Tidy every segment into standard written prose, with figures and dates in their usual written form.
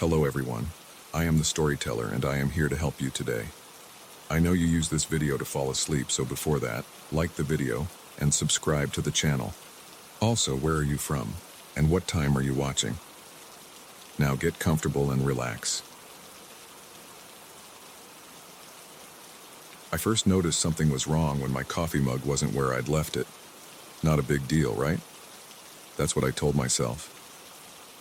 Hello everyone, I am the storyteller and I am here to help you today. I know you use this video to fall asleep, so before that, like the video and subscribe to the channel. Also, where are you from and what time are you watching? Now get comfortable and relax. I first noticed something was wrong when my coffee mug wasn't where I'd left it. Not a big deal, right? That's what I told myself.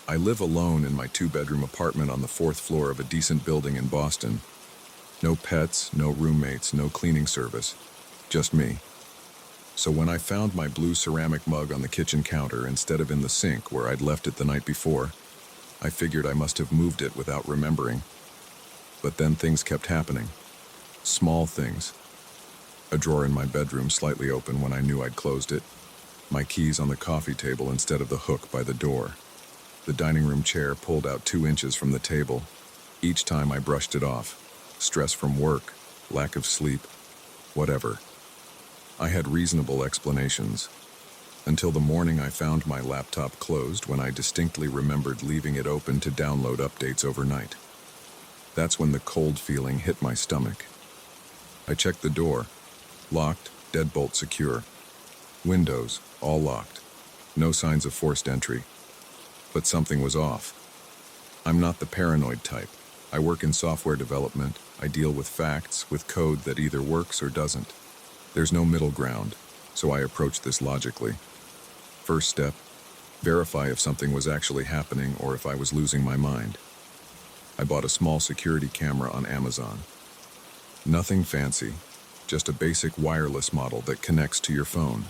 I live alone in my 2-bedroom apartment on the 4th floor of a decent building in Boston. No pets, no roommates, no cleaning service, just me. So when I found my blue ceramic mug on the kitchen counter instead of in the sink where I'd left it the night before, I figured I must have moved it without remembering. But then things kept happening. Small things. A drawer in my bedroom slightly open when I knew I'd closed it. My keys on the coffee table instead of the hook by the door. The dining room chair pulled out 2 inches from the table. Each time I brushed it off. Stress from work, lack of sleep, whatever. I had reasonable explanations. Until the morning I found my laptop closed when I distinctly remembered leaving it open to download updates overnight. That's when the cold feeling hit my stomach. I checked the door. Locked, deadbolt secure. Windows, all locked. No signs of forced entry. But something was off. I'm not the paranoid type. I work in software development. I deal with facts, with code that either works or doesn't. There's no middle ground, so I approach this logically. First step, verify if something was actually happening or if I was losing my mind. I bought a small security camera on Amazon. Nothing fancy, just a basic wireless model that connects to your phone.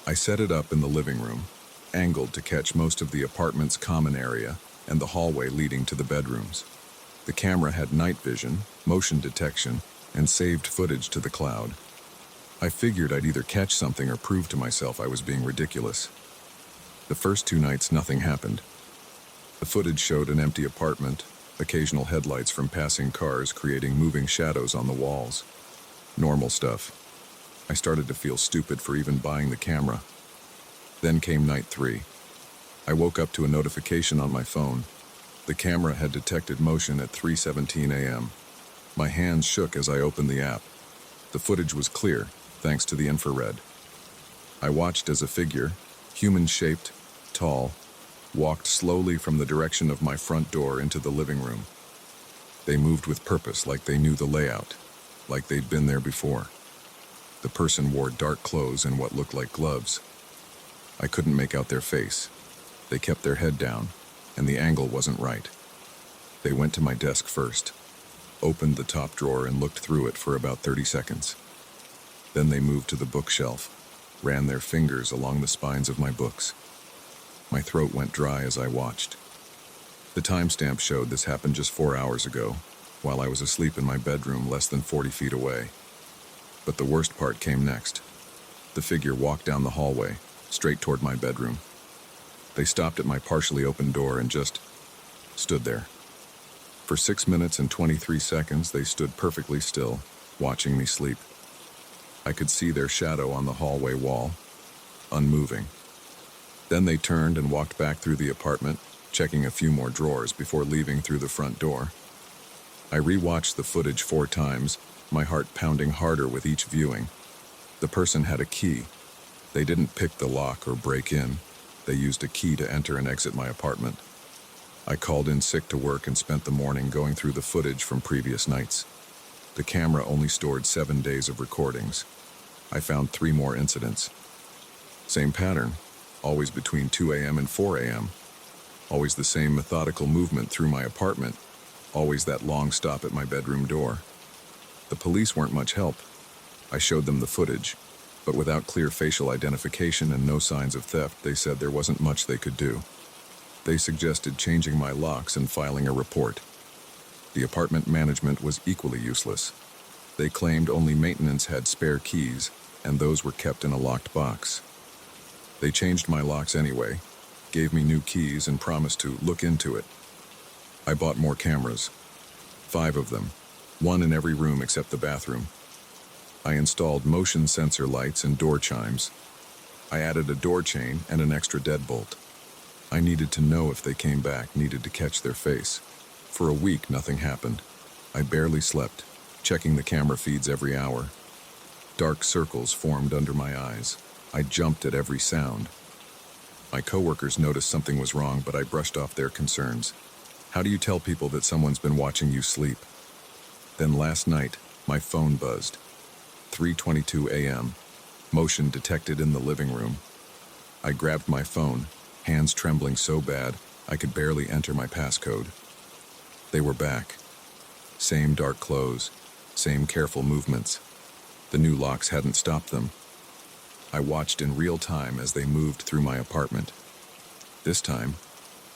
I set it up in the living room, angled to catch most of the apartment's common area and the hallway leading to the bedrooms. The camera had night vision, motion detection, and saved footage to the cloud. I figured I'd either catch something or prove to myself I was being ridiculous. The first 2 nights nothing happened. The footage showed an empty apartment, occasional headlights from passing cars creating moving shadows on the walls. Normal stuff. I started to feel stupid for even buying the camera. Then came night 3. I woke up to a notification on my phone. The camera had detected motion at 3:17 a.m. My hands shook as I opened the app. The footage was clear, thanks to the infrared. I watched as a figure, human-shaped, tall, walked slowly from the direction of my front door into the living room. They moved with purpose, like they knew the layout, like they'd been there before. The person wore dark clothes and what looked like gloves. I couldn't make out their face. They kept their head down, and the angle wasn't right. They went to my desk first, opened the top drawer and looked through it for about 30 seconds. Then they moved to the bookshelf, ran their fingers along the spines of my books. My throat went dry as I watched. The timestamp showed this happened just 4 hours ago, while I was asleep in my bedroom less than 40 feet away. But the worst part came next. The figure walked down the hallway, straight toward my bedroom. They stopped at my partially open door and just stood there. For 6 minutes and 23 seconds, they stood perfectly still, watching me sleep. I could see their shadow on the hallway wall, unmoving. Then they turned and walked back through the apartment, checking a few more drawers before leaving through the front door. I rewatched the footage 4 times, my heart pounding harder with each viewing. The person had a key. They didn't pick the lock or break in. They used a key to enter and exit my apartment. I called in sick to work and spent the morning going through the footage from previous nights. The camera only stored 7 days of recordings. I found 3 more incidents. Same pattern, always between 2 a.m. and 4 a.m. Always the same methodical movement through my apartment. Always that long stop at my bedroom door. The police weren't much help. I showed them the footage, but without clear facial identification and no signs of theft, they said there wasn't much they could do. They suggested changing my locks and filing a report. The apartment management was equally useless. They claimed only maintenance had spare keys, and those were kept in a locked box. They changed my locks anyway, gave me new keys and promised to look into it. I bought more cameras, 5 of them, 1 in every room except the bathroom. I installed motion sensor lights and door chimes. I added a door chain and an extra deadbolt. I needed to know if they came back, needed to catch their face. For a week, nothing happened. I barely slept, checking the camera feeds every hour. Dark circles formed under my eyes. I jumped at every sound. My coworkers noticed something was wrong, but I brushed off their concerns. How do you tell people that someone's been watching you sleep? Then last night, my phone buzzed. 3:22 a.m. Motion detected in the living room. I grabbed my phone, hands trembling so bad I could barely enter my passcode. They were back. Same dark clothes, same careful movements. The new locks hadn't stopped them. I watched in real time as they moved through my apartment. This time,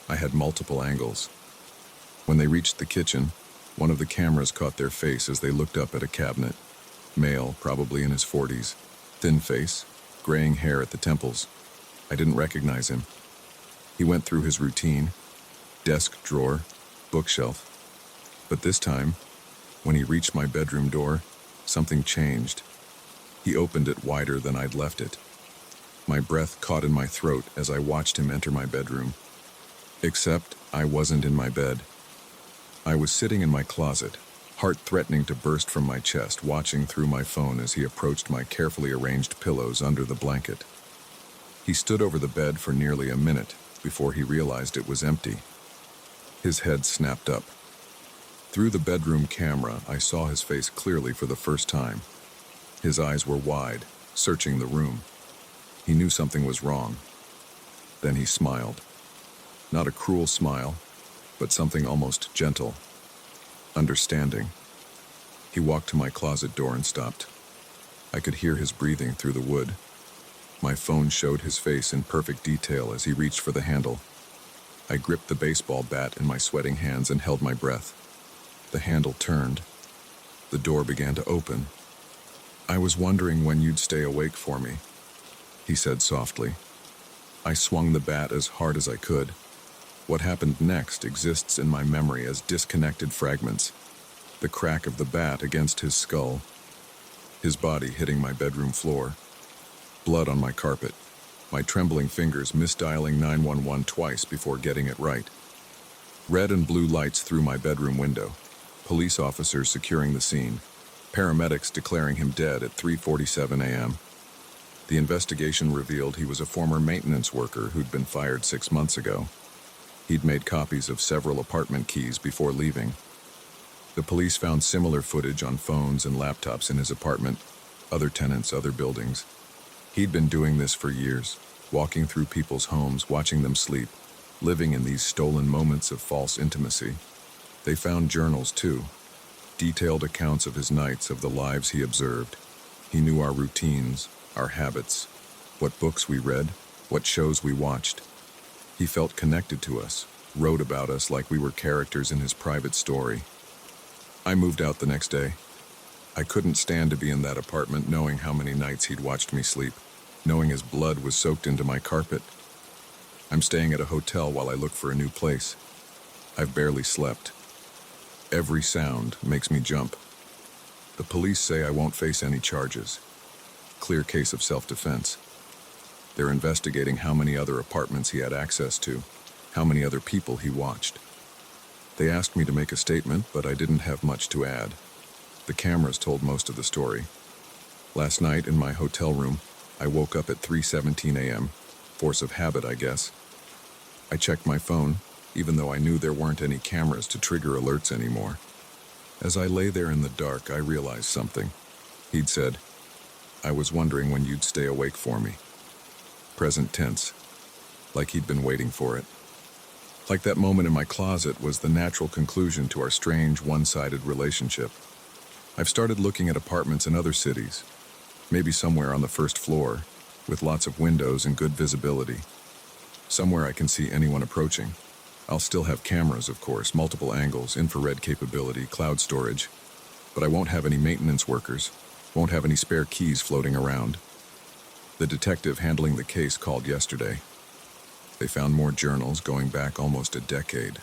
I had multiple angles. When they reached the kitchen, one of the cameras caught their face as they looked up at a cabinet. Male, probably in his 40s. Thin face, graying hair at the temples. I didn't recognize him. He went through his routine. Desk drawer, bookshelf. But this time, when he reached my bedroom door, something changed. He opened it wider than I'd left it. My breath caught in my throat as I watched him enter my bedroom. Except I wasn't in my bed. I was sitting in my closet, heart threatening to burst from my chest, watching through my phone as he approached my carefully arranged pillows under the blanket. He stood over the bed for nearly a minute before he realized it was empty. His head snapped up. Through the bedroom camera, I saw his face clearly for the first time. His eyes were wide, searching the room. He knew something was wrong. Then he smiled. Not a cruel smile, but something almost gentle, understanding. He walked to my closet door and stopped. I could hear his breathing through the wood. My phone showed his face in perfect detail as he reached for the handle. I gripped the baseball bat in my sweating hands and held my breath. The handle turned. The door began to open. "I was wondering when you'd stay awake for me," he said softly. I swung the bat as hard as I could. What happened next exists in my memory as disconnected fragments. The crack of the bat against his skull. His body hitting my bedroom floor. Blood on my carpet. My trembling fingers misdialing 911 twice before getting it right. Red and blue lights through my bedroom window. Police officers securing the scene. Paramedics declaring him dead at 3:47 a.m. The investigation revealed he was a former maintenance worker who'd been fired 6 months ago. He'd made copies of several apartment keys before leaving. The police found similar footage on phones and laptops in his apartment, other tenants, other buildings. He'd been doing this for years, walking through people's homes, watching them sleep, living in these stolen moments of false intimacy. They found journals too, detailed accounts of his nights, of the lives he observed. He knew our routines, our habits, what books we read, what shows we watched. He felt connected to us, wrote about us like we were characters in his private story. I moved out the next day. I couldn't stand to be in that apartment knowing how many nights he'd watched me sleep, knowing his blood was soaked into my carpet. I'm staying at a hotel while I look for a new place. I've barely slept. Every sound makes me jump. The police say I won't face any charges. Clear case of self-defense. They're investigating how many other apartments he had access to, how many other people he watched. They asked me to make a statement, but I didn't have much to add. The cameras told most of the story. Last night in my hotel room, I woke up at 3:17 a.m., force of habit, I guess. I checked my phone, even though I knew there weren't any cameras to trigger alerts anymore. As I lay there in the dark, I realized something. He'd said, "I was wondering when you'd stay awake for me." Present tense, like he'd been waiting for it. Like that moment in my closet was the natural conclusion to our strange, one-sided relationship. I've started looking at apartments in other cities, maybe somewhere on the first floor, with lots of windows and good visibility. Somewhere I can see anyone approaching. I'll still have cameras, of course, multiple angles, infrared capability, cloud storage. But I won't have any maintenance workers, won't have any spare keys floating around. The detective handling the case called yesterday. They found more journals going back almost a decade.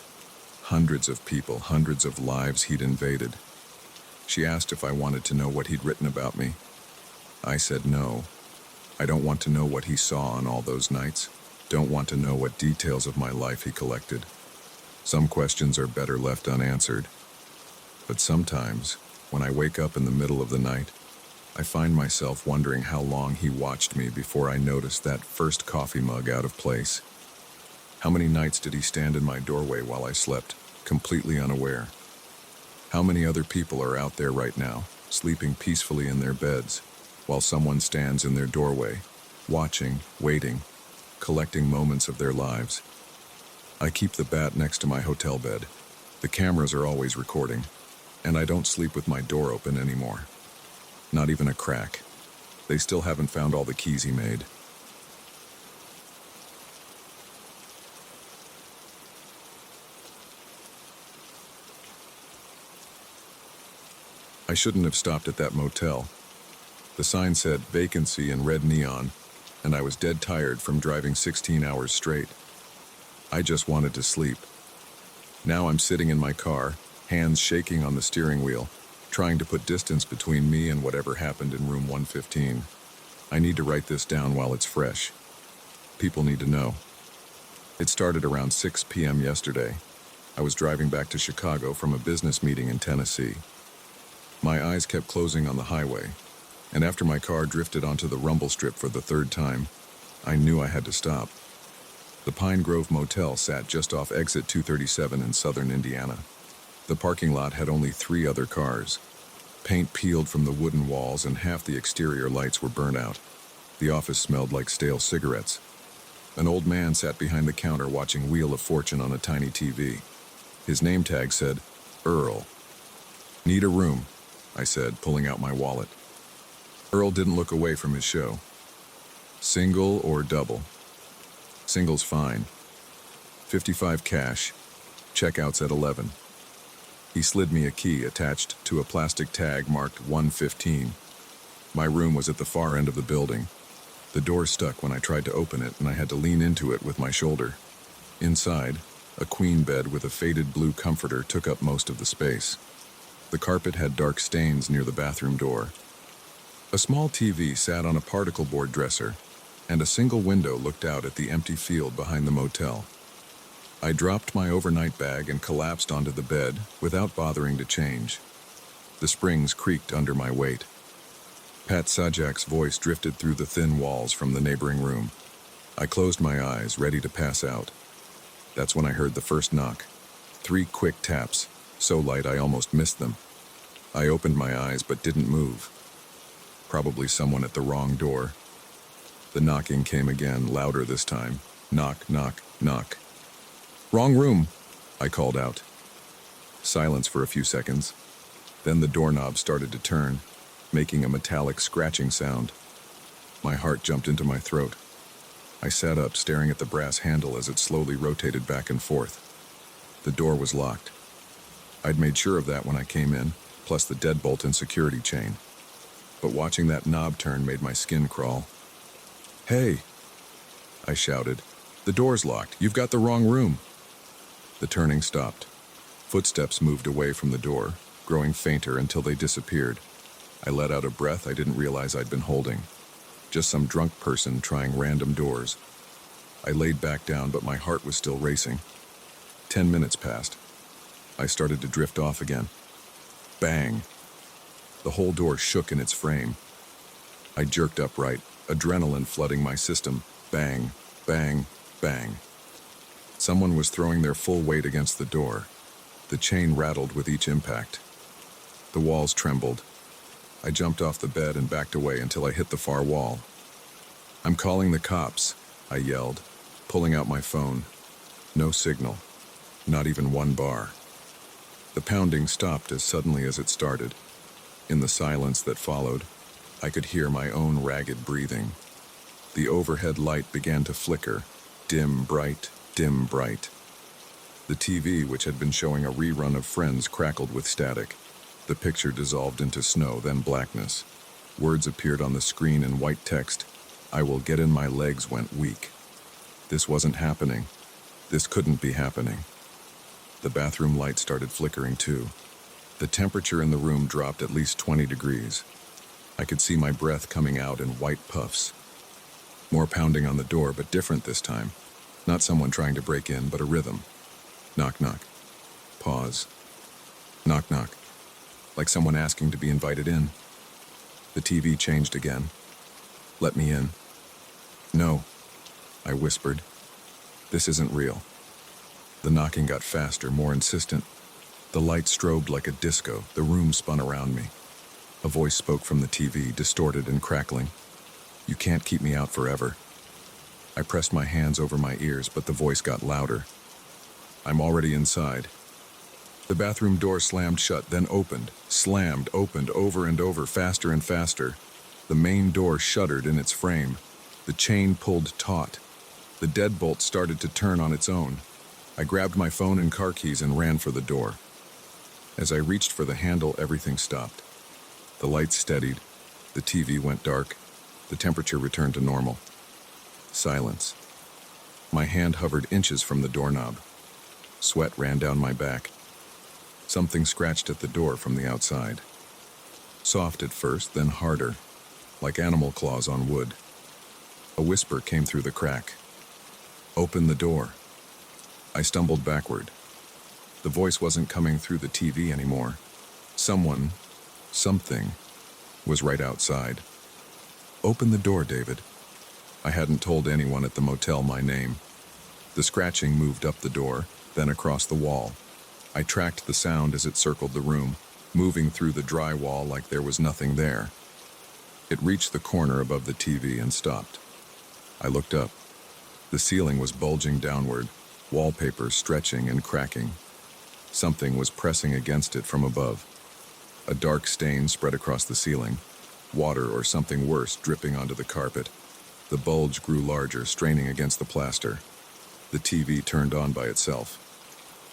Hundreds of people, hundreds of lives he'd invaded. She asked if I wanted to know what he'd written about me. I said no. I don't want to know what he saw on all those nights. Don't want to know what details of my life he collected. Some questions are better left unanswered. But sometimes, when I wake up in the middle of the night, I find myself wondering how long he watched me before I noticed that first coffee mug out of place. How many nights did he stand in my doorway while I slept, completely unaware? How many other people are out there right now, sleeping peacefully in their beds, while someone stands in their doorway, watching, waiting, collecting moments of their lives? I keep the bat next to my hotel bed. The cameras are always recording, and I don't sleep with my door open anymore. Not even a crack. They still haven't found all the keys he made. I shouldn't have stopped at that motel. The sign said vacancy in red neon, and I was dead tired from driving 16 hours straight. I just wanted to sleep. Now I'm sitting in my car, hands shaking on the steering wheel, trying to put distance between me and whatever happened in room 115. I need to write this down while it's fresh. People need to know. It started around 6 p.m. yesterday. I was driving back to Chicago from a business meeting in Tennessee. My eyes kept closing on the highway, and after my car drifted onto the rumble strip for the third time, I knew I had to stop. The Pine Grove Motel sat just off exit 237 in southern Indiana. The parking lot had only 3 other cars. Paint peeled from the wooden walls and half the exterior lights were burnt out. The office smelled like stale cigarettes. An old man sat behind the counter watching Wheel of Fortune on a tiny TV. His name tag said, Earl. "Need a room," I said, pulling out my wallet. Earl didn't look away from his show. "Single or double?" "Single's fine. 55 cash. Checkout's at 11. He slid me a key attached to a plastic tag marked 115. My room was at the far end of the building. The door stuck when I tried to open it, and I had to lean into it with my shoulder. Inside, a queen bed with a faded blue comforter took up most of the space. The carpet had dark stains near the bathroom door. A small TV sat on a particle board dresser, and a single window looked out at the empty field behind the motel. I dropped my overnight bag and collapsed onto the bed without bothering to change. The springs creaked under my weight. Pat Sajak's voice drifted through the thin walls from the neighboring room. I closed my eyes, ready to pass out. That's when I heard the first knock. 3 quick taps, so light I almost missed them. I opened my eyes but didn't move. Probably someone at the wrong door. The knocking came again, louder this time. Knock, knock, knock. "Wrong room," I called out. Silence for a few seconds. Then the doorknob started to turn, making a metallic scratching sound. My heart jumped into my throat. I sat up, staring at the brass handle as it slowly rotated back and forth. The door was locked. I'd made sure of that when I came in, plus the deadbolt and security chain. But watching that knob turn made my skin crawl. "Hey!" I shouted. "The door's locked. You've got the wrong room." The turning stopped. Footsteps moved away from the door, growing fainter until they disappeared. I let out a breath I didn't realize I'd been holding. Just some drunk person trying random doors. I laid back down, but my heart was still racing. 10 minutes passed. I started to drift off again. Bang! The whole door shook in its frame. I jerked upright, adrenaline flooding my system. Bang, bang, bang. Someone was throwing their full weight against the door. The chain rattled with each impact. The walls trembled. I jumped off the bed and backed away until I hit the far wall. "I'm calling the cops," I yelled, pulling out my phone. No signal. Not even one bar. The pounding stopped as suddenly as it started. In the silence that followed, I could hear my own ragged breathing. The overhead light began to flicker, dim, bright, dim, bright. The TV, which had been showing a rerun of Friends, crackled with static. The picture dissolved into snow, then blackness. Words appeared on the screen in white text. "I will get in." My legs went weak. This wasn't happening. This couldn't be happening. The bathroom light started flickering too. The temperature in the room dropped at least 20 degrees. I could see my breath coming out in white puffs. More pounding on the door, but different this time. Not someone trying to break in, but a rhythm. Knock, knock. Pause. Knock, knock. Like someone asking to be invited in. The TV changed again. Let me in. No, I whispered. This isn't real. The knocking got faster, more insistent. The light strobed like a disco. The room spun around me. A voice spoke from the TV, distorted and crackling. You can't keep me out forever. I pressed my hands over my ears, but the voice got louder. I'm already inside. The bathroom door slammed shut, then opened, slammed, opened over and over, faster and faster. The main door shuddered in its frame. The chain pulled taut. The deadbolt started to turn on its own. I grabbed my phone and car keys and ran for the door. As I reached for the handle, everything stopped. The lights steadied. The TV went dark. The temperature returned to normal. Silence. My hand hovered inches from the doorknob. Sweat ran down my back. Something scratched at the door from the outside. Soft at first, then harder, like animal claws on wood. A whisper came through the crack. Open the door. I stumbled backward. The voice wasn't coming through the TV anymore. Someone, something, was right outside. Open the door, David. I hadn't told anyone at the motel my name. The scratching moved up the door, then across the wall. I tracked the sound as it circled the room, moving through the drywall like there was nothing there. It reached the corner above the TV and stopped. I looked up. The ceiling was bulging downward, wallpaper stretching and cracking. Something was pressing against it from above. A dark stain spread across the ceiling, water or something worse dripping onto the carpet. The bulge grew larger, straining against the plaster. The TV turned on by itself.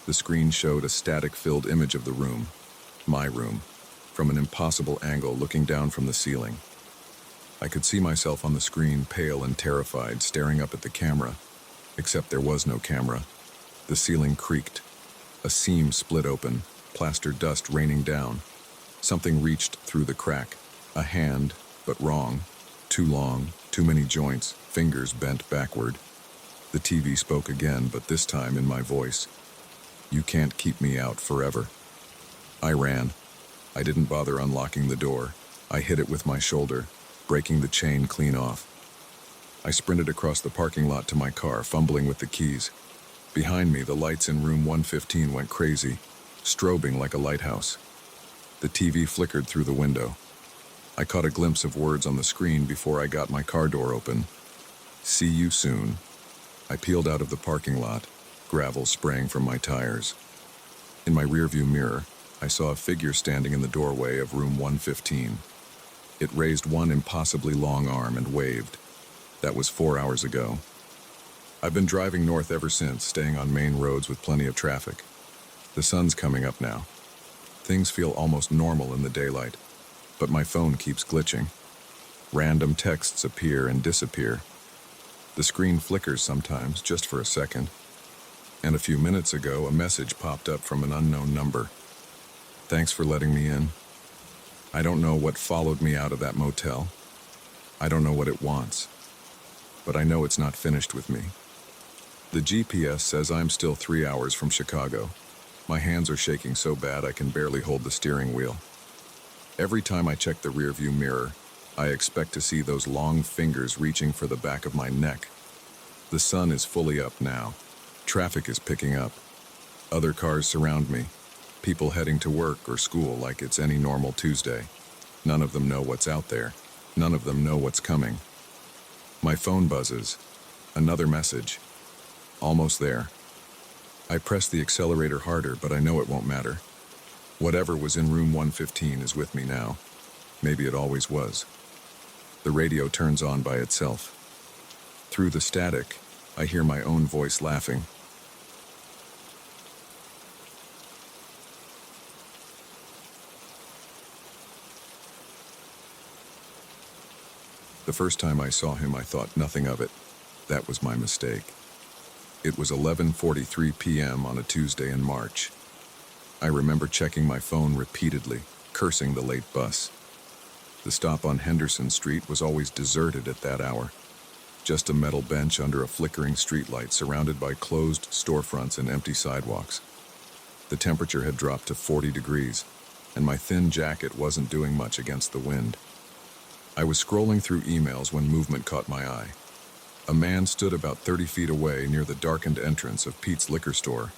The screen showed a static-filled image of the room, my room, from an impossible angle looking down from the ceiling. I could see myself on the screen, pale and terrified, staring up at the camera, except there was no camera. The ceiling creaked. A seam split open, plaster dust raining down. Something reached through the crack. A hand, but wrong. Too long, too many joints, fingers bent backward. The TV spoke again, but this time in my voice. You can't keep me out forever. I ran. I didn't bother unlocking the door. I hit it with my shoulder, breaking the chain clean off. I sprinted across the parking lot to my car, fumbling with the keys. Behind me, the lights in room 115 went crazy, strobing like a lighthouse. The TV flickered through the window. I caught a glimpse of words on the screen before I got my car door open. See you soon. I peeled out of the parking lot, gravel spraying from my tires. In my rearview mirror, I saw a figure standing in the doorway of room 115. It raised one impossibly long arm and waved. That was 4 hours ago. I've been driving north ever since, staying on main roads with plenty of traffic. The sun's coming up now. Things feel almost normal in the daylight, but my phone keeps glitching. Random texts appear and disappear. The screen flickers sometimes, just for a second. And a few minutes ago, a message popped up from an unknown number. Thanks for letting me in. I don't know what followed me out of that motel. I don't know what it wants. But I know it's not finished with me. The GPS says I'm still 3 hours from Chicago. My hands are shaking so bad I can barely hold the steering wheel. Every time I check the rearview mirror, I expect to see those long fingers reaching for the back of my neck. The sun is fully up now. Traffic is picking up. Other cars surround me. People heading to work or school like it's any normal Tuesday. None of them know what's out there. None of them know what's coming. My phone buzzes. Another message. Almost there. I press the accelerator harder, but I know it won't matter. Whatever was in room 115 is with me now. Maybe it always was. The radio turns on by itself. Through the static, I hear my own voice laughing. The first time I saw him, I thought nothing of it. That was my mistake. It was 11:43 p.m. on a Tuesday in March. I remember checking my phone repeatedly, cursing the late bus. The stop on Henderson Street was always deserted at that hour. Just a metal bench under a flickering streetlight surrounded by closed storefronts and empty sidewalks. The temperature had dropped to 40 degrees, and my thin jacket wasn't doing much against the wind. I was scrolling through emails when movement caught my eye. A man stood about 30 feet away near the darkened entrance of Pete's liquor store.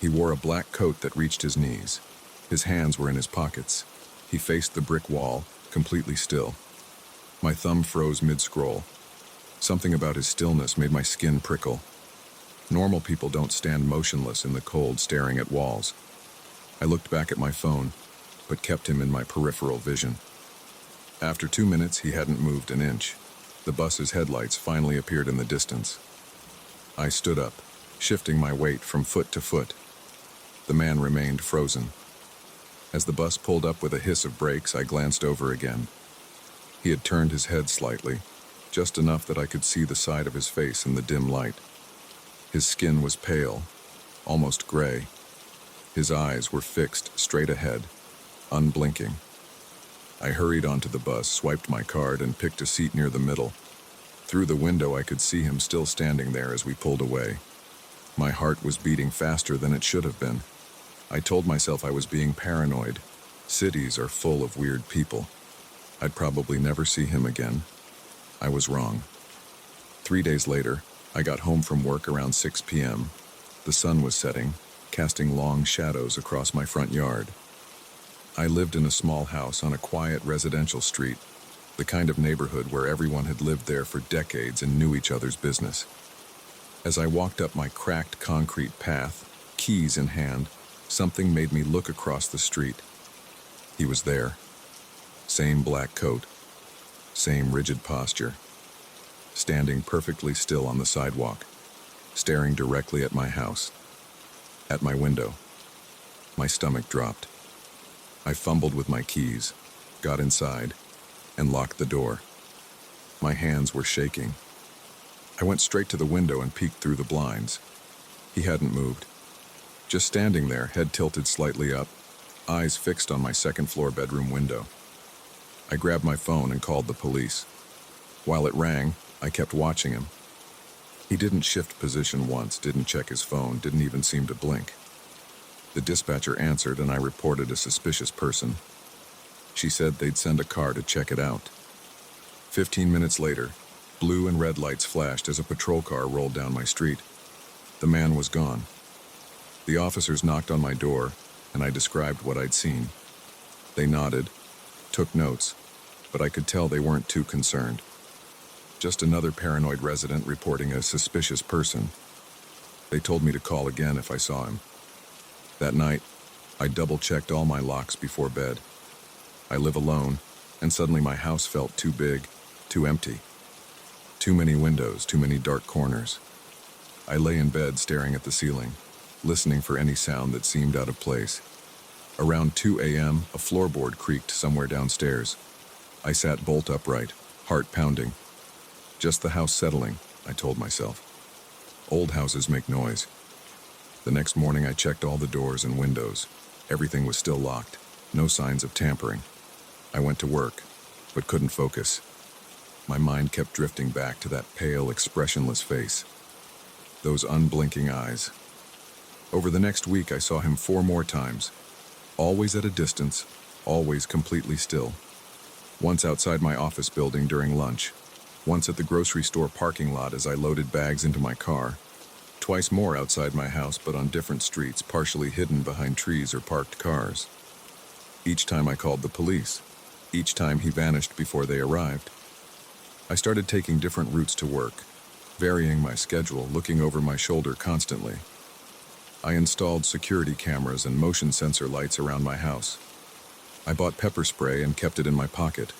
He wore a black coat that reached his knees. His hands were in his pockets. He faced the brick wall, completely still. My thumb froze mid-scroll. Something about his stillness made my skin prickle. Normal people don't stand motionless in the cold, staring at walls. I looked back at my phone, but kept him in my peripheral vision. After 2 minutes, he hadn't moved an inch. The bus's headlights finally appeared in the distance. I stood up, shifting my weight from foot to foot. The man remained frozen. As the bus pulled up with a hiss of brakes, I glanced over again. He had turned his head slightly, just enough that I could see the side of his face in the dim light. His skin was pale, almost gray. His eyes were fixed straight ahead, unblinking. I hurried onto the bus, swiped my card, and picked a seat near the middle. Through the window, I could see him still standing there as we pulled away. My heart was beating faster than it should have been. I told myself I was being paranoid. Cities are full of weird people. I'd probably never see him again. I was wrong. 3 days later, I got home from work around 6 p.m. The sun was setting, casting long shadows across my front yard. I lived in a small house on a quiet residential street, the kind of neighborhood where everyone had lived there for decades and knew each other's business. As I walked up my cracked concrete path, keys in hand, something made me look across the street. He was there. Same black coat, same rigid posture, standing perfectly still on the sidewalk, staring directly at my house, at my window. My stomach dropped. I fumbled with my keys, got inside, and locked the door. My hands were shaking. I went straight to the window and peeked through the blinds. He hadn't moved. Just standing there, head tilted slightly up, eyes fixed on my second-floor bedroom window. I grabbed my phone and called the police. While it rang, I kept watching him. He didn't shift position once, didn't check his phone, didn't even seem to blink. The dispatcher answered and I reported a suspicious person. She said they'd send a car to check it out. 15 minutes later, blue and red lights flashed as a patrol car rolled down my street. The man was gone. The officers knocked on my door and I described what I'd seen. They nodded, took notes, but I could tell they weren't too concerned. Just another paranoid resident reporting a suspicious person. They told me to call again if I saw him. That night, I double-checked all my locks before bed. I live alone, and suddenly my house felt too big, too empty. Too many windows, too many dark corners. I lay in bed staring at the ceiling, listening for any sound that seemed out of place. Around 2 a.m., a floorboard creaked somewhere downstairs. I sat bolt upright, heart pounding. Just the house settling, I told myself. Old houses make noise. The next morning I checked all the doors and windows. Everything was still locked, no signs of tampering. I went to work, but couldn't focus. My mind kept drifting back to that pale, expressionless face. Those unblinking eyes. Over the next week I saw him 4 more times. Always at a distance, always completely still. Once outside my office building during lunch. Once at the grocery store parking lot as I loaded bags into my car. Twice more outside my house, but on different streets, partially hidden behind trees or parked cars. Each time I called the police. Each time he vanished before they arrived. I started taking different routes to work, varying my schedule, looking over my shoulder constantly. I installed security cameras and motion sensor lights around my house. I bought pepper spray and kept it in my pocket.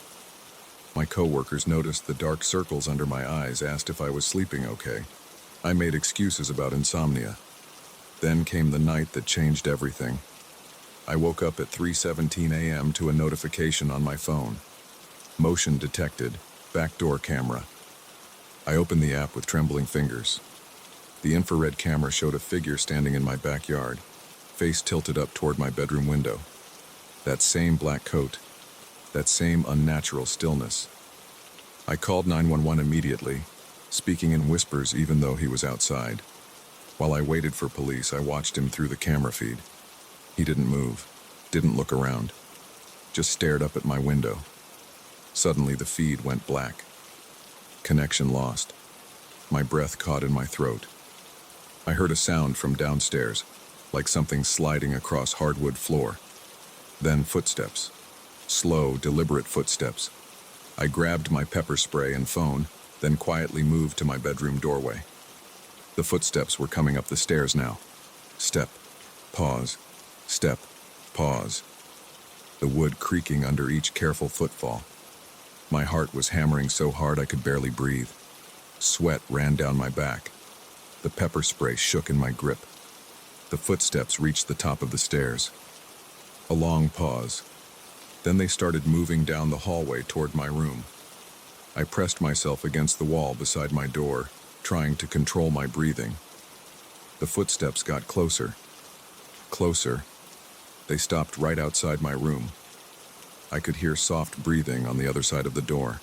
My coworkers noticed the dark circles under my eyes, asked if I was sleeping okay. I made excuses about insomnia. Then came the night that changed everything. I woke up at 3:17 a.m. to a notification on my phone. Motion detected, backdoor camera. I opened the app with trembling fingers. The infrared camera showed a figure standing in my backyard, face tilted up toward my bedroom window. That same black coat, that same unnatural stillness. I called 911 immediately. speaking in whispers even though he was outside. While I waited for police, I watched him through the camera feed. He didn't move, didn't look around, just stared up at my window. Suddenly, the feed went black. Connection lost. My breath caught in my throat. I heard a sound from downstairs, like something sliding across hardwood floor. Then footsteps. Slow, deliberate footsteps. I grabbed my pepper spray and phone, then quietly moved to my bedroom doorway. The footsteps were coming up the stairs now. Step, pause, step, pause. The wood creaking under each careful footfall. My heart was hammering so hard I could barely breathe. Sweat ran down my back. The pepper spray shook in my grip. The footsteps reached the top of the stairs. A long pause. Then they started moving down the hallway toward my room. I pressed myself against the wall beside my door, trying to control my breathing. The footsteps got closer. Closer. They stopped right outside my room. I could hear soft breathing on the other side of the door.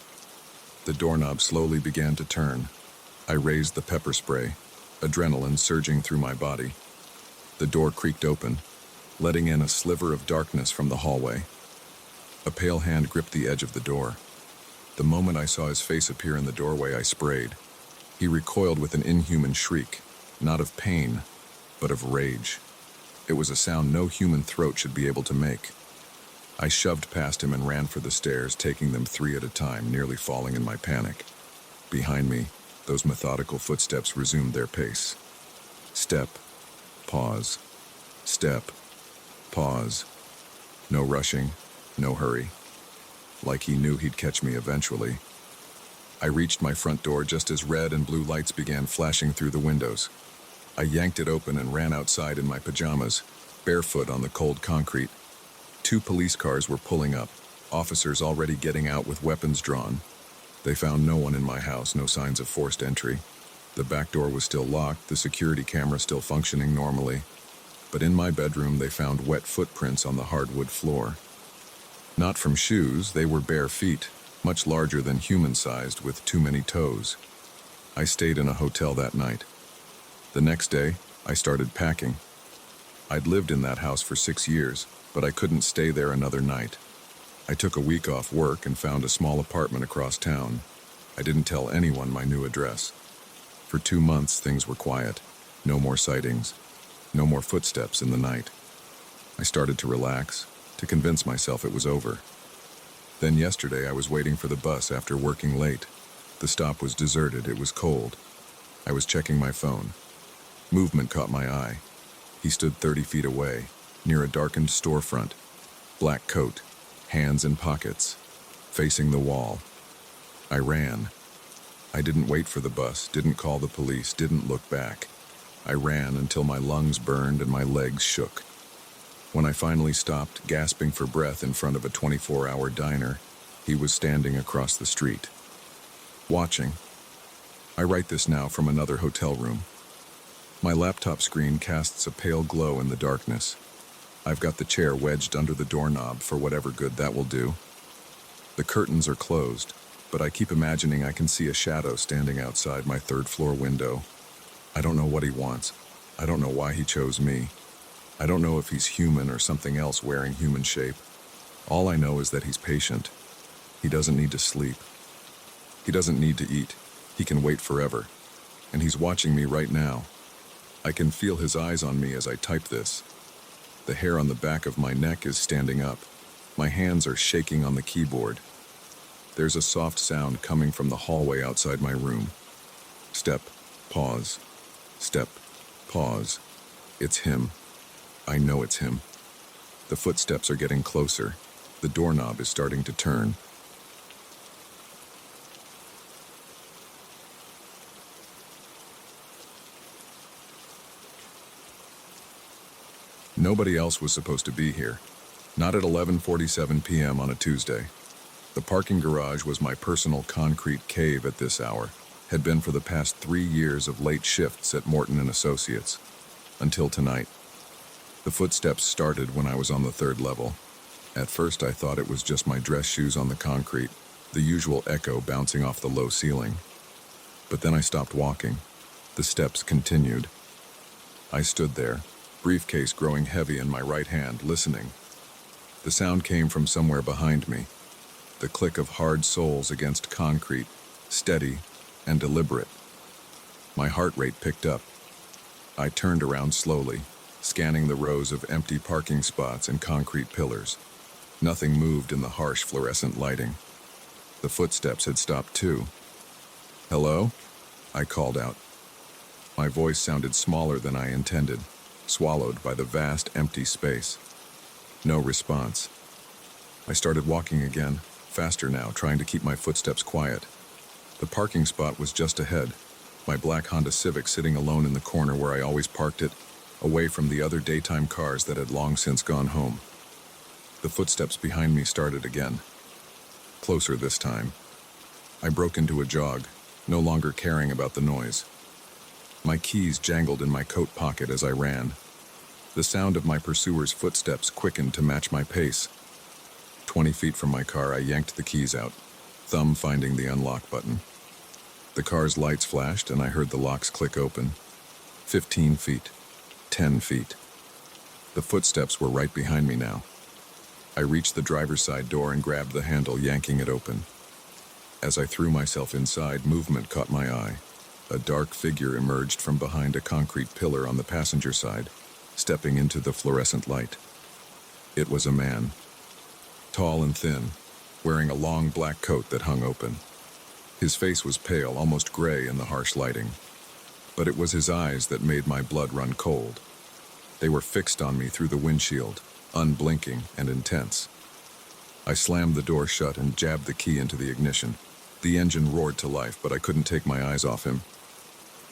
The doorknob slowly began to turn. I raised the pepper spray, adrenaline surging through my body. The door creaked open, letting in a sliver of darkness from the hallway. A pale hand gripped the edge of the door. The moment I saw his face appear in the doorway, I sprayed. He recoiled with an inhuman shriek, not of pain, but of rage. It was a sound no human throat should be able to make. I shoved past him and ran for the stairs, taking them 3 at a time, nearly falling in my panic. Behind me, those methodical footsteps resumed their pace. Step, pause, step, pause. No rushing, no hurry. Like he knew he'd catch me eventually. I reached my front door just as red and blue lights began flashing through the windows. I yanked it open and ran outside in my pajamas, barefoot on the cold concrete. 2 police cars were pulling up, officers already getting out with weapons drawn. They found no one in my house, no signs of forced entry. The back door was still locked, the security camera still functioning normally. But in my bedroom, they found wet footprints on the hardwood floor. Not from shoes, they were bare feet, much larger than human-sized with too many toes. I stayed in a hotel that night. The next day, I started packing. I'd lived in that house for 6 years, but I couldn't stay there another night. I took a week off work and found a small apartment across town. I didn't tell anyone my new address. For 2 months, things were quiet. No more sightings. No more footsteps in the night. I started to relax, to convince myself it was over. Then yesterday, I was waiting for the bus after working late. The stop was deserted. It was cold. I was checking my phone. Movement caught my eye. He stood 30 feet away, near a darkened storefront. Black coat, hands in pockets, facing the wall. I ran. I didn't wait for the bus, didn't call the police, didn't look back. I ran until my lungs burned and my legs shook. When I finally stopped, gasping for breath in front of a 24-hour diner, he was standing across the street. Watching. I write this now from another hotel room. My laptop screen casts a pale glow in the darkness. I've got the chair wedged under the doorknob for whatever good that will do. The curtains are closed, but I keep imagining I can see a shadow standing outside my 3rd-floor window. I don't know what he wants. I don't know why he chose me. I don't know if he's human or something else wearing human shape. All I know is that he's patient. He doesn't need to sleep. He doesn't need to eat. He can wait forever. And he's watching me right now. I can feel his eyes on me as I type this. The hair on the back of my neck is standing up. My hands are shaking on the keyboard. There's a soft sound coming from the hallway outside my room. Step, pause. Step, pause. It's him. I know it's him. The footsteps are getting closer. The doorknob is starting to turn. Nobody else was supposed to be here. Not at 11:47 p.m. on a Tuesday. The parking garage was my personal concrete cave at this hour. Had been for the past 3 years of late shifts at Morton & Associates. Until tonight. The footsteps started when I was on the 3rd level. At first I thought it was just my dress shoes on the concrete, the usual echo bouncing off the low ceiling. But then I stopped walking. The steps continued. I stood there, briefcase growing heavy in my right hand, listening. The sound came from somewhere behind me, the click of hard soles against concrete, steady and deliberate. My heart rate picked up. I turned around slowly, scanning the rows of empty parking spots and concrete pillars. Nothing moved in the harsh fluorescent lighting. The footsteps had stopped too. "Hello?" I called out. My voice sounded smaller than I intended, swallowed by the vast empty space. No response. I started walking again, faster now, trying to keep my footsteps quiet. The parking spot was just ahead, my black Honda Civic sitting alone in the corner where I always parked it, away from the other daytime cars that had long since gone home. The footsteps behind me started again. Closer this time. I broke into a jog, no longer caring about the noise. My keys jangled in my coat pocket as I ran. The sound of my pursuer's footsteps quickened to match my pace. 20 feet from my car, I yanked the keys out, thumb finding the unlock button. The car's lights flashed and I heard the locks click open. 15 feet. 10 feet. The footsteps were right behind me now. I reached the driver's side door and grabbed the handle, yanking it open. As I threw myself inside, movement caught my eye. A dark figure emerged from behind a concrete pillar on the passenger side, stepping into the fluorescent light. It was a man. Tall and thin, wearing a long black coat that hung open. His face was pale, almost gray in the harsh lighting. But it was his eyes that made my blood run cold. They were fixed on me through the windshield, unblinking and intense. I slammed the door shut and jabbed the key into the ignition. The engine roared to life, but I couldn't take my eyes off him.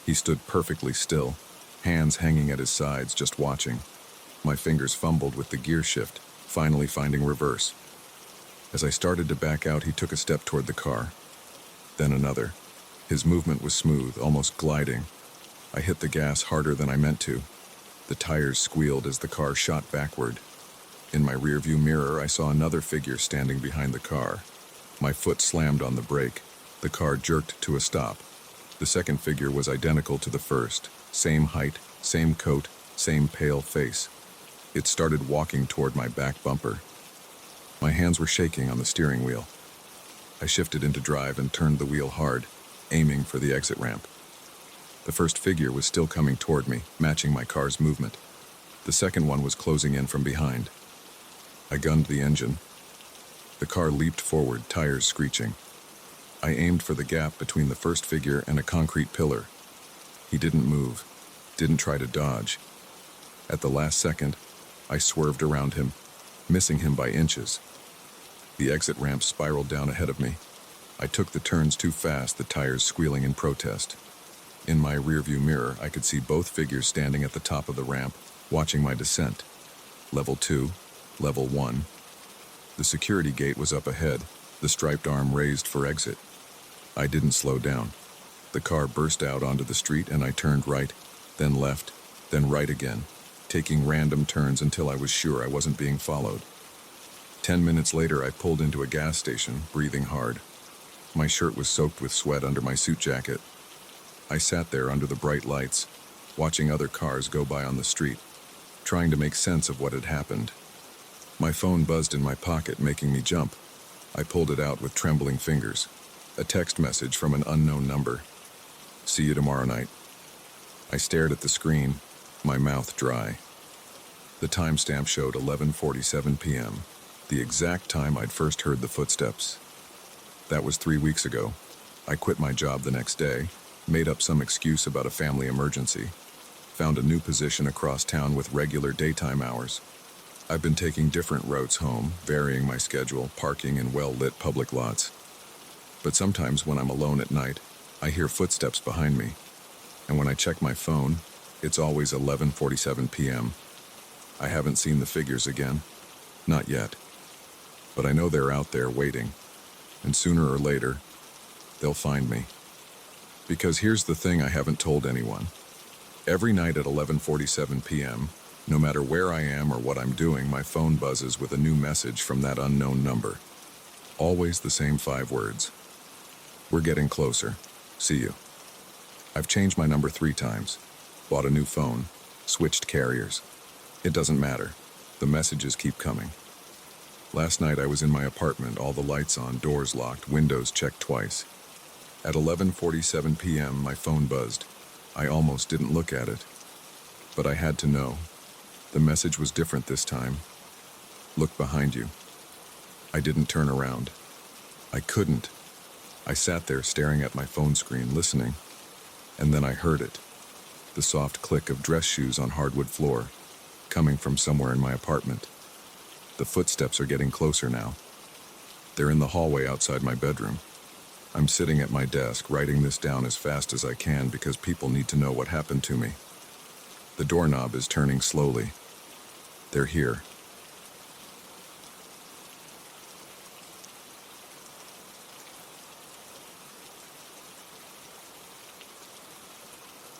He stood perfectly still, hands hanging at his sides, just watching. My fingers fumbled with the gear shift, finally finding reverse. As I started to back out, he took a step toward the car. Then another. His movement was smooth, almost gliding. I hit the gas harder than I meant to. The tires squealed as the car shot backward. In my rearview mirror, I saw another figure standing behind the car. My foot slammed on the brake. The car jerked to a stop. The second figure was identical to the first. Same height, same coat, same pale face. It started walking toward my back bumper. My hands were shaking on the steering wheel. I shifted into drive and turned the wheel hard, aiming for the exit ramp. The first figure was still coming toward me, matching my car's movement. The second one was closing in from behind. I gunned the engine. The car leaped forward, tires screeching. I aimed for the gap between the first figure and a concrete pillar. He didn't move, didn't try to dodge. At the last second, I swerved around him, missing him by inches. The exit ramp spiraled down ahead of me. I took the turns too fast, the tires squealing in protest. In my rearview mirror, I could see both figures standing at the top of the ramp, watching my descent. Level 2, Level 1. The security gate was up ahead, the striped arm raised for exit. I didn't slow down. The car burst out onto the street and I turned right, then left, then right again, taking random turns until I was sure I wasn't being followed. 10 minutes later, I pulled into a gas station, breathing hard. My shirt was soaked with sweat under my suit jacket. I sat there under the bright lights, watching other cars go by on the street, trying to make sense of what had happened. My phone buzzed in my pocket, making me jump. I pulled it out with trembling fingers. A text message from an unknown number. "See you tomorrow night." I stared at the screen, my mouth dry. The timestamp showed 11:47 p.m., the exact time I'd first heard the footsteps. That was 3 weeks ago. I quit my job the next day, made up some excuse about a family emergency, found a new position across town with regular daytime hours. I've been taking different routes home, varying my schedule, parking in well-lit public lots. But sometimes when I'm alone at night, I hear footsteps behind me. And when I check my phone, it's always 11:47 p.m. I haven't seen the figures again. Not yet. But I know they're out there waiting. And sooner or later, they'll find me. Because here's the thing I haven't told anyone. Every night at 11:47 p.m., no matter where I am or what I'm doing, my phone buzzes with a new message from that unknown number. Always the same 5 words. "We're getting closer. See you." I've changed my number 3 times, bought a new phone, switched carriers. It doesn't matter. The messages keep coming. Last night I was in my apartment, all the lights on, doors locked, windows checked twice. At 11:47 p.m. my phone buzzed. I almost didn't look at it. But I had to know. The message was different this time. Look behind you. I didn't turn around. I couldn't. I sat there staring at my phone screen, listening. And then I heard it. The soft click of dress shoes on hardwood floor, coming from somewhere in my apartment. The footsteps are getting closer now. They're in the hallway outside my bedroom. I'm sitting at my desk, writing this down as fast as I can because people need to know what happened to me. The doorknob is turning slowly. They're here.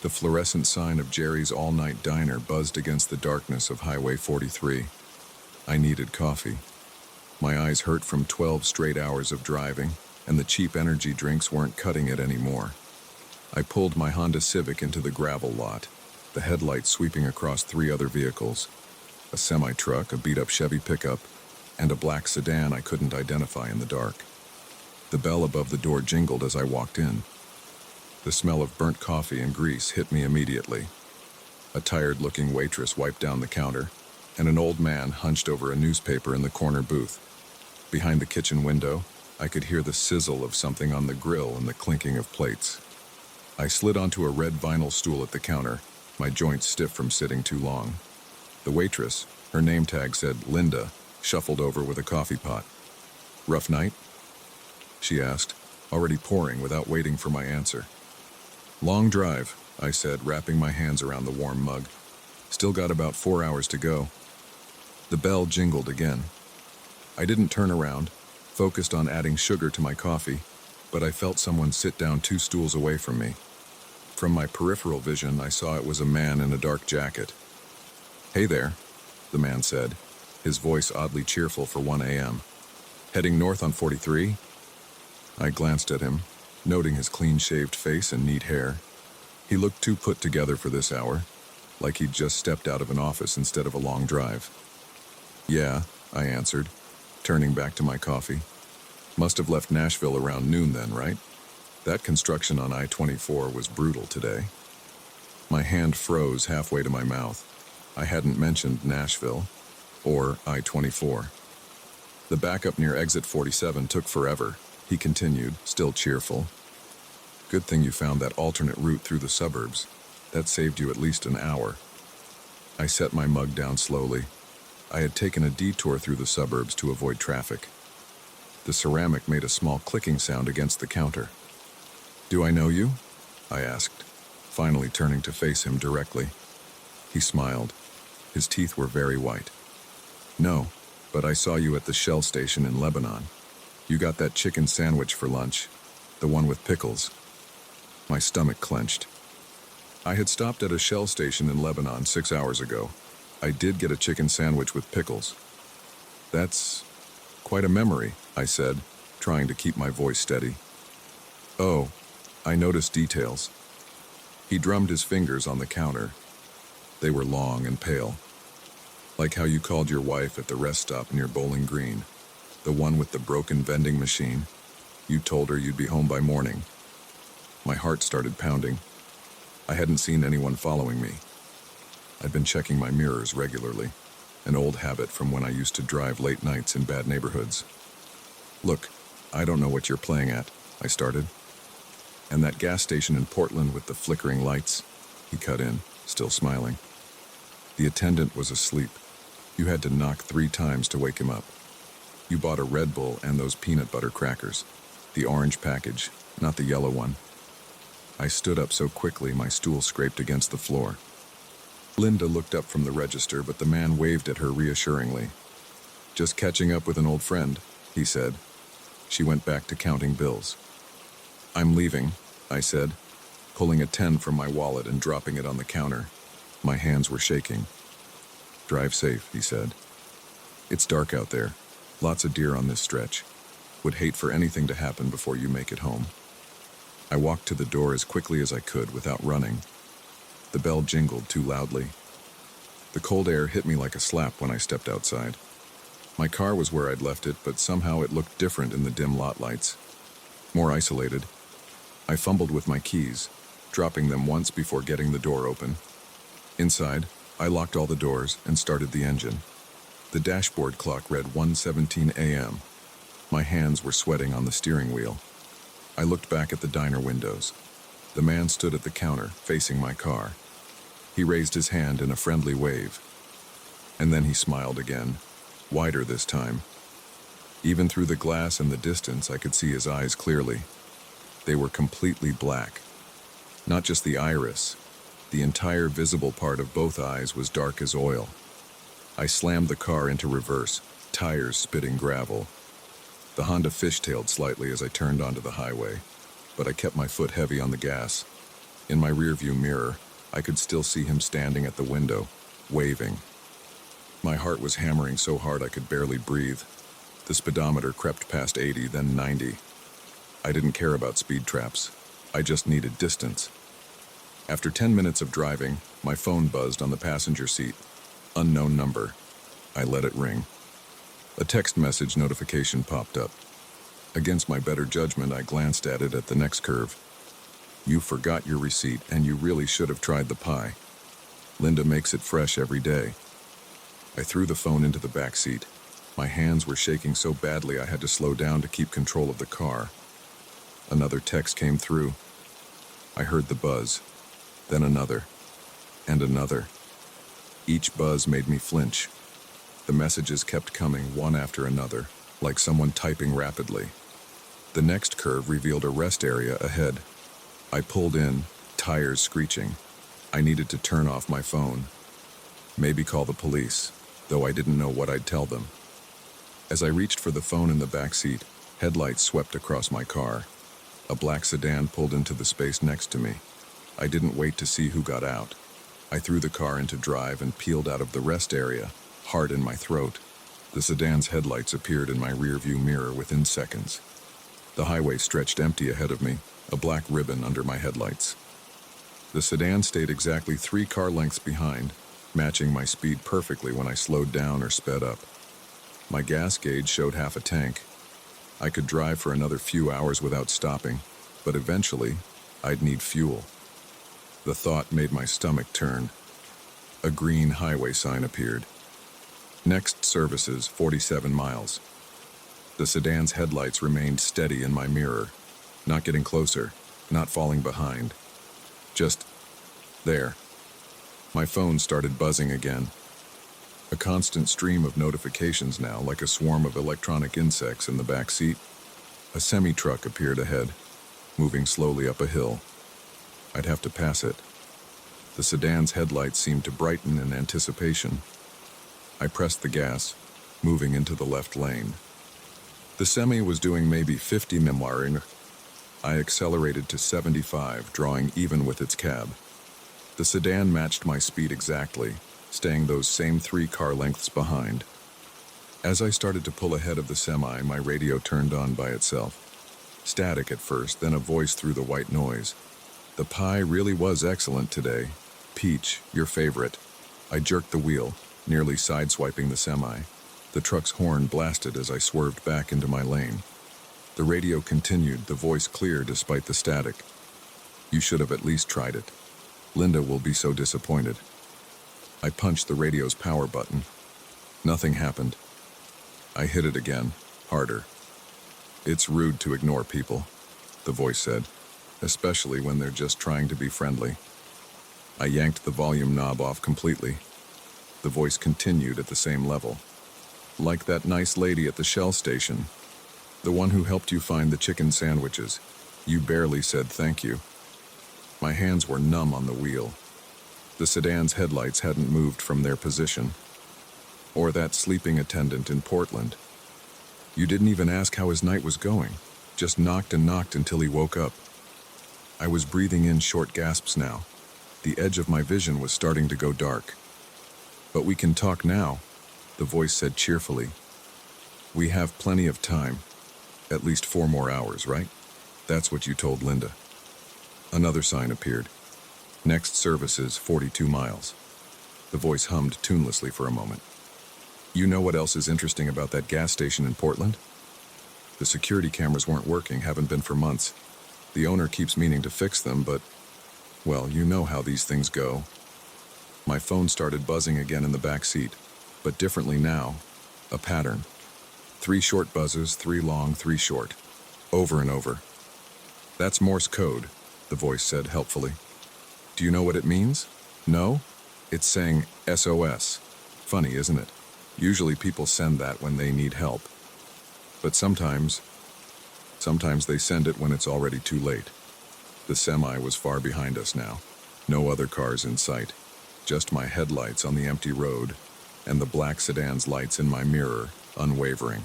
The fluorescent sign of Jerry's all-night diner buzzed against the darkness of Highway 43. I needed coffee. My eyes hurt from 12 straight hours of driving, and the cheap energy drinks weren't cutting it anymore. I pulled my Honda Civic into the gravel lot, the headlights sweeping across 3 other vehicles: a semi-truck, a beat-up Chevy pickup, and a black sedan I couldn't identify in the dark. The bell above the door jingled as I walked in. The smell of burnt coffee and grease hit me immediately. A tired-looking waitress wiped down the counter, and an old man hunched over a newspaper in the corner booth. Behind the kitchen window, I could hear the sizzle of something on the grill and the clinking of plates. I slid onto a red vinyl stool at the counter, my joints stiff from sitting too long. The waitress, her name tag said Linda, shuffled over with a coffee pot. "Rough night?" she asked, already pouring without waiting for my answer. "Long drive," I said, wrapping my hands around the warm mug. "Still got about 4 hours to go." The bell jingled again. I didn't turn around, focused on adding sugar to my coffee, but I felt someone sit down 2 stools away from me. From my peripheral vision, I saw it was a man in a dark jacket. "Hey there," the man said, his voice oddly cheerful for 1 a.m. "Heading north on 43? I glanced at him, noting his clean-shaved face and neat hair. He looked too put together for this hour, like he'd just stepped out of an office instead of a long drive. "Yeah," I answered, turning back to my coffee. "Must have left Nashville around noon then, right? That construction on I-24 was brutal today." My hand froze halfway to my mouth. I hadn't mentioned Nashville or I-24. "The backup near exit 47 took forever," he continued, still cheerful. "Good thing you found that alternate route through the suburbs. That saved you at least an hour." I set my mug down slowly. I had taken a detour through the suburbs to avoid traffic. The ceramic made a small clicking sound against the counter. "Do I know you?" I asked, finally turning to face him directly. He smiled. His teeth were very white. "No, but I saw you at the Shell station in Lebanon. You got that chicken sandwich for lunch, the one with pickles." My stomach clenched. I had stopped at a Shell station in Lebanon 6 hours ago. I did get a chicken sandwich with pickles. "That's quite a memory," I said, trying to keep my voice steady. "Oh, I noticed details." He drummed his fingers on the counter. They were long and pale. "Like how you called your wife at the rest stop near Bowling Green, the one with the broken vending machine. You told her you'd be home by morning." My heart started pounding. I hadn't seen anyone following me. I'd been checking my mirrors regularly, an old habit from when I used to drive late nights in bad neighborhoods. "Look, I don't know what you're playing at," I started. "And that gas station in Portland with the flickering lights," he cut in, still smiling. "The attendant was asleep. You had to knock 3 times to wake him up. You bought a Red Bull and those peanut butter crackers, the orange package, not the yellow one." I stood up so quickly my stool scraped against the floor. Linda looked up from the register, but the man waved at her reassuringly. "Just catching up with an old friend," he said. She went back to counting bills. "I'm leaving," I said, pulling a 10 from my wallet and dropping it on the counter. My hands were shaking. "Drive safe," he said. "It's dark out there. Lots of deer on this stretch. Would hate for anything to happen before you make it home." I walked to the door as quickly as I could without running. The bell jingled too loudly. The cold air hit me like a slap when I stepped outside. My car was where I'd left it, but somehow it looked different in the dim lot lights. More isolated. I fumbled with my keys, dropping them once before getting the door open. Inside, I locked all the doors and started the engine. The dashboard clock read 1:17 a.m. My hands were sweating on the steering wheel. I looked back at the diner windows. The man stood at the counter, facing my car. He raised his hand in a friendly wave. And then he smiled again, wider this time. Even through the glass and the distance, I could see his eyes clearly. They were completely black. Not just the iris. The entire visible part of both eyes was dark as oil. I slammed the car into reverse, tires spitting gravel. The Honda fishtailed slightly as I turned onto the highway, but I kept my foot heavy on the gas. In my rearview mirror, I could still see him standing at the window, waving. My heart was hammering so hard I could barely breathe. The speedometer crept past 80, then 90. I didn't care about speed traps. I just needed distance. After 10 minutes of driving, my phone buzzed on the passenger seat. Unknown number. I let it ring. A text message notification popped up. Against my better judgment, I glanced at it at the next curve. You forgot your receipt, and you really should have tried the pie. Linda makes it fresh every day. I threw the phone into the back seat. My hands were shaking so badly I had to slow down to keep control of the car. Another text came through. I heard the buzz, then another, and another. Each buzz made me flinch. The messages kept coming one after another, like someone typing rapidly. The next curve revealed a rest area ahead. I pulled in, tires screeching. I needed to turn off my phone. Maybe call the police, though I didn't know what I'd tell them. As I reached for the phone in the back seat, headlights swept across my car. A black sedan pulled into the space next to me. I didn't wait to see who got out. I threw the car into drive and peeled out of the rest area, heart in my throat. The sedan's headlights appeared in my rearview mirror within seconds. The highway stretched empty ahead of me, a black ribbon under my headlights. The sedan stayed exactly 3 car lengths behind, matching my speed perfectly when I slowed down or sped up. My gas gauge showed half a tank. I could drive for another few hours without stopping, but eventually, I'd need fuel. The thought made my stomach turn. A green highway sign appeared. Next services, 47 miles. The sedan's headlights remained steady in my mirror, not getting closer, not falling behind. Just there. My phone started buzzing again. A constant stream of notifications now, like a swarm of electronic insects in the back seat. A semi-truck appeared ahead, moving slowly up a hill. I'd have to pass it. The sedan's headlights seemed to brighten in anticipation. I pressed the gas, moving into the left lane. The semi was doing maybe 50 mph. I accelerated to 75, drawing even with its cab. The sedan matched my speed exactly, staying those same 3 car lengths behind. As I started to pull ahead of the semi, my radio turned on by itself. Static at first, then a voice through the white noise. The pie really was excellent today. Peach, your favorite. I jerked the wheel, nearly sideswiping the semi. The truck's horn blasted as I swerved back into my lane. The radio continued, the voice clear despite the static. You should have at least tried it. Linda will be so disappointed. I punched the radio's power button. Nothing happened. I hit it again, harder. It's rude to ignore people, the voice said, especially when they're just trying to be friendly. I yanked the volume knob off completely. The voice continued at the same level. Like that nice lady at the Shell station. The one who helped you find the chicken sandwiches. You barely said thank you. My hands were numb on the wheel. The sedan's headlights hadn't moved from their position. Or that sleeping attendant in Portland. You didn't even ask how his night was going. Just knocked and knocked until he woke up. I was breathing in short gasps now. The edge of my vision was starting to go dark. But we can talk now, the voice said cheerfully. We have plenty of time. At least 4 more hours, right? That's what you told Linda. Another sign appeared. Next service is 42 miles. The voice hummed tunelessly for a moment. You know what else is interesting about that gas station in Portland? The security cameras weren't working, haven't been for months. The owner keeps meaning to fix them, but, well, you know how these things go. My phone started buzzing again in the back seat, but differently now. A pattern. 3 short buzzes, 3 long, 3 short. Over and over. That's Morse code, the voice said helpfully. Do you know what it means? No? It's saying SOS. Funny, isn't it? Usually people send that when they need help. But sometimes they send it when it's already too late. The semi was far behind us now. No other cars in sight. Just my headlights on the empty road, and the black sedan's lights in my mirror, unwavering.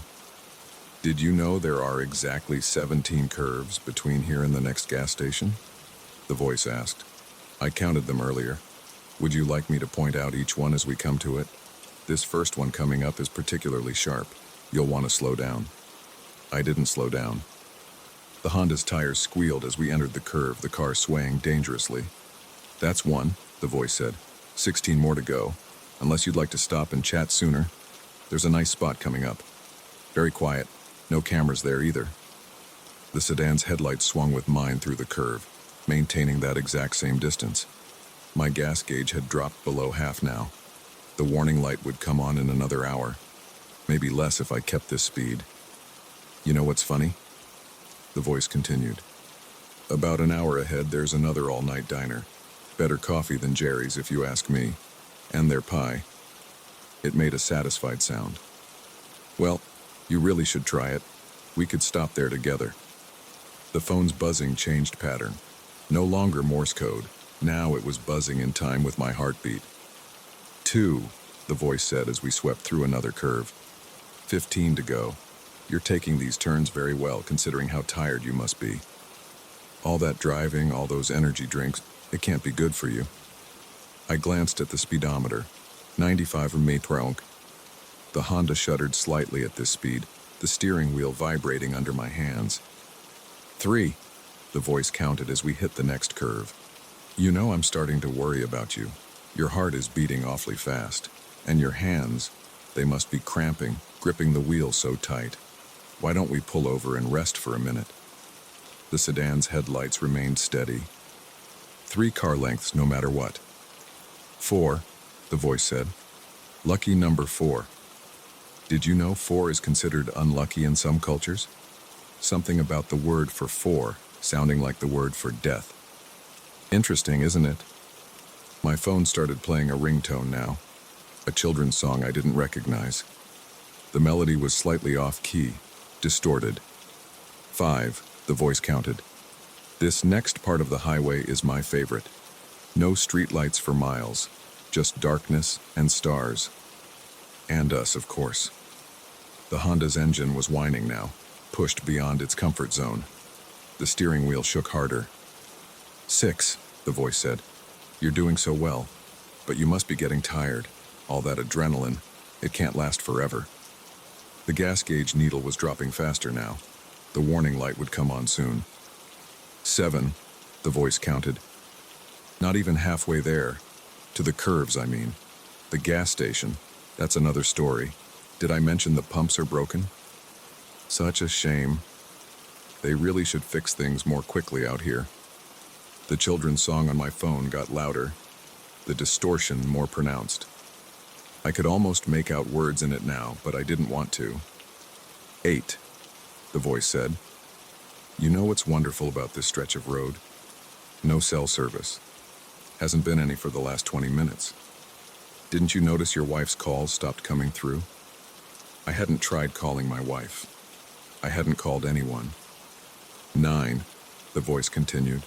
Did you know there are exactly 17 curves between here and the next gas station? The voice asked. I counted them earlier. Would you like me to point out each one as we come to it? This first one coming up is particularly sharp. You'll want to slow down. I didn't slow down. The Honda's tires squealed as we entered the curve, the car swaying dangerously. That's one, the voice said. 16 more to go. Unless you'd like to stop and chat sooner. There's a nice spot coming up. Very quiet. No cameras there either. The sedan's headlights swung with mine through the curve, maintaining that exact same distance. My gas gauge had dropped below half now. The warning light would come on in another hour. Maybe less if I kept this speed. You know what's funny? The voice continued. About an hour ahead, there's another all-night diner. Better coffee than Jerry's, if you ask me. And their pie. It made a satisfied sound. Well, you really should try it. We could stop there together. The phone's buzzing changed pattern. No longer Morse code. Now it was buzzing in time with my heartbeat. 2, the voice said as we swept through another curve. 15 to go. You're taking these turns very well, considering how tired you must be. All that driving, all those energy drinks, it can't be good for you. I glanced at the speedometer. 95 metronk. The Honda shuddered slightly at this speed, the steering wheel vibrating under my hands. 3, the voice counted as we hit the next curve. You know I'm starting to worry about you. Your heart is beating awfully fast, and your hands, they must be cramping, gripping the wheel so tight. Why don't we pull over and rest for a minute? The sedan's headlights remained steady. 3 car lengths no matter what. 4, the voice said. Lucky number 4. Did you know 4 is considered unlucky in some cultures? Something about the word for 4 sounding like the word for death. Interesting, isn't it? My phone started playing a ringtone now, a children's song I didn't recognize. The melody was slightly off-key, distorted. 5, the voice counted. This next part of the highway is my favorite. No streetlights for miles, just darkness and stars. And us, of course. The Honda's engine was whining now, pushed beyond its comfort zone. The steering wheel shook harder. 6, the voice said. You're doing so well, but you must be getting tired. All that adrenaline, it can't last forever. The gas gauge needle was dropping faster now. The warning light would come on soon. 7, the voice counted. Not even halfway there. To the curves, I mean. The gas station, that's another story. Did I mention the pumps are broken? Such a shame. They really should fix things more quickly out here. The children's song on my phone got louder, the distortion more pronounced. I could almost make out words in it now, but I didn't want to. 8, the voice said. You know what's wonderful about this stretch of road? No cell service. Hasn't been any for the last 20 minutes. Didn't you notice your wife's calls stopped coming through? I hadn't tried calling my wife. I hadn't called anyone. 9, the voice continued.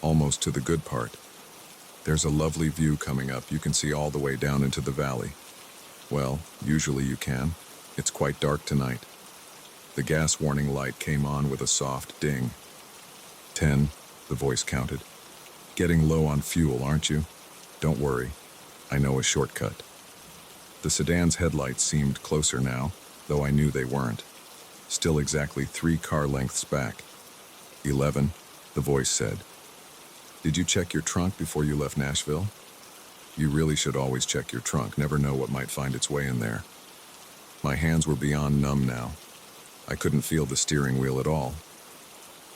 Almost to the good part. There's a lovely view coming up. You can see all the way down into the valley. Well, usually you can. It's quite dark tonight. The gas warning light came on with a soft ding. 10, the voice counted. Getting low on fuel, aren't you? Don't worry. I know a shortcut. The sedan's headlights seemed closer now, though I knew they weren't. Still exactly 3 car lengths back. 11, the voice said. Did you check your trunk before you left Nashville? You really should always check your trunk, never know what might find its way in there. My hands were beyond numb now. I couldn't feel the steering wheel at all.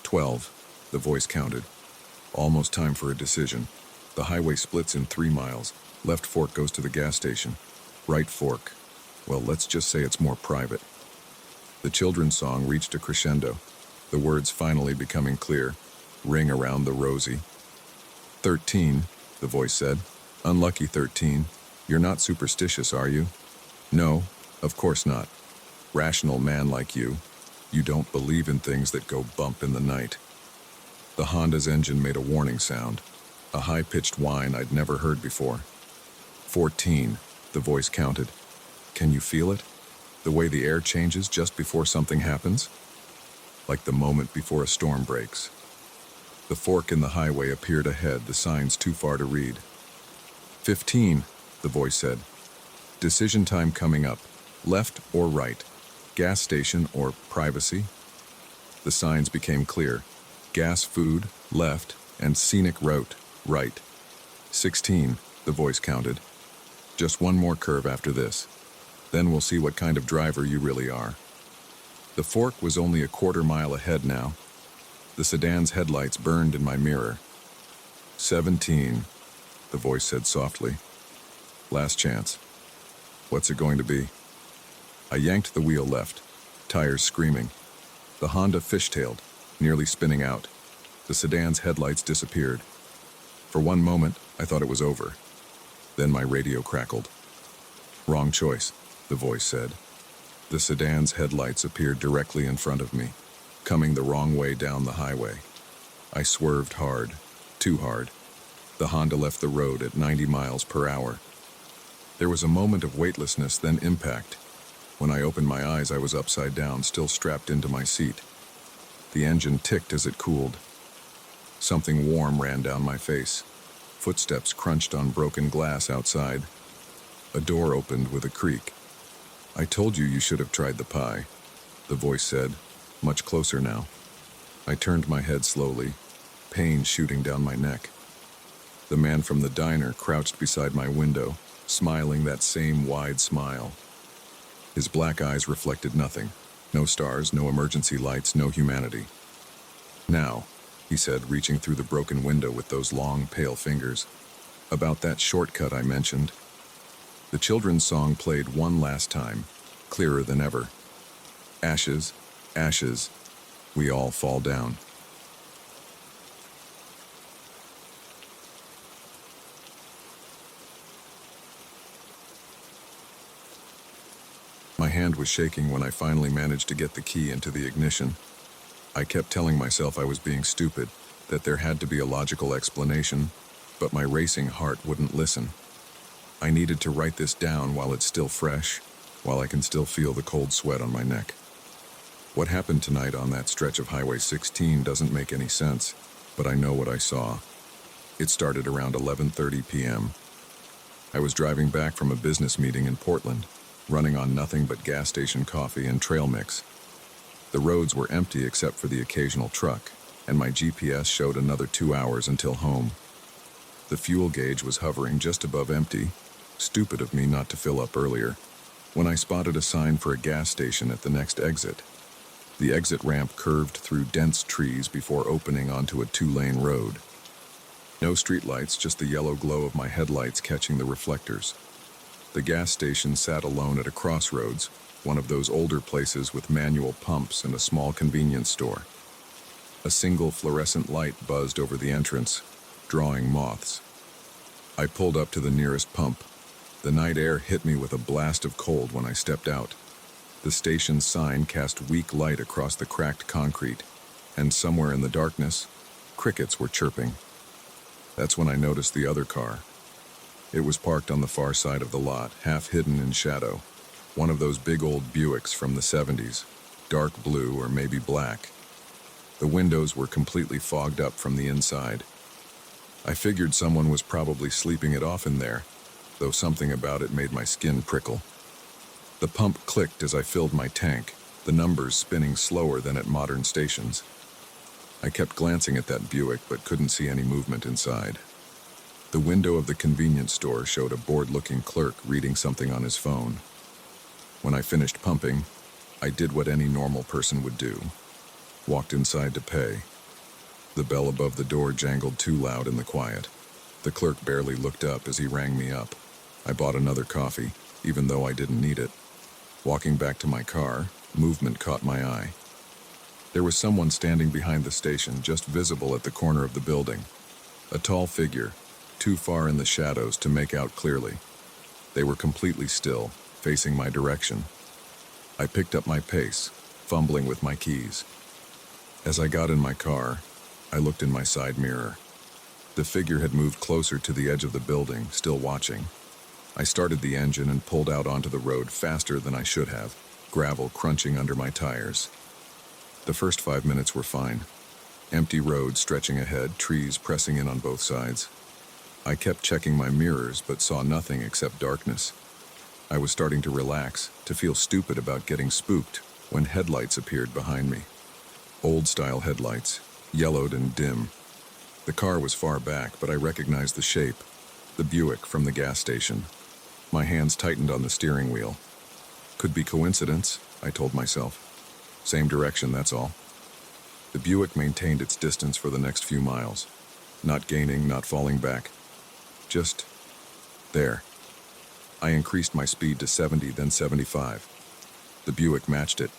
12, the voice counted. Almost time for a decision. The highway splits in 3 miles. Left fork goes to the gas station. Right fork, well, let's just say it's more private. The children's song reached a crescendo, the words finally becoming clear. Ring around the rosy. 13, the voice said. Unlucky 13. You're not superstitious, are you? No, of course not. Rational man like you. You don't believe in things that go bump in the night. The Honda's engine made a warning sound, a high-pitched whine I'd never heard before. 14, the voice counted. Can you feel it? The way the air changes just before something happens? Like the moment before a storm breaks. The fork in the highway appeared ahead, the signs too far to read. 15, the voice said. Decision time coming up. Left or right? Gas station or privacy? The signs became clear. Gas food, left, and scenic route, right. 16, the voice counted. Just one more curve after this. Then we'll see what kind of driver you really are. The fork was only a quarter-mile ahead now. The sedan's headlights burned in my mirror. 17, the voice said softly. Last chance. What's it going to be? I yanked the wheel left, tires screaming. The Honda fishtailed, nearly spinning out. The sedan's headlights disappeared. For one moment, I thought it was over. Then my radio crackled. Wrong choice, the voice said. The sedan's headlights appeared directly in front of me, coming the wrong way down the highway. I swerved hard, too hard. The Honda left the road at 90 miles per hour. There was a moment of weightlessness, then impact. When I opened my eyes, I was upside down, still strapped into my seat. The engine ticked as it cooled. Something warm ran down my face. Footsteps crunched on broken glass outside. A door opened with a creak. I told you should have tried the pie, the voice said, much closer now. I turned my head slowly, pain shooting down my neck. The man from the diner crouched beside my window, smiling that same wide smile. His black eyes reflected nothing. No stars, no emergency lights, no humanity. Now, he said, reaching through the broken window with those long, pale fingers. About that shortcut I mentioned. The children's song played one last time, clearer than ever. Ashes, ashes, we all fall down. My hand was shaking when I finally managed to get the key into the ignition. I kept telling myself I was being stupid, that there had to be a logical explanation, but my racing heart wouldn't listen. I needed to write this down while it's still fresh, while I can still feel the cold sweat on my neck. What happened tonight on that stretch of Highway 16 doesn't make any sense, but I know what I saw. It started around 11:30 p.m. I was driving back from a business meeting in Portland, running on nothing but gas station coffee and trail mix. The roads were empty except for the occasional truck, and my GPS showed another 2 hours until home. The fuel gauge was hovering just above empty. Stupid of me not to fill up earlier, when I spotted a sign for a gas station at the next exit. The exit ramp curved through dense trees before opening onto a 2-lane road. No streetlights, just the yellow glow of my headlights catching the reflectors. The gas station sat alone at a crossroads, one of those older places with manual pumps and a small convenience store. A single fluorescent light buzzed over the entrance, drawing moths. I pulled up to the nearest pump. The night air hit me with a blast of cold when I stepped out. The station's sign cast weak light across the cracked concrete, and somewhere in the darkness, crickets were chirping. That's when I noticed the other car. It was parked on the far side of the lot, half hidden in shadow. One of those big old Buicks from the 70s, dark blue or maybe black. The windows were completely fogged up from the inside. I figured someone was probably sleeping it off in there, though something about it made my skin prickle. The pump clicked as I filled my tank, the numbers spinning slower than at modern stations. I kept glancing at that Buick but couldn't see any movement inside. The window of the convenience store showed a bored-looking clerk reading something on his phone. When I finished pumping, I did what any normal person would do. Walked inside to pay. The bell above the door jangled too loud in the quiet. The clerk barely looked up as he rang me up. I bought another coffee, even though I didn't need it. Walking back to my car, movement caught my eye. There was someone standing behind the station, just visible at the corner of the building. A tall figure, too far in the shadows to make out clearly. They were completely still, facing my direction. I picked up my pace, fumbling with my keys. As I got in my car, I looked in my side mirror. The figure had moved closer to the edge of the building, still watching. I started the engine and pulled out onto the road faster than I should have, gravel crunching under my tires. The first 5 minutes were fine. Empty road stretching ahead, trees pressing in on both sides. I kept checking my mirrors but saw nothing except darkness. I was starting to relax, to feel stupid about getting spooked, when headlights appeared behind me. Old-style headlights, yellowed and dim. The car was far back, but I recognized the shape. The Buick from the gas station. My hands tightened on the steering wheel. Could be coincidence, I told myself. Same direction, that's all. The Buick maintained its distance for the next few miles. Not gaining, not falling back. Just there. I increased my speed to 70, then 75. The Buick matched it.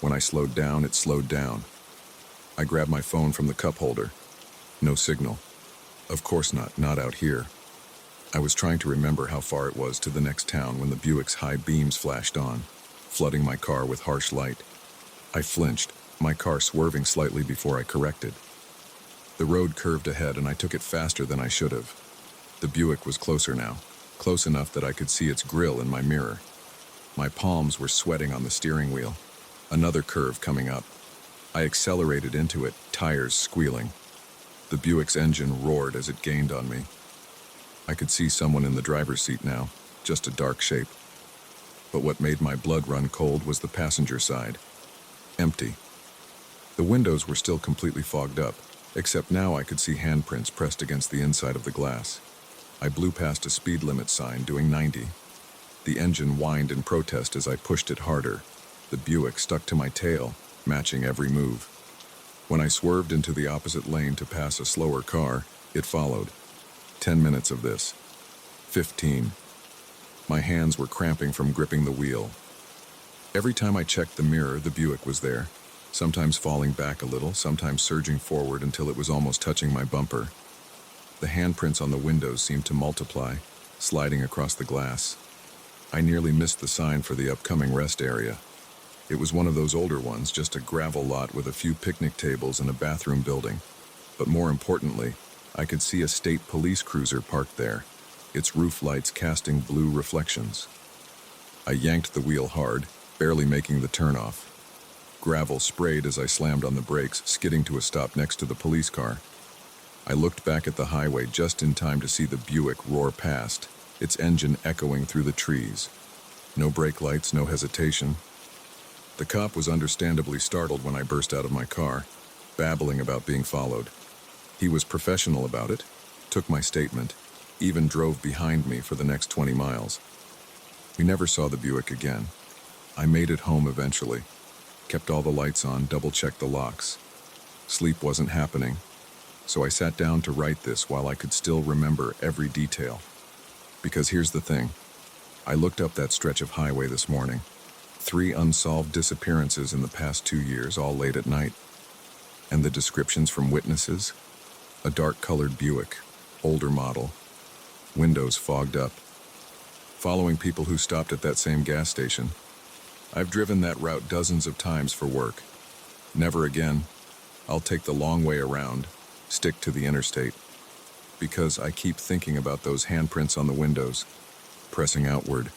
When I slowed down, it slowed down. I grabbed my phone from the cup holder. No signal. Of course not out here. I was trying to remember how far it was to the next town when the Buick's high beams flashed on, flooding my car with harsh light. I flinched, my car swerving slightly before I corrected. The road curved ahead and I took it faster than I should have. The Buick was closer now, close enough that I could see its grille in my mirror. My palms were sweating on the steering wheel. Another curve coming up. I accelerated into it, tires squealing. The Buick's engine roared as it gained on me. I could see someone in the driver's seat now, just a dark shape. But what made my blood run cold was the passenger side. Empty. The windows were still completely fogged up, except now I could see handprints pressed against the inside of the glass. I blew past a speed limit sign doing 90. The engine whined in protest as I pushed it harder. The Buick stuck to my tail, matching every move. When I swerved into the opposite lane to pass a slower car, it followed. 10 minutes of this. 15. My hands were cramping from gripping the wheel. Every time I checked the mirror, the Buick was there, sometimes falling back a little, sometimes surging forward until it was almost touching my bumper. The handprints on the windows seemed to multiply, sliding across the glass. I nearly missed the sign for the upcoming rest area. It was one of those older ones, just a gravel lot with a few picnic tables and a bathroom building. But more importantly, I could see a state police cruiser parked there, its roof lights casting blue reflections. I yanked the wheel hard, barely making the turnoff. Gravel sprayed as I slammed on the brakes, skidding to a stop next to the police car. I looked back at the highway just in time to see the Buick roar past, its engine echoing through the trees. No brake lights, no hesitation. The cop was understandably startled when I burst out of my car, babbling about being followed. He was professional about it, took my statement, even drove behind me for the next 20 miles. We never saw the Buick again. I made it home eventually, kept all the lights on, double-checked the locks. Sleep wasn't happening, so I sat down to write this while I could still remember every detail. Because here's the thing. I looked up that stretch of highway this morning. 3 unsolved disappearances in the past 2 years, all late at night. And the descriptions from witnesses? A dark-colored Buick, older model, windows fogged up. Following people who stopped at that same gas station. I've driven that route dozens of times for work. Never again. I'll take the long way around, stick to the interstate. Because I keep thinking about those handprints on the windows, pressing outward.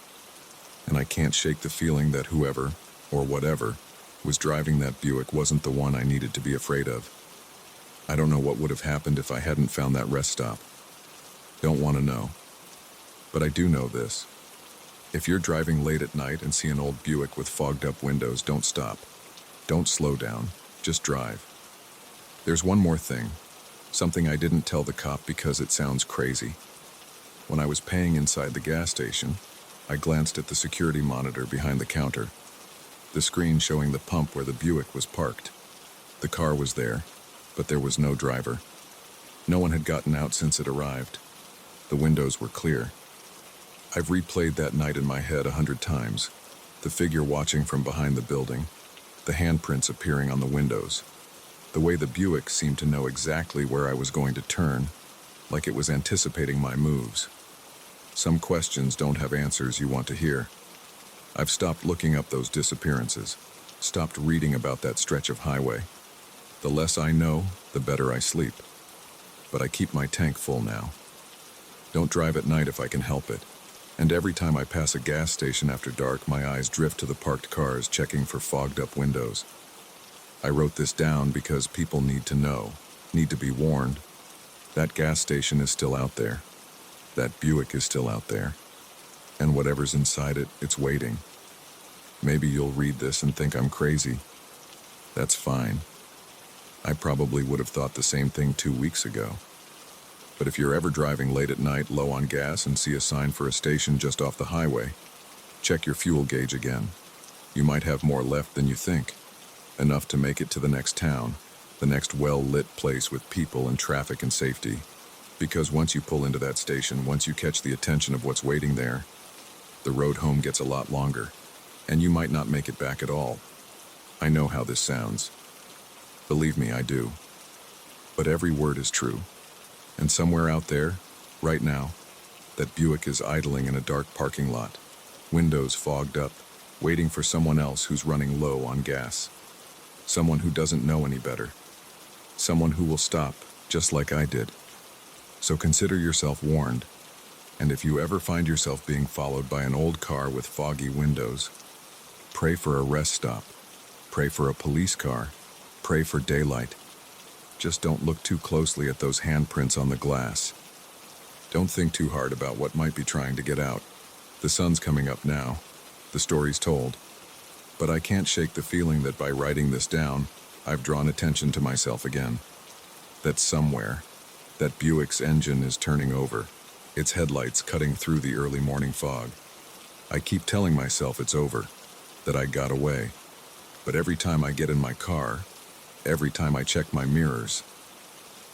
And I can't shake the feeling that whoever, or whatever, was driving that Buick wasn't the one I needed to be afraid of. I don't know what would have happened if I hadn't found that rest stop. Don't want to know. But I do know this. If you're driving late at night and see an old Buick with fogged up windows, don't stop. Don't slow down. Just drive. There's one more thing, something I didn't tell the cop because it sounds crazy. When I was paying inside the gas station, I glanced at the security monitor behind the counter, the screen showing the pump where the Buick was parked. The car was there, but there was no driver. No one had gotten out since it arrived. The windows were clear. I've replayed that night in my head 100 times. The figure watching from behind the building, the handprints appearing on the windows, the way the Buick seemed to know exactly where I was going to turn, like it was anticipating my moves. Some questions don't have answers you want to hear. I've stopped looking up those disappearances, stopped reading about that stretch of highway. The less I know, the better I sleep. But I keep my tank full now. Don't drive at night if I can help it. And every time I pass a gas station after dark, my eyes drift to the parked cars, checking for fogged-up windows. I wrote this down because people need to know, need to be warned. That gas station is still out there. That Buick is still out there. And whatever's inside it, it's waiting. Maybe you'll read this and think I'm crazy. That's fine. I probably would have thought the same thing 2 weeks ago. But if you're ever driving late at night, low on gas, and see a sign for a station just off the highway, check your fuel gauge again. You might have more left than you think. Enough to make it to the next town, the next well-lit place with people and traffic and safety. Because once you pull into that station, once you catch the attention of what's waiting there, the road home gets a lot longer, and you might not make it back at all. I know how this sounds. Believe me, I do. But every word is true. And somewhere out there, right now, that Buick is idling in a dark parking lot, windows fogged up, waiting for someone else who's running low on gas. Someone who doesn't know any better. Someone who will stop, just like I did. So consider yourself warned. And if you ever find yourself being followed by an old car with foggy windows, pray for a rest stop. Pray for a police car. Pray for daylight. Just don't look too closely at those handprints on the glass. Don't think too hard about what might be trying to get out. The sun's coming up now. The story's told. But I can't shake the feeling that by writing this down, I've drawn attention to myself again. That somewhere, that Buick's engine is turning over, its headlights cutting through the early morning fog. I keep telling myself it's over, that I got away. But every time I get in my car, every time I check my mirrors,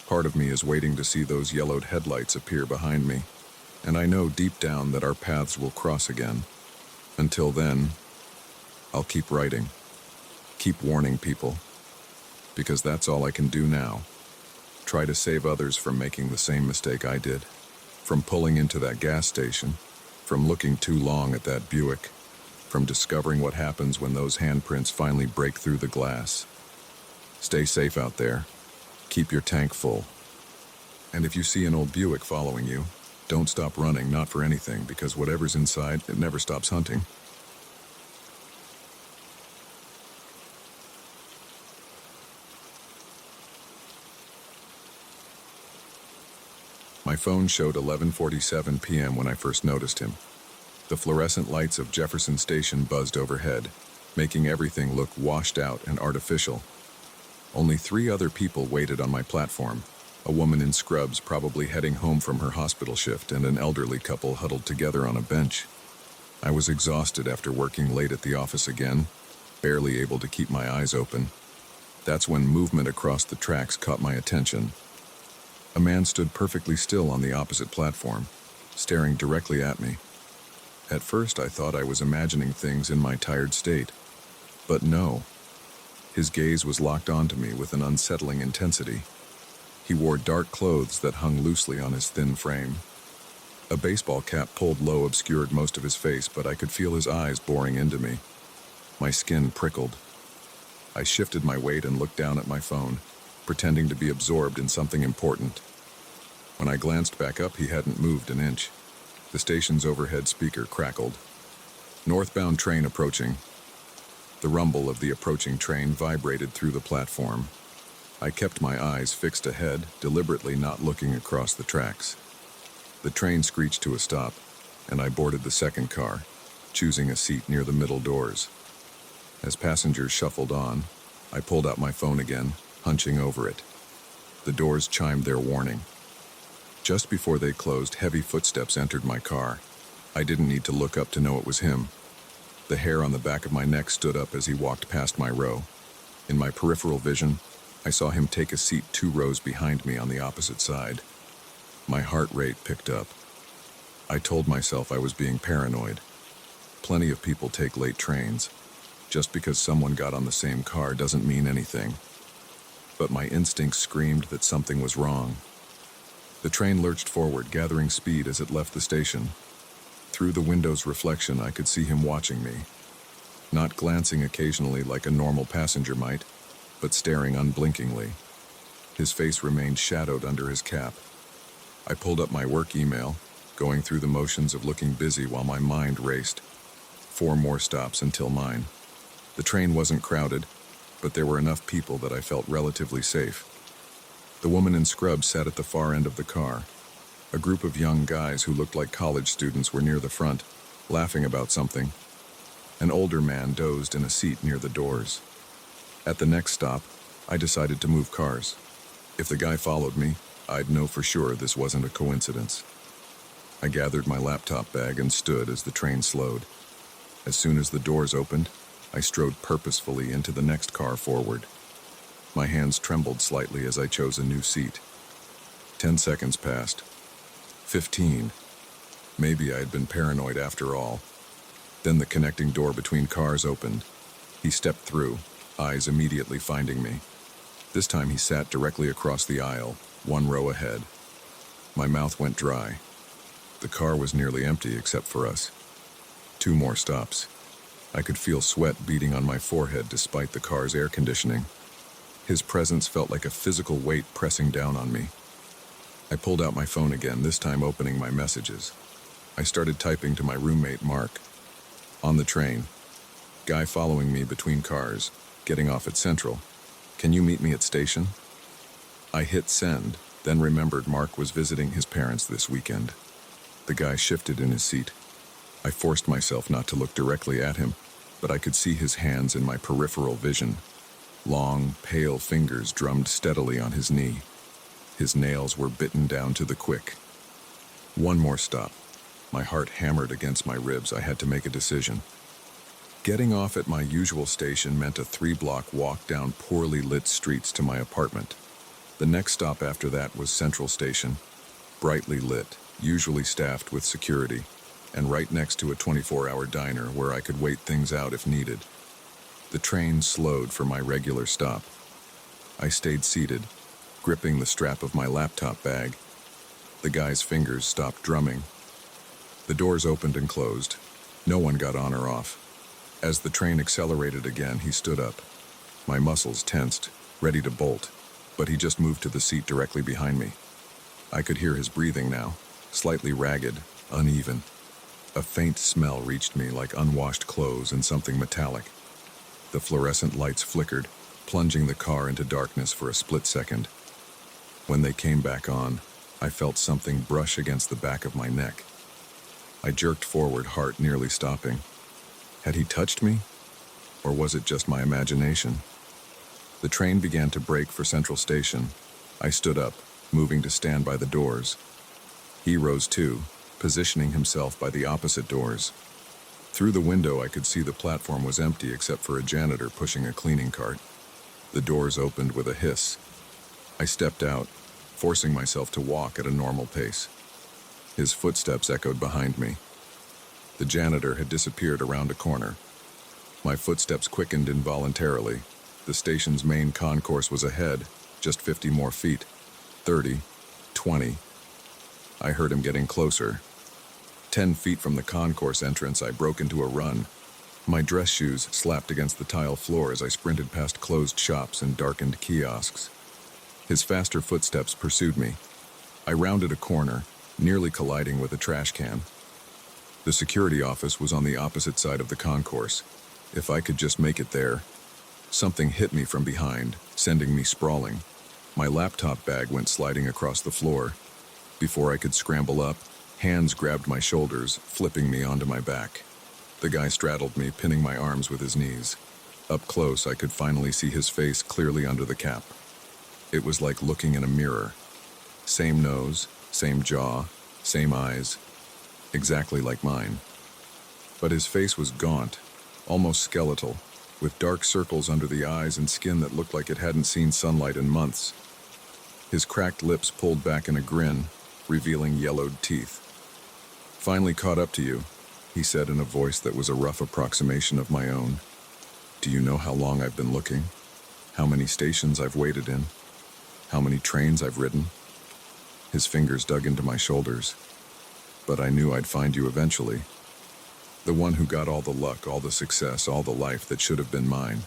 part of me is waiting to see those yellowed headlights appear behind me, and I know deep down that our paths will cross again. Until then, I'll keep writing, keep warning people, because that's all I can do now. Try to save others from making the same mistake I did, from pulling into that gas station, from looking too long at that Buick, from discovering what happens when those handprints finally break through the glass. Stay safe out there. Keep your tank full. And if you see an old Buick following you, don't stop running, not for anything, because whatever's inside, it never stops hunting. My phone showed 11:47 p.m. when I first noticed him. The fluorescent lights of Jefferson Station buzzed overhead, making everything look washed out and artificial. Only 3 other people waited on my platform, a woman in scrubs probably heading home from her hospital shift and an elderly couple huddled together on a bench. I was exhausted after working late at the office again, barely able to keep my eyes open. That's when movement across the tracks caught my attention. A man stood perfectly still on the opposite platform, staring directly at me. At first I thought I was imagining things in my tired state, but no. His gaze was locked onto me with an unsettling intensity. He wore dark clothes that hung loosely on his thin frame. A baseball cap pulled low obscured most of his face, but I could feel his eyes boring into me. My skin prickled. I shifted my weight and looked down at my phone, pretending to be absorbed in something important. When I glanced back up, he hadn't moved an inch. The station's overhead speaker crackled. Northbound train approaching. The rumble of the approaching train vibrated through the platform. I kept my eyes fixed ahead, deliberately not looking across the tracks. The train screeched to a stop, and I boarded the second car, choosing a seat near the middle doors. As passengers shuffled on, I pulled out my phone again, hunching over it. The doors chimed their warning. Just before they closed, heavy footsteps entered my car. I didn't need to look up to know it was him. The hair on the back of my neck stood up as he walked past my row. In my peripheral vision, I saw him take a seat 2 rows behind me on the opposite side. My heart rate picked up. I told myself I was being paranoid. Plenty of people take late trains. Just because someone got on the same car doesn't mean anything. But my instincts screamed that something was wrong. The train lurched forward, gathering speed as it left the station. Through the window's reflection, I could see him watching me. Not glancing occasionally like a normal passenger might, but staring unblinkingly. His face remained shadowed under his cap. I pulled up my work email, going through the motions of looking busy while my mind raced. 4 more stops until mine. The train wasn't crowded, but there were enough people that I felt relatively safe. The woman in scrubs sat at the far end of the car. A group of young guys who looked like college students were near the front, laughing about something. An older man dozed in a seat near the doors. At the next stop, I decided to move cars. If the guy followed me, I'd know for sure this wasn't a coincidence. I gathered my laptop bag and stood as the train slowed. As soon as the doors opened, I strode purposefully into the next car forward. My hands trembled slightly as I chose a new seat. 10 seconds passed. 15. Maybe I had been paranoid after all. Then the connecting door between cars opened. He stepped through, eyes immediately finding me. This time he sat directly across the aisle, 1 row ahead. My mouth went dry. The car was nearly empty except for us. 2 more stops. I could feel sweat beating on my forehead despite the car's air conditioning. His presence felt like a physical weight pressing down on me. I pulled out my phone again, this time opening my messages. I started typing to my roommate, Mark. On the train. Guy following me between cars, getting off at Central. Can you meet me at station? I hit send, then remembered Mark was visiting his parents this weekend. The guy shifted in his seat. I forced myself not to look directly at him, but I could see his hands in my peripheral vision. Long, pale fingers drummed steadily on his knee. His nails were bitten down to the quick. 1 more stop. My heart hammered against my ribs. I had to make a decision. Getting off at my usual station meant a 3-block walk down poorly lit streets to my apartment. The next stop after that was Central Station, brightly lit, usually staffed with security, and right next to a 24-hour diner where I could wait things out if needed. The train slowed for my regular stop. I stayed seated, gripping the strap of my laptop bag. The guy's fingers stopped drumming. The doors opened and closed. No one got on or off. As the train accelerated again, he stood up. My muscles tensed, ready to bolt, but he just moved to the seat directly behind me. I could hear his breathing now, slightly ragged, uneven. A faint smell reached me like unwashed clothes and something metallic. The fluorescent lights flickered, plunging the car into darkness for a split second. When they came back on, I felt something brush against the back of my neck. I jerked forward, heart nearly stopping. Had he touched me? Or was it just my imagination? The train began to brake for Central Station. I stood up, moving to stand by the doors. He rose too, positioning himself by the opposite doors. Through the window, I could see the platform was empty except for a janitor pushing a cleaning cart. The doors opened with a hiss. I stepped out, forcing myself to walk at a normal pace. His footsteps echoed behind me. The janitor had disappeared around a corner. My footsteps quickened involuntarily. The station's main concourse was ahead, just 50 more feet. 30, 20. I heard him getting closer. 10 feet from the concourse entrance, I broke into a run. My dress shoes slapped against the tile floor as I sprinted past closed shops and darkened kiosks. His faster footsteps pursued me. I rounded a corner, nearly colliding with a trash can. The security office was on the opposite side of the concourse. If I could just make it there. Something hit me from behind, sending me sprawling. My laptop bag went sliding across the floor. Before I could scramble up, hands grabbed my shoulders, flipping me onto my back. The guy straddled me, pinning my arms with his knees. Up close, I could finally see his face clearly under the cap. It was like looking in a mirror. Same nose, same jaw, same eyes, exactly like mine. But his face was gaunt, almost skeletal, with dark circles under the eyes and skin that looked like it hadn't seen sunlight in months. His cracked lips pulled back in a grin, revealing yellowed teeth. "Finally caught up to you," he said in a voice that was a rough approximation of my own. "Do you know how long I've been looking? How many stations I've waited in? How many trains I've ridden?" His fingers dug into my shoulders. "But I knew I'd find you eventually. The one who got all the luck, all the success, all the life that should have been mine."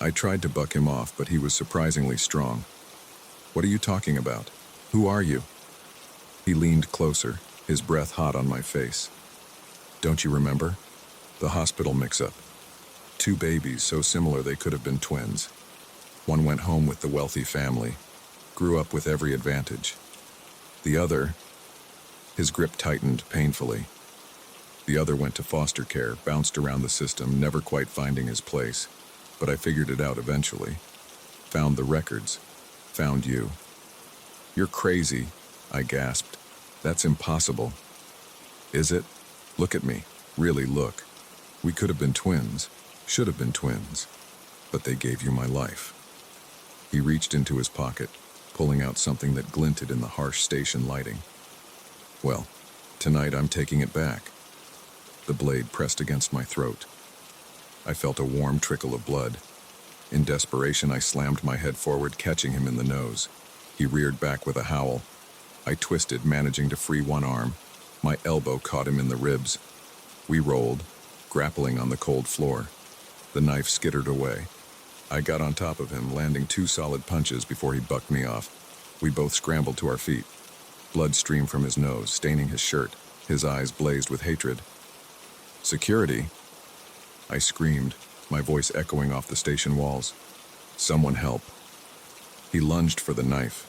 I tried to buck him off, but he was surprisingly strong. "What are you talking about? Who are you?" He leaned closer, his breath hot on my face. "Don't you remember? The hospital mix-up. 2 babies so similar they could have been twins. One went home with the wealthy family, grew up with every advantage. The other..." His grip tightened painfully. "The other went to foster care, bounced around the system, never quite finding his place. But I figured it out eventually. Found the records. Found you." "You're crazy," I gasped. "That's impossible." "Is it? Look at me. Really look. We could have been twins. Should have been twins. But they gave you my life." He reached into his pocket, pulling out something that glinted in the harsh station lighting. "Well, tonight I'm taking it back." The blade pressed against my throat. I felt a warm trickle of blood. In desperation, I slammed my head forward, catching him in the nose. He reared back with a howl. I twisted, managing to free one arm. My elbow caught him in the ribs. We rolled, grappling on the cold floor. The knife skittered away. I got on top of him, landing 2 solid punches before he bucked me off. We both scrambled to our feet. Blood streamed from his nose, staining his shirt. His eyes blazed with hatred. "Security!" I screamed, my voice echoing off the station walls. "Someone help." He lunged for the knife.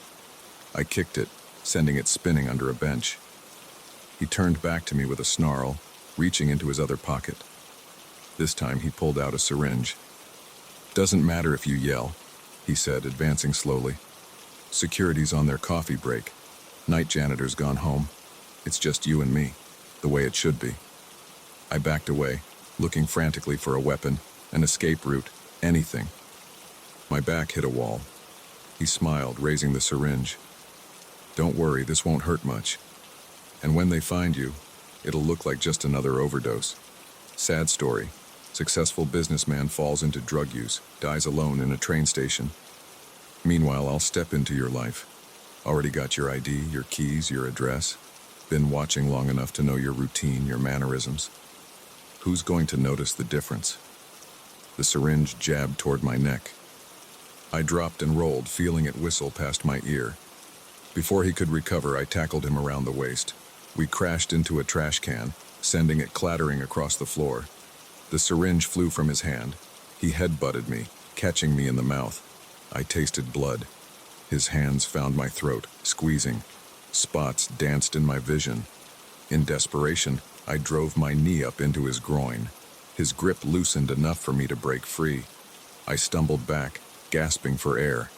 I kicked it, sending it spinning under a bench. He turned back to me with a snarl, reaching into his other pocket. This time he pulled out a syringe. "Doesn't matter if you yell," he said, advancing slowly. "Security's on their coffee break. Night janitor's gone home. It's just you and me, the way it should be." I backed away, looking frantically for a weapon, an escape route, anything. My back hit a wall. He smiled, raising the syringe. "Don't worry, this won't hurt much. And when they find you, it'll look like just another overdose. Sad story. Successful businessman falls into drug use, dies alone in a train station. Meanwhile, I'll step into your life. Already got your ID, your keys, your address. Been watching long enough to know your routine, your mannerisms. Who's going to notice the difference?" The syringe jabbed toward my neck. I dropped and rolled, feeling it whistle past my ear. Before he could recover, I tackled him around the waist. We crashed into a trash can, sending it clattering across the floor. The syringe flew from his hand. He head-butted me, catching me in the mouth. I tasted blood. His hands found my throat, squeezing. Spots danced in my vision. In desperation, I drove my knee up into his groin. His grip loosened enough for me to break free. I stumbled back, gasping for air.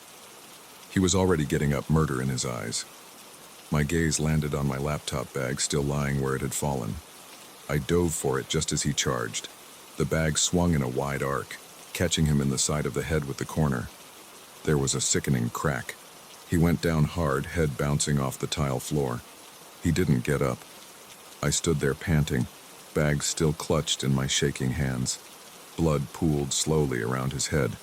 He was already getting up, murder in his eyes. My gaze landed on my laptop bag, still lying where it had fallen. I dove for it just as he charged. The bag swung in a wide arc, catching him in the side of the head with the corner. There was a sickening crack. He went down hard, head bouncing off the tile floor. He didn't get up. I stood there panting, bag still clutched in my shaking hands. Blood pooled slowly around his head.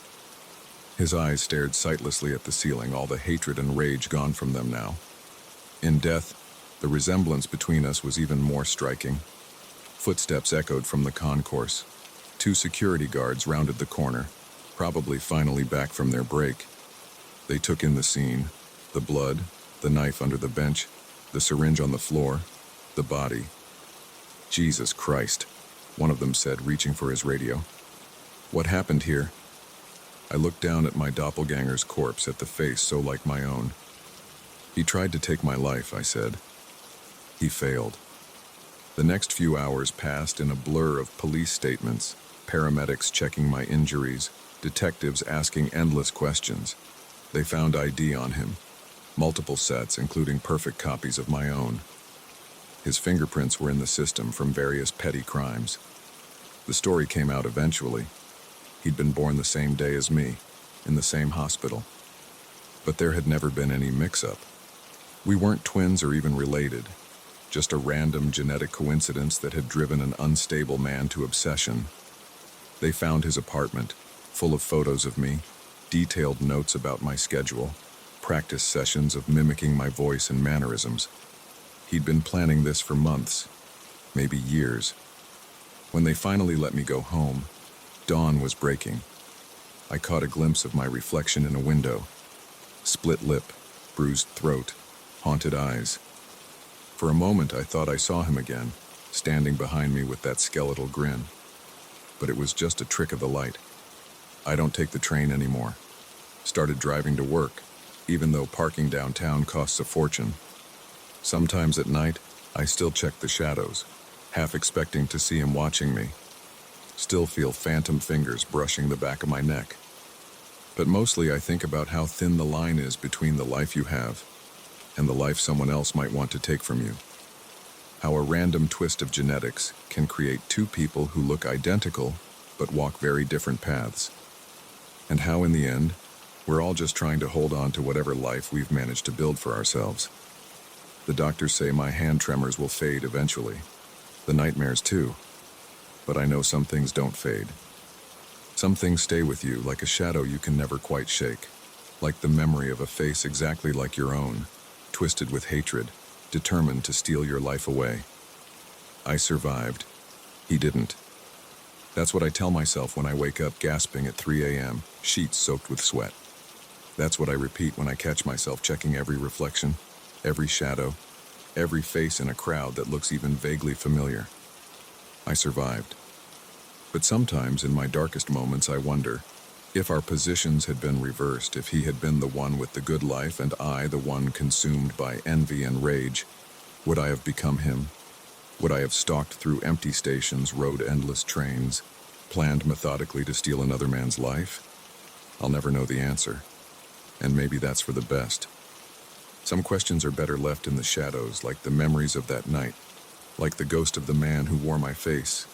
His eyes stared sightlessly at the ceiling, all the hatred and rage gone from them now. In death, the resemblance between us was even more striking. Footsteps echoed from the concourse. 2 security guards rounded the corner, probably finally back from their break. They took in the scene, the blood, the knife under the bench, the syringe on the floor, the body. "Jesus Christ," one of them said, reaching for his radio. "What happened here?" I looked down at my doppelganger's corpse, at the face so like my own. "He tried to take my life," I said. He failed. The next few hours passed in a blur of police statements, paramedics checking my injuries, detectives asking endless questions. They found ID on him, multiple sets, including perfect copies of my own. His fingerprints were in the system from various petty crimes. The story came out eventually. He'd been born the same day as me, in the same hospital. But there had never been any mix-up. We weren't twins or even related, just a random genetic coincidence that had driven an unstable man to obsession. They found his apartment, full of photos of me, detailed notes about my schedule, practice sessions of mimicking my voice and mannerisms. He'd been planning this for months, maybe years. When they finally let me go home, dawn was breaking. I caught a glimpse of my reflection in a window. Split lip, bruised throat, haunted eyes. For a moment I thought I saw him again, standing behind me with that skeletal grin. But it was just a trick of the light. I don't take the train anymore. Started driving to work, even though parking downtown costs a fortune. Sometimes at night, I still check the shadows, half expecting to see him watching me. Still feel phantom fingers brushing the back of my neck. But mostly I think about how thin the line is between the life you have and the life someone else might want to take from you. How a random twist of genetics can create two people who look identical but walk very different paths. And how in the end, we're all just trying to hold on to whatever life we've managed to build for ourselves. The doctors say my hand tremors will fade eventually. The nightmares too. But I know some things don't fade. Some things stay with you like a shadow you can never quite shake. Like the memory of a face exactly like your own, twisted with hatred, determined to steal your life away. I survived. He didn't. That's what I tell myself when I wake up gasping at 3 a.m., sheets soaked with sweat. That's what I repeat when I catch myself checking every reflection, every shadow, every face in a crowd that looks even vaguely familiar. I survived. But sometimes in my darkest moments I wonder, if our positions had been reversed, if he had been the one with the good life and I the one consumed by envy and rage, would I have become him? Would I have stalked through empty stations, rode endless trains, planned methodically to steal another man's life? I'll never know the answer. And maybe that's for the best. Some questions are better left in the shadows, like the memories of that night, like the ghost of the man who wore my face,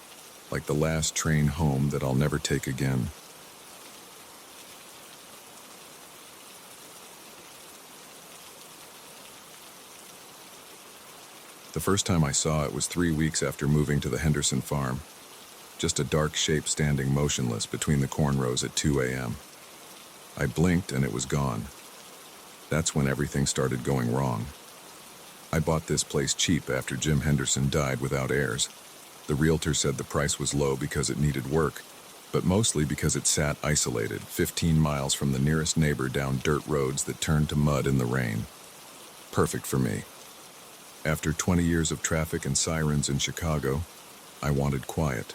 like the last train home that I'll never take again. The first time I saw it was 3 weeks after moving to the Henderson farm. Just a dark shape standing motionless between the corn rows at 2 a.m. I blinked and it was gone. That's when everything started going wrong. I bought this place cheap after Jim Henderson died without heirs. The realtor said the price was low because it needed work, but mostly because it sat isolated, 15 miles from the nearest neighbor down dirt roads that turned to mud in the rain. Perfect for me. After 20 years of traffic and sirens in Chicago, I wanted quiet.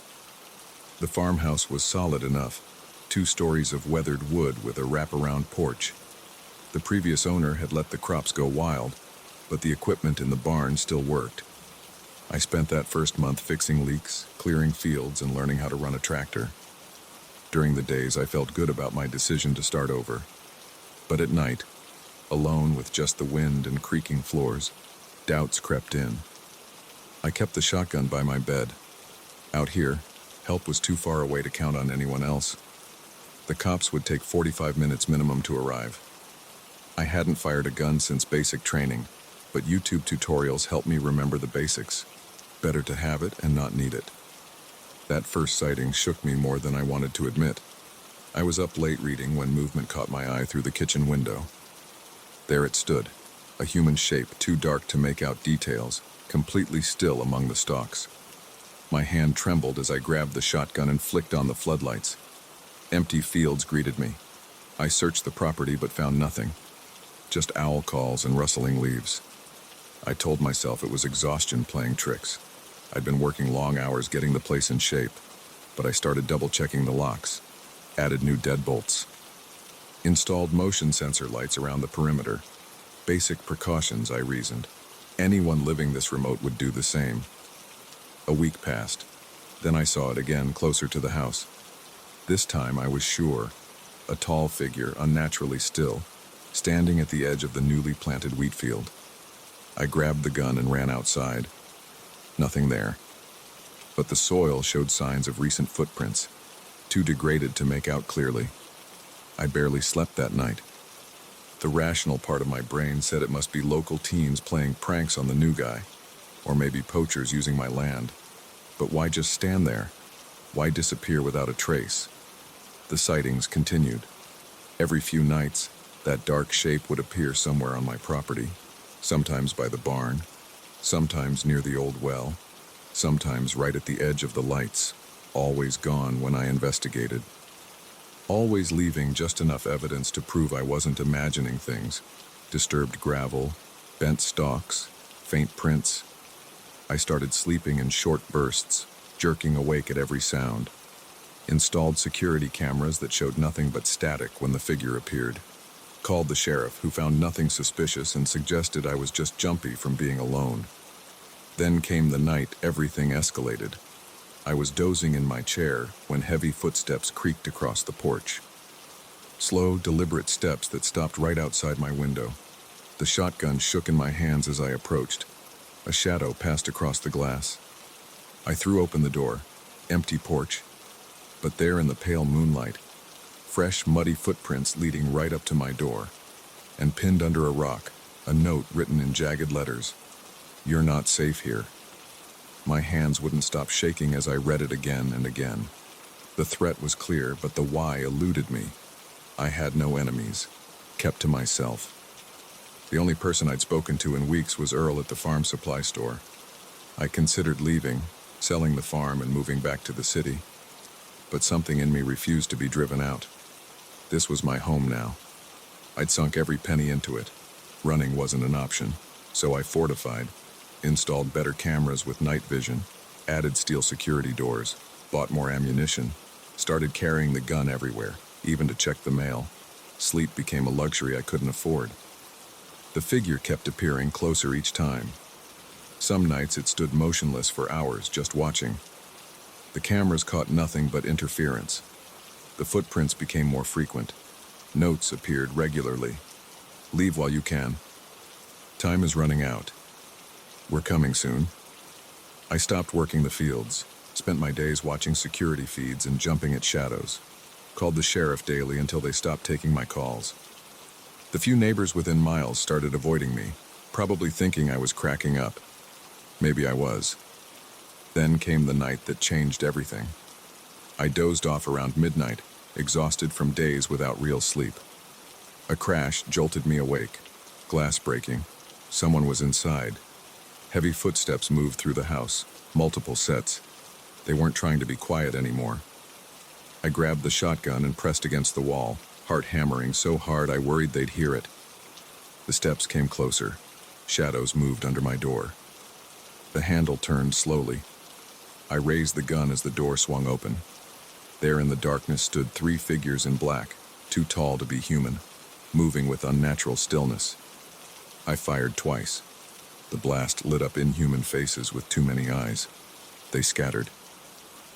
The farmhouse was solid enough, 2 stories of weathered wood with a wraparound porch. The previous owner had let the crops go wild, but the equipment in the barn still worked. I spent that first month fixing leaks, clearing fields, and learning how to run a tractor. During the days, I felt good about my decision to start over. But at night, alone with just the wind and creaking floors, doubts crept in. I kept the shotgun by my bed. Out here, help was too far away to count on anyone else. The cops would take 45 minutes minimum to arrive. I hadn't fired a gun since basic training, but YouTube tutorials helped me remember the basics. Better to have it and not need it. That first sighting shook me more than I wanted to admit. I was up late reading when movement caught my eye through the kitchen window. There it stood, a human shape too dark to make out details, completely still among the stalks. My hand trembled as I grabbed the shotgun and flicked on the floodlights. Empty fields greeted me. I searched the property but found nothing. Just owl calls and rustling leaves. I told myself it was exhaustion playing tricks. I'd been working long hours getting the place in shape, but I started double-checking the locks, added new deadbolts, installed motion sensor lights around the perimeter. Basic precautions, I reasoned. Anyone living this remote would do the same. A week passed. Then I saw it again, closer to the house. This time I was sure. A tall figure, unnaturally still, standing at the edge of the newly planted wheat field. I grabbed the gun and ran outside. Nothing there. But the soil showed signs of recent footprints, too degraded to make out clearly. I barely slept that night. The rational part of my brain said it must be local teens playing pranks on the new guy, or maybe poachers using my land. But why just stand there? Why disappear without a trace? The sightings continued. Every few nights, that dark shape would appear somewhere on my property, sometimes by the barn, sometimes near the old well, sometimes right at the edge of the lights, always gone when I investigated. Always leaving just enough evidence to prove I wasn't imagining things. Disturbed gravel, bent stalks, faint prints. I started sleeping in short bursts, jerking awake at every sound. Installed security cameras that showed nothing but static when the figure appeared. Called the sheriff, who found nothing suspicious and suggested I was just jumpy from being alone. Then came the night everything escalated. I was dozing in my chair when heavy footsteps creaked across the porch. Slow, deliberate steps that stopped right outside my window. The shotgun shook in my hands as I approached. A shadow passed across the glass. I threw open the door. Empty porch. But there in the pale moonlight, fresh, muddy footprints leading right up to my door. And pinned under a rock, a note written in jagged letters. "You're not safe here." My hands wouldn't stop shaking as I read it again and again. The threat was clear, but the why eluded me. I had no enemies, kept to myself. The only person I'd spoken to in weeks was Earl at the farm supply store. I considered leaving, selling the farm and moving back to the city. But something in me refused to be driven out. This was my home now. I'd sunk every penny into it. Running wasn't an option, so I fortified. Installed better cameras with night vision, added steel security doors, bought more ammunition, started carrying the gun everywhere, even to check the mail. Sleep became a luxury I couldn't afford. The figure kept appearing closer each time. Some nights it stood motionless for hours, just watching. The cameras caught nothing but interference. The footprints became more frequent. Notes appeared regularly. "Leave while you can. Time is running out. We're coming soon." I stopped working the fields, spent my days watching security feeds and jumping at shadows. Called the sheriff daily until they stopped taking my calls. The few neighbors within miles started avoiding me, probably thinking I was cracking up. Maybe I was. Then came the night that changed everything. I dozed off around midnight, exhausted from days without real sleep. A crash jolted me awake. Glass breaking. Someone was inside. Heavy footsteps moved through the house, multiple sets. They weren't trying to be quiet anymore. I grabbed the shotgun and pressed against the wall, heart hammering so hard I worried they'd hear it. The steps came closer. Shadows moved under my door. The handle turned slowly. I raised the gun as the door swung open. There in the darkness stood 3 figures in black, too tall to be human, moving with unnatural stillness. I fired twice. The blast lit up inhuman faces with too many eyes. They scattered.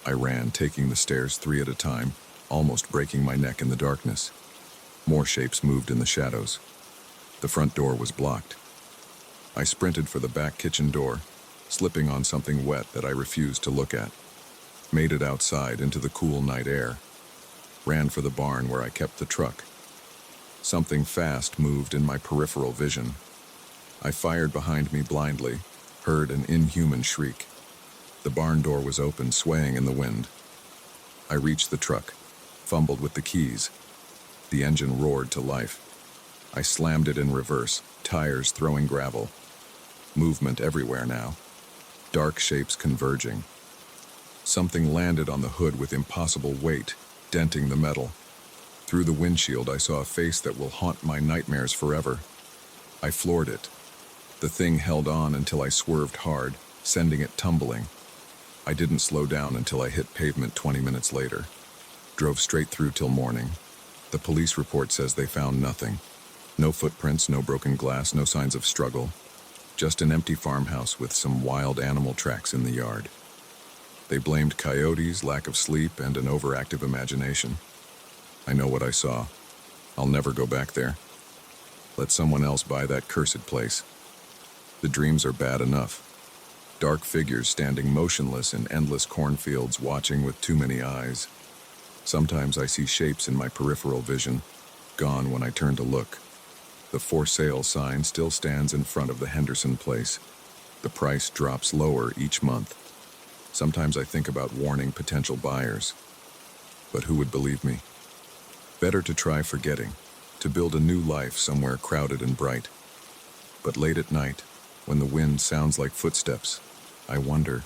I ran, taking the stairs 3 at a time, almost breaking my neck in the darkness. More shapes moved in the shadows. The front door was blocked. I sprinted for the back kitchen door, slipping on something wet that I refused to look at. Made it outside into the cool night air. Ran for the barn where I kept the truck. Something fast moved in my peripheral vision. I fired behind me blindly, heard an inhuman shriek. The barn door was open, swaying in the wind. I reached the truck, fumbled with the keys. The engine roared to life. I slammed it in reverse, tires throwing gravel. Movement everywhere now. Dark shapes converging. Something landed on the hood with impossible weight, denting the metal. Through the windshield, I saw a face that will haunt my nightmares forever. I floored it. The thing held on until I swerved hard, sending it tumbling. I didn't slow down until I hit pavement 20 minutes later. Drove straight through till morning. The police report says they found nothing. No footprints, no broken glass, no signs of struggle. Just an empty farmhouse with some wild animal tracks in the yard. They blamed coyotes, lack of sleep, and an overactive imagination. I know what I saw. I'll never go back there. Let someone else buy that cursed place. The dreams are bad enough. Dark figures standing motionless in endless cornfields watching with too many eyes. Sometimes I see shapes in my peripheral vision, gone when I turn to look. The for sale sign still stands in front of the Henderson place. The price drops lower each month. Sometimes I think about warning potential buyers. But who would believe me? Better to try forgetting, to build a new life somewhere crowded and bright. But late at night, when the wind sounds like footsteps, I wonder,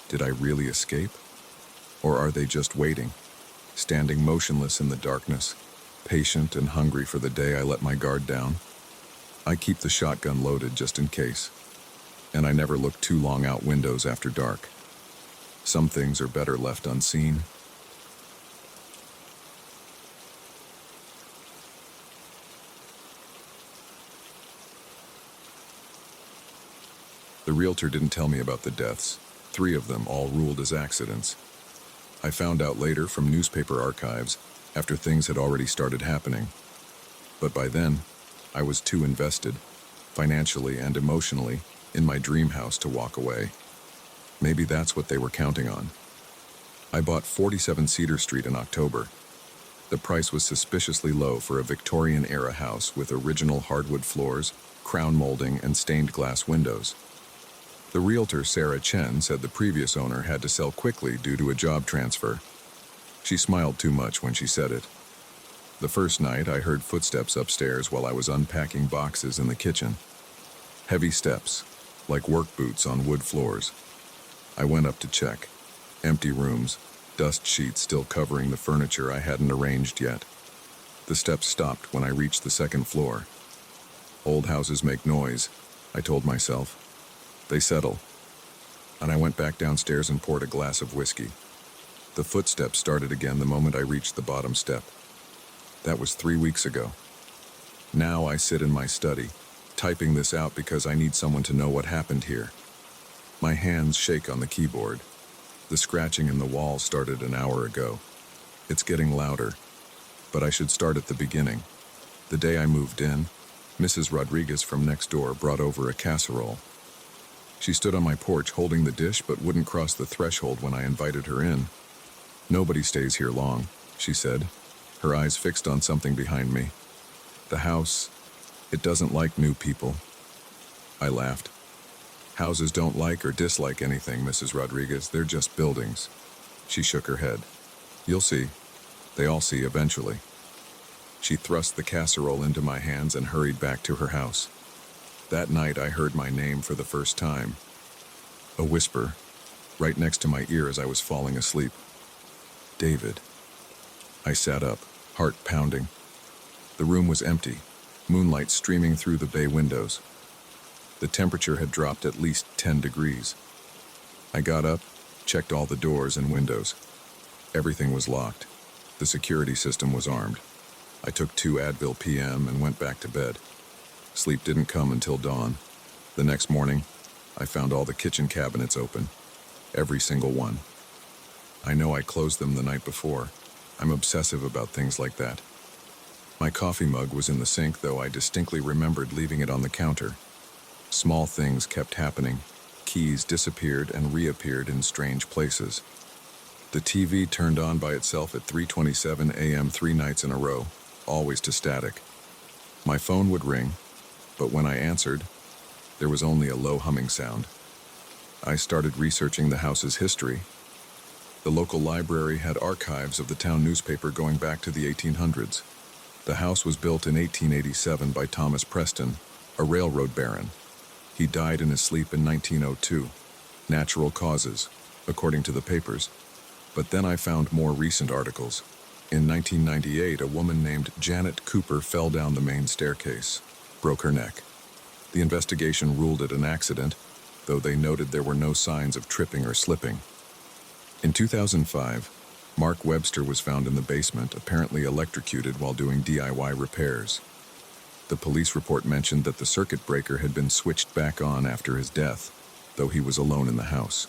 did I really escape? Or are they just waiting, standing motionless in the darkness, patient and hungry for the day I let my guard down? I keep the shotgun loaded just in case, and I never look too long out windows after dark. Some things are better left unseen. The realtor didn't tell me about the deaths. 3 of them, all ruled as accidents. I found out later from newspaper archives after things had already started happening. But by then, I was too invested, financially and emotionally, in my dream house to walk away. Maybe that's what they were counting on. I bought 47 Cedar Street in October. The price was suspiciously low for a Victorian-era house with original hardwood floors, crown molding, and stained glass windows. The realtor, Sarah Chen, said the previous owner had to sell quickly due to a job transfer. She smiled too much when she said it. The first night, I heard footsteps upstairs while I was unpacking boxes in the kitchen. Heavy steps, like work boots on wood floors. I went up to check. Empty rooms, dust sheets still covering the furniture I hadn't arranged yet. The steps stopped when I reached the second floor. Old houses make noise, I told myself. They settle. And I went back downstairs and poured a glass of whiskey. The footsteps started again the moment I reached the bottom step. That was 3 weeks ago. Now I sit in my study, typing this out because I need someone to know what happened here. My hands shake on the keyboard. The scratching in the wall started an hour ago. It's getting louder, but I should start at the beginning. The day I moved in, Mrs. Rodriguez from next door brought over a casserole. She stood on my porch holding the dish but wouldn't cross the threshold when I invited her in. "Nobody stays here long," she said, her eyes fixed on something behind me. "The house, it doesn't like new people." I laughed. "Houses don't like or dislike anything, Mrs. Rodriguez. They're just buildings." She shook her head. "You'll see. They all see eventually." She thrust the casserole into my hands and hurried back to her house. That night I heard my name for the first time. A whisper, right next to my ear as I was falling asleep. "David." I sat up, heart pounding. The room was empty, moonlight streaming through the bay windows. The temperature had dropped at least 10 degrees. I got up, checked all the doors and windows. Everything was locked. The security system was armed. I took 2 Advil PM and went back to bed. Sleep didn't come until dawn. The next morning, I found all the kitchen cabinets open. Every single one. I know I closed them the night before. I'm obsessive about things like that. My coffee mug was in the sink, though I distinctly remembered leaving it on the counter. Small things kept happening. Keys disappeared and reappeared in strange places. The TV turned on by itself at 3:27 a.m. 3 nights in a row, always to static. My phone would ring, but when I answered, there was only a low humming sound. I started researching the house's history. The local library had archives of the town newspaper going back to the 1800s. The house was built in 1887 by Thomas Preston, a railroad baron. He died in his sleep in 1902. Natural causes, according to the papers. But then I found more recent articles. In 1998, a woman named Janet Cooper fell down the main staircase, broke her neck. The investigation ruled it an accident, though they noted there were no signs of tripping or slipping. In 2005, Mark Webster was found in the basement, apparently electrocuted while doing DIY repairs. The police report mentioned that the circuit breaker had been switched back on after his death, though he was alone in the house.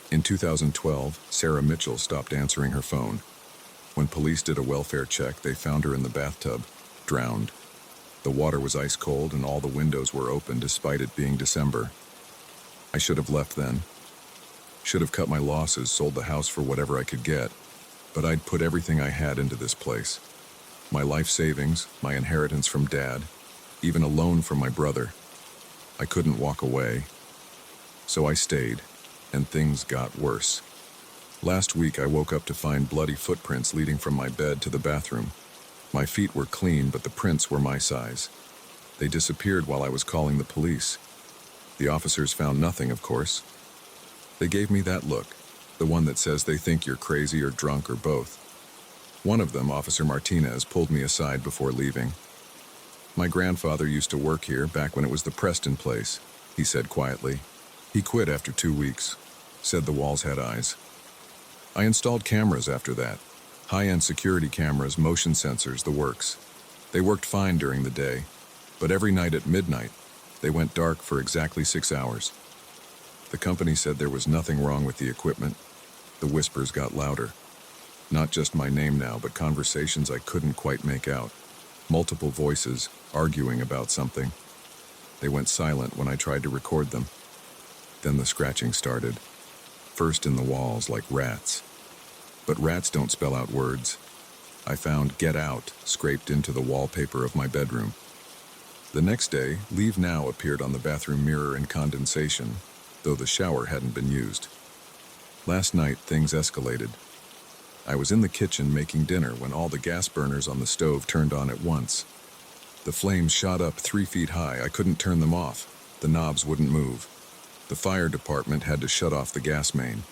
In 2012, Sarah Mitchell stopped answering her phone. When police did a welfare check, they found her in the bathtub, drowned. The water was ice cold and all the windows were open despite it being December. I should have left then. Should have cut my losses, sold the house for whatever I could get. But I'd put everything I had into this place. My life savings, my inheritance from Dad, even a loan from my brother. I couldn't walk away. So I stayed, and things got worse. Last week I woke up to find bloody footprints leading from my bed to the bathroom. My feet were clean, but the prints were my size. They disappeared while I was calling the police. The officers found nothing, of course. They gave me that look, the one that says they think you're crazy or drunk or both. One of them, Officer Martinez, pulled me aside before leaving. My grandfather used to work here back when it was the Preston place, he said quietly. He quit after 2 weeks, said the walls had eyes. I installed cameras after that. High-end security cameras, motion sensors, the works. They worked fine during the day, but every night at midnight, they went dark for exactly 6 hours. The company said there was nothing wrong with the equipment. The whispers got louder. Not just my name now, but conversations I couldn't quite make out. Multiple voices, arguing about something. They went silent when I tried to record them. Then the scratching started. First in the walls, like rats. But rats don't spell out words. I found "get out" scraped into the wallpaper of my bedroom. The next day, "leave now" appeared on the bathroom mirror in condensation, though the shower hadn't been used. Last night, things escalated. I was in the kitchen making dinner when all the gas burners on the stove turned on at once. The flames shot up 3 feet high. I couldn't turn them off. The knobs wouldn't move. The fire department had to shut off the gas main.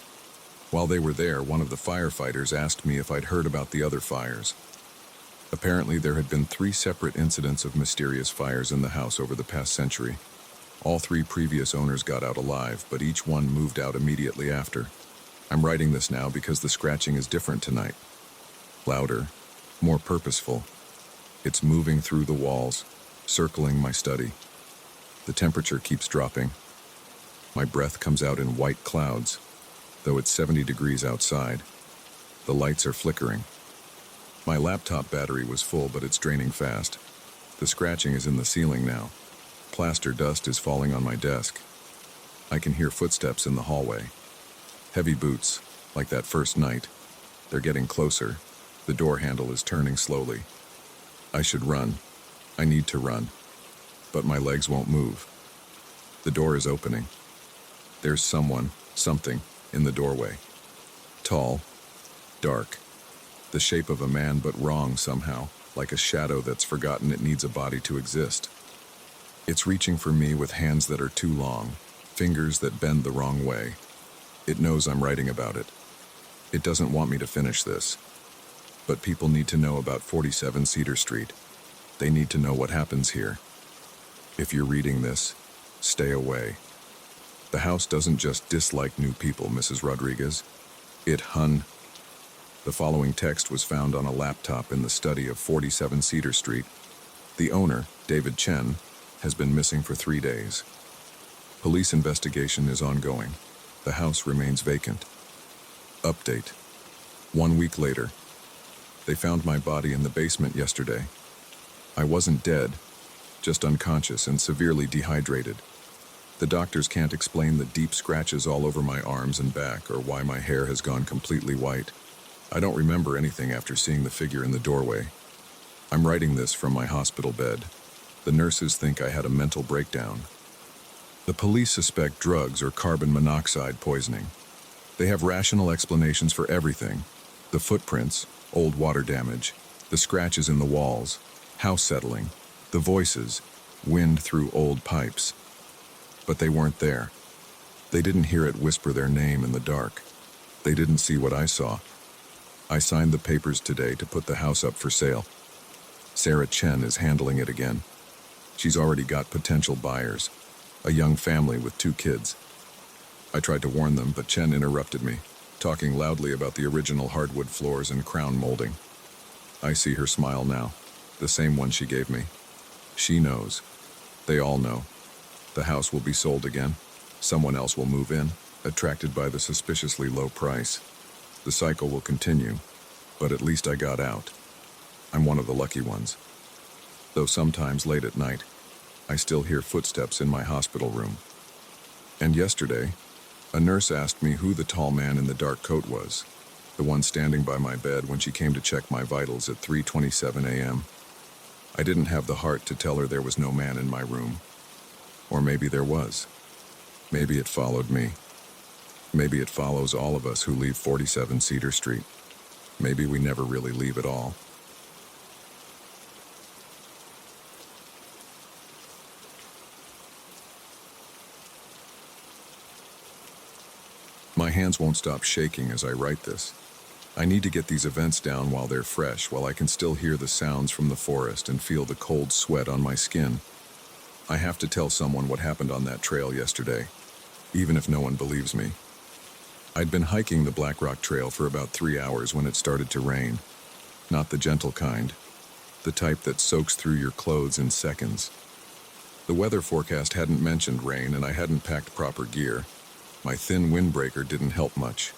While they were there, one of the firefighters asked me if I'd heard about the other fires. Apparently, there had been 3 separate incidents of mysterious fires in the house over the past century. All 3 previous owners got out alive, but each one moved out immediately after. I'm writing this now because the scratching is different tonight. Louder, more purposeful. It's moving through the walls, circling my study. The temperature keeps dropping. My breath comes out in white clouds, though it's 70 degrees outside. The lights are flickering. My laptop battery was full, but it's draining fast. The scratching is in the ceiling now. Plaster dust is falling on my desk. I can hear footsteps in the hallway. Heavy boots, like that first night. They're getting closer. The door handle is turning slowly. I should run. I need to run. But my legs won't move. The door is opening. There's someone, something, in the doorway. Tall, dark. The shape of a man, but wrong somehow, like a shadow that's forgotten it needs a body to exist. It's reaching for me with hands that are too long, fingers that bend the wrong way. It knows I'm writing about it. It doesn't want me to finish this. But people need to know about 47 Cedar Street. They need to know what happens here. If you're reading this, stay away. The house doesn't just dislike new people, Mrs. Rodriguez. The following text was found on a laptop in the study of 47 Cedar Street. The owner, David Chen, has been missing for 3 days. Police investigation is ongoing. The house remains vacant. Update. 1 week later. They found my body in the basement yesterday. I wasn't dead, just unconscious and severely dehydrated. The doctors can't explain the deep scratches all over my arms and back or why my hair has gone completely white. I don't remember anything after seeing the figure in the doorway. I'm writing this from my hospital bed. The nurses think I had a mental breakdown. The police suspect drugs or carbon monoxide poisoning. They have rational explanations for everything. The footprints, old water damage, the scratches in the walls, house settling, the voices, wind through old pipes. But they weren't there. They didn't hear it whisper their name in the dark. They didn't see what I saw. I signed the papers today to put the house up for sale. Sarah Chen is handling it again. She's already got potential buyers, a young family with 2 kids. I tried to warn them, but Chen interrupted me, talking loudly about the original hardwood floors and crown molding. I see her smile now, the same one she gave me. She knows. They all know. The house will be sold again. Someone else will move in, attracted by the suspiciously low price. The cycle will continue, but at least I got out. I'm one of the lucky ones. though sometimes late at night, I still hear footsteps in my hospital room. And yesterday, a nurse asked me who the tall man in the dark coat was, the one standing by my bed when she came to check my vitals at 3:27 a.m. I didn't have the heart to tell her there was no man in my room. Or maybe there was. Maybe it followed me. Maybe it follows all of us who leave 47 Cedar Street. Maybe we never really leave at all. My hands won't stop shaking as I write this. I need to get these events down while they're fresh, while I can still hear the sounds from the forest and feel the cold sweat on my skin. I have to tell someone what happened on that trail yesterday, even if no one believes me. I'd been hiking the Black Rock Trail for about 3 hours when it started to rain. Not the gentle kind, the type that soaks through your clothes in seconds. The weather forecast hadn't mentioned rain, and I hadn't packed proper gear. My thin windbreaker didn't help much.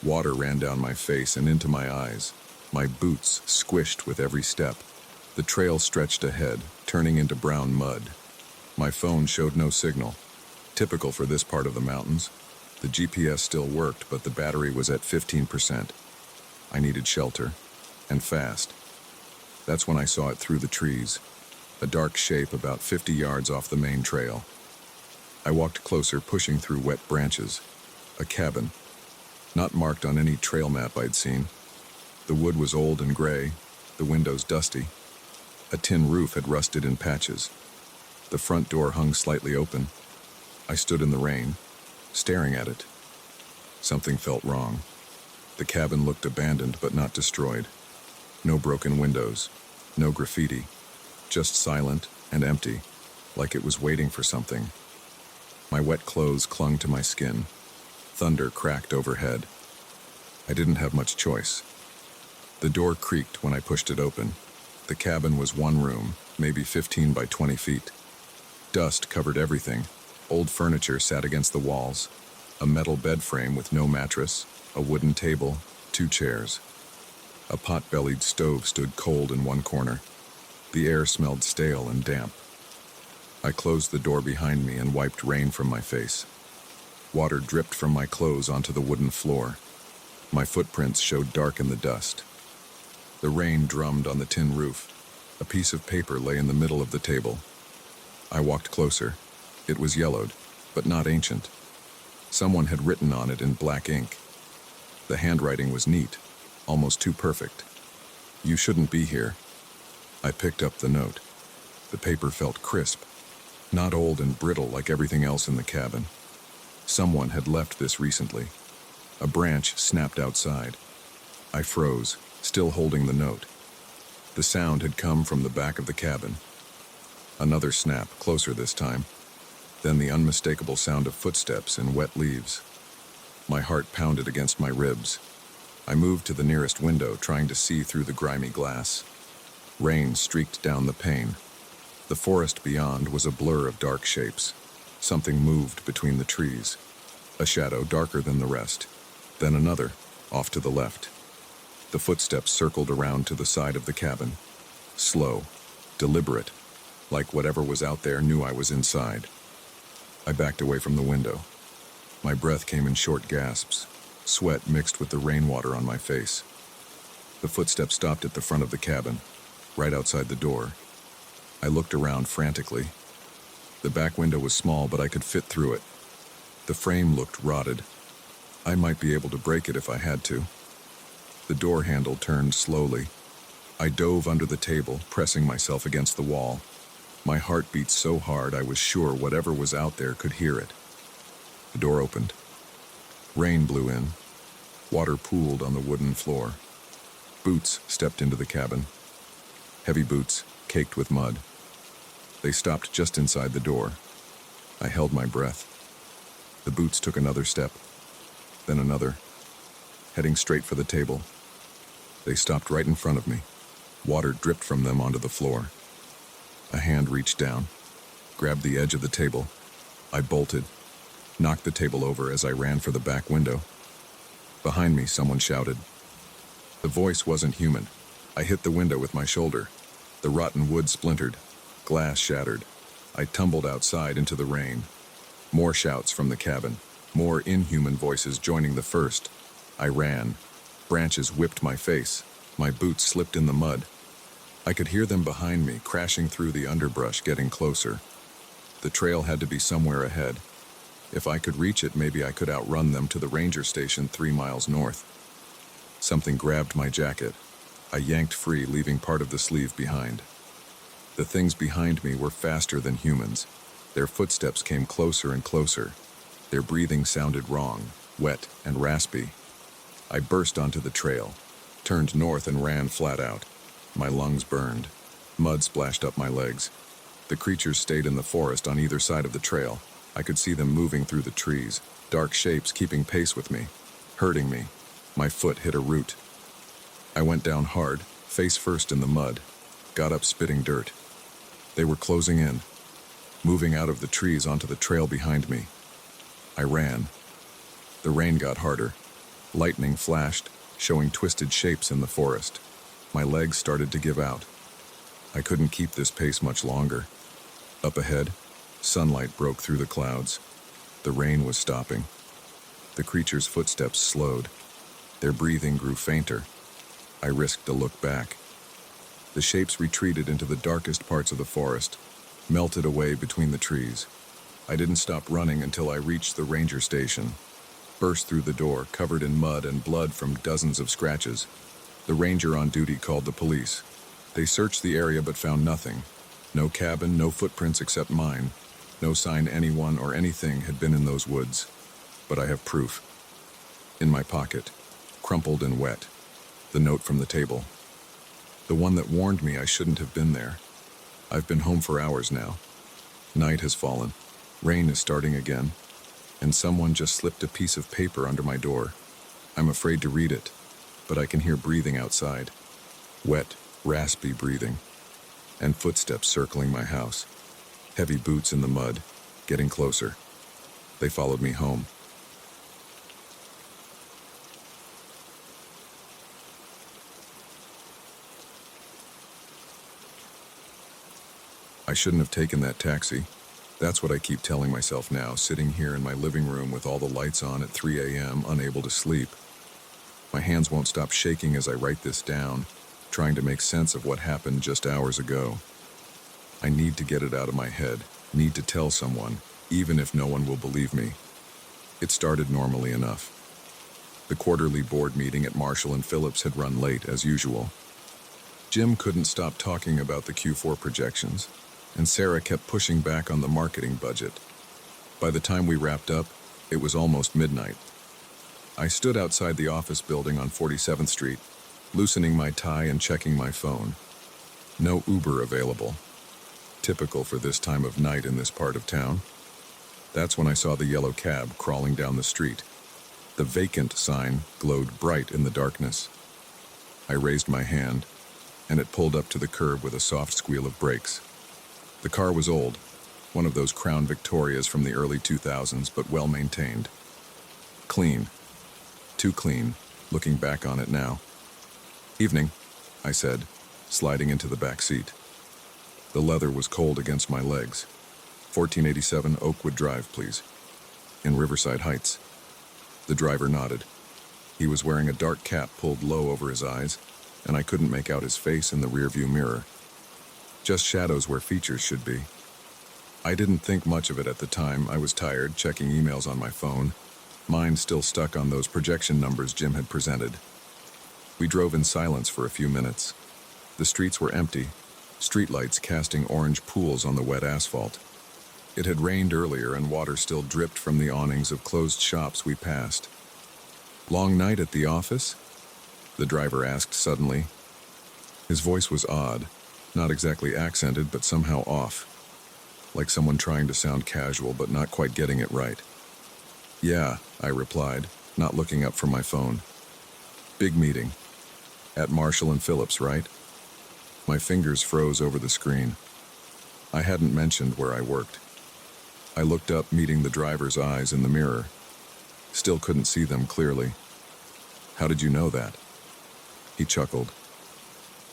Water ran down my face and into my eyes. My boots squished with every step. The trail stretched ahead, turning into brown mud. My phone showed no signal. Typical for this part of the mountains. The GPS still worked, but the battery was at 15%. I needed shelter, and fast. That's when I saw it through the trees, a dark shape about 50 yards off the main trail. I walked closer, pushing through wet branches. A cabin, not marked on any trail map I'd seen. The wood was old and gray, the windows dusty. A tin roof had rusted in patches. The front door hung slightly open. I stood in the rain, staring at it. Something felt wrong. The cabin looked abandoned but not destroyed. No broken windows, no graffiti, just silent and empty, like it was waiting for something. My wet clothes clung to my skin. Thunder cracked overhead. I didn't have much choice. The door creaked when I pushed it open. The cabin was one room, maybe 15 by 20 feet. Dust covered everything. Old furniture sat against the walls. A metal bed frame with no mattress, a wooden table, 2 chairs. A pot-bellied stove stood cold in one corner. The air smelled stale and damp. I closed the door behind me and wiped rain from my face. Water dripped from my clothes onto the wooden floor. My footprints showed dark in the dust. The rain drummed on the tin roof. A piece of paper lay in the middle of the table. I walked closer. It was yellowed, but not ancient. Someone had written on it in black ink. The handwriting was neat, almost too perfect. "You shouldn't be here." I picked up the note. The paper felt crisp, not old and brittle like everything else in the cabin. Someone had left this recently. A branch snapped outside. I froze, still holding the note. The sound had come from the back of the cabin. Another snap, closer this time. Then the unmistakable sound of footsteps in wet leaves. My heart pounded against my ribs. I moved to the nearest window, trying to see through the grimy glass. Rain streaked down the pane. The forest beyond was a blur of dark shapes. Something moved between the trees. A shadow darker than the rest. Then another, off to the left. The footsteps circled around to the side of the cabin. Slow, deliberate, like whatever was out there knew I was inside. I backed away from the window. My breath came in short gasps. Sweat mixed with the rainwater on my face. The footsteps stopped at the front of the cabin, right outside the door. I looked around frantically. The back window was small, but I could fit through it. The frame looked rotted. I might be able to break it if I had to. The door handle turned slowly. I dove under the table, pressing myself against the wall. My heart beat so hard I was sure whatever was out there could hear it. The door opened. Rain blew in. Water pooled on the wooden floor. Boots stepped into the cabin. Heavy boots, caked with mud. They stopped just inside the door. I held my breath. The boots took another step, then another, heading straight for the table. They stopped right in front of me. Water dripped from them onto the floor. A hand reached down, grabbed the edge of the table. I bolted, knocked the table over as I ran for the back window. Behind me, someone shouted. The voice wasn't human. I hit the window with my shoulder. The rotten wood splintered, glass shattered. I tumbled outside into the rain. More shouts from the cabin, more inhuman voices joining the first. I ran. Branches whipped my face. My boots slipped in the mud. I could hear them behind me, crashing through the underbrush, getting closer. The trail had to be somewhere ahead. If I could reach it, maybe I could outrun them to the ranger station 3 miles north. Something grabbed my jacket. I yanked free, leaving part of the sleeve behind. The things behind me were faster than humans. Their footsteps came closer and closer. Their breathing sounded wrong, wet and raspy. I burst onto the trail, turned north and ran flat out. My lungs burned. Mud splashed up my legs. The creatures stayed in the forest on either side of the trail. I could see them moving through the trees, dark shapes keeping pace with me, hurting me. My foot hit a root. I went down hard, face first in the mud, got up spitting dirt. They were closing in, moving out of the trees onto the trail behind me. I ran. The rain got harder. Lightning flashed, showing twisted shapes in the forest. My legs started to give out. I couldn't keep this pace much longer. Up ahead, sunlight broke through the clouds. The rain was stopping. The creatures' footsteps slowed. Their breathing grew fainter. I risked a look back. The shapes retreated into the darkest parts of the forest, melted away between the trees. I didn't stop running until I reached the ranger station. Burst through the door, covered in mud and blood from dozens of scratches. The ranger on duty called the police. They searched the area but found nothing. No cabin, no footprints except mine. No sign anyone or anything had been in those woods. But I have proof. In my pocket, crumpled and wet. The note from the table. The one that warned me I shouldn't have been there. I've been home for hours now. Night has fallen. Rain is starting again. And someone just slipped a piece of paper under my door. I'm afraid to read it, but I can hear breathing outside. Wet, raspy breathing. And footsteps circling my house. Heavy boots in the mud, getting closer. They followed me home. I shouldn't have taken that taxi. That's what I keep telling myself now, sitting here in my living room with all the lights on at 3 a.m., unable to sleep. My hands won't stop shaking as I write this down, trying to make sense of what happened just hours ago. I need to get it out of my head, need to tell someone, even if no one will believe me. It started normally enough. The quarterly board meeting at Marshall and Phillips had run late, as usual. Jim couldn't stop talking about the Q4 projections, and Sarah kept pushing back on the marketing budget. By the time we wrapped up, it was almost midnight. I stood outside the office building on 47th Street, loosening my tie and checking my phone. No Uber available. Typical for this time of night in this part of town. That's when I saw the yellow cab crawling down the street. The vacant sign glowed bright in the darkness. I raised my hand, and it pulled up to the curb with a soft squeal of brakes. The car was old, one of those Crown Victorias from the early 2000s, but well maintained. Clean. Too clean, looking back on it now. "Evening," I said, sliding into the back seat. The leather was cold against my legs. 1487 Oakwood Drive, please. In Riverside Heights. The driver nodded. He was wearing a dark cap pulled low over his eyes, and I couldn't make out his face in the rearview mirror. Just shadows where features should be. I didn't think much of it at the time. I was tired, checking emails on my phone, mind still stuck on those projection numbers Jim had presented. We drove in silence for a few minutes. The streets were empty, streetlights casting orange pools on the wet asphalt. It had rained earlier and water still dripped from the awnings of closed shops we passed. "Long night at the office?" the driver asked suddenly. His voice was odd, not exactly accented, but somehow off, like someone trying to sound casual but not quite getting it right. "Yeah," I replied, not looking up from my phone. "Big meeting. At Marshall and Phillips, right?" My fingers froze over the screen. I hadn't mentioned where I worked. I looked up, meeting the driver's eyes in the mirror. Still couldn't see them clearly. "How did you know that?" He chuckled.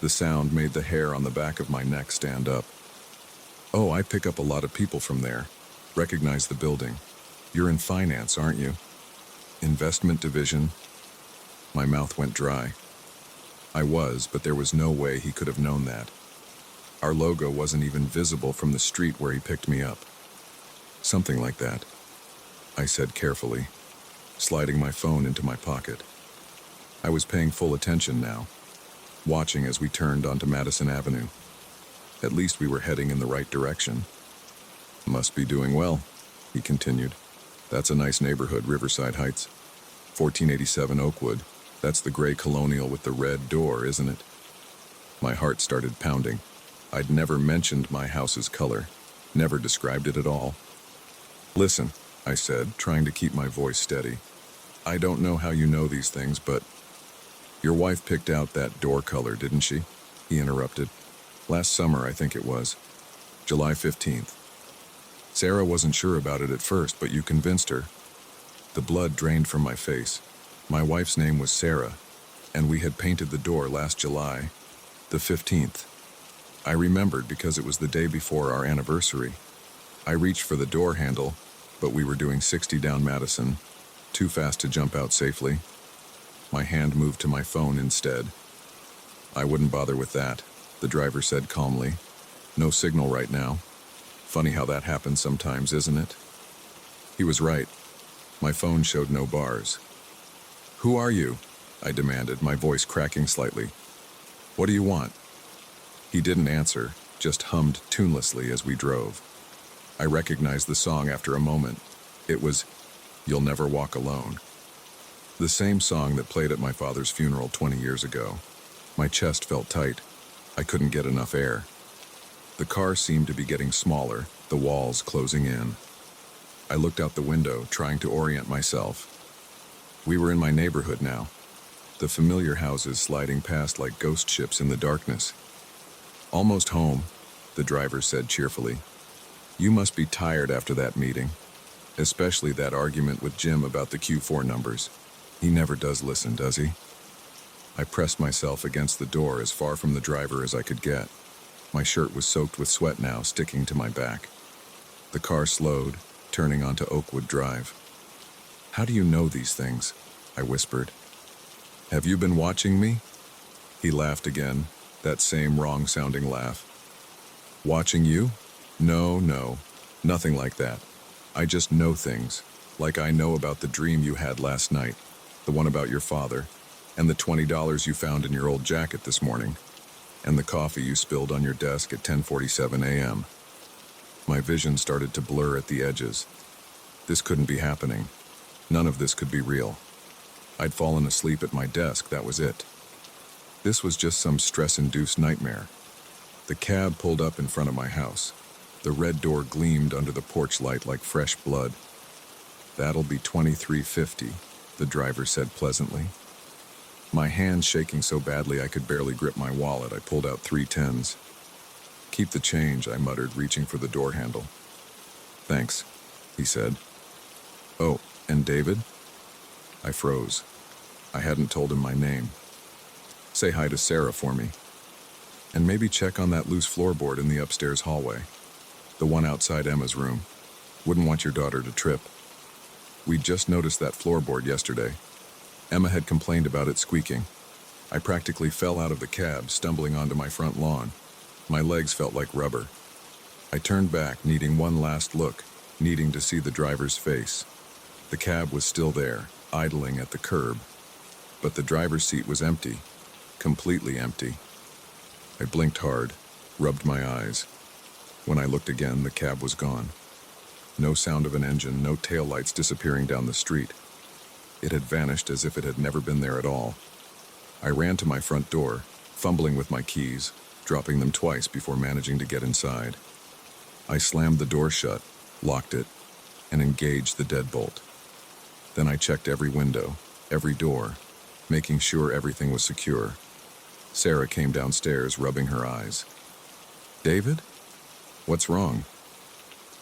The sound made the hair on the back of my neck stand up. Oh, I pick up a lot of people from there. Recognize the building. You're in finance, aren't you? Investment division. My mouth went dry. I was, but there was no way he could have known that. Our logo wasn't even visible from the street where he picked me up. Something like that, I said carefully, sliding my phone into my pocket. I was paying full attention now, watching as we turned onto Madison Avenue. At least we were heading in the right direction. Must be doing well, he continued. That's a nice neighborhood, Riverside Heights. 1487 Oakwood. That's the gray colonial with the red door, isn't it? My heart started pounding. I'd never mentioned my house's color, never described it at all. Listen, I said, trying to keep my voice steady. I don't know how you know these things, but your wife picked out that door color, didn't she? He interrupted. Last summer, I think it was. July 15th. Sarah wasn't sure about it at first, but you convinced her. The blood drained from my face. My wife's name was Sarah, and we had painted the door last July, the 15th. I remembered because it was the day before our anniversary. I reached for the door handle, but we were doing 60 down Madison, too fast to jump out safely. My hand moved to my phone instead. I wouldn't bother with that, the driver said calmly. No signal right now. Funny how that happens sometimes, isn't it? He was right. My phone showed no bars. Who are you? I demanded, my voice cracking slightly. What do you want? He didn't answer, just hummed tunelessly as we drove. I recognized the song after a moment. It was You'll Never Walk Alone. The same song that played at my father's funeral 20 years ago. My chest felt tight. I couldn't get enough air. The car seemed to be getting smaller, the walls closing in. I looked out the window, trying to orient myself. We were in my neighborhood now, the familiar houses sliding past like ghost ships in the darkness. Almost home, the driver said cheerfully. You must be tired after that meeting, especially that argument with Jim about the Q4 numbers. He never does listen, does he? I pressed myself against the door as far from the driver as I could get. My shirt was soaked with sweat now, sticking to my back. The car slowed, turning onto Oakwood Drive. How do you know these things? I whispered. Have you been watching me? He laughed again, that same wrong-sounding laugh. Watching you? No, nothing like that. I just know things, like I know about the dream you had last night, the one about your father, and the $20 you found in your old jacket this morning, and the coffee you spilled on your desk at 10:47 a.m. My vision started to blur at the edges. This couldn't be happening. None of this could be real. I'd fallen asleep at my desk, that was it. This was just some stress-induced nightmare. The cab pulled up in front of my house. The red door gleamed under the porch light like fresh blood. That'll be $23.50, the driver said pleasantly. My hands shaking so badly I could barely grip my wallet, I pulled out 3 tens. Keep the change, I muttered, reaching for the door handle. Thanks, he said. Oh, and David? I froze. I hadn't told him my name. Say hi to Sarah for me. And maybe check on that loose floorboard in the upstairs hallway. The one outside Emma's room. Wouldn't want your daughter to trip. We'd just noticed that floorboard yesterday. Emma had complained about it squeaking. I practically fell out of the cab, stumbling onto my front lawn. My legs felt like rubber. I turned back, needing one last look, needing to see the driver's face. The cab was still there, idling at the curb. But the driver's seat was empty, completely empty. I blinked hard, rubbed my eyes. When I looked again, the cab was gone. No sound of an engine, no taillights disappearing down the street. It had vanished as if it had never been there at all. I ran to my front door, fumbling with my keys, dropping them twice before managing to get inside. I slammed the door shut, locked it, and engaged the deadbolt. Then I checked every window, every door, making sure everything was secure. Sarah came downstairs, rubbing her eyes. David? What's wrong?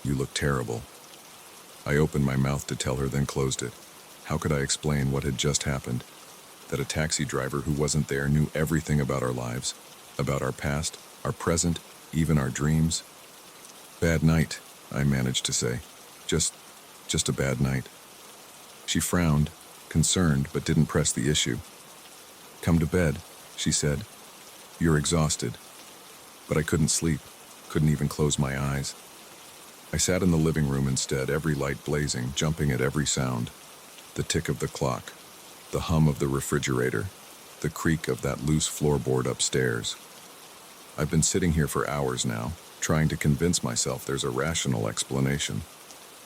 You look terrible. I opened my mouth to tell her, then closed it. How could I explain what had just happened? That a taxi driver who wasn't there knew everything about our lives. About our past, our present, even our dreams. Bad night, I managed to say. Just a bad night. She frowned, concerned, but didn't press the issue. Come to bed, she said. You're exhausted. But I couldn't sleep, couldn't even close my eyes. I sat in the living room instead, every light blazing, jumping at every sound. The tick of the clock, the hum of the refrigerator, the creak of that loose floorboard upstairs. I've been sitting here for hours now, trying to convince myself there's a rational explanation.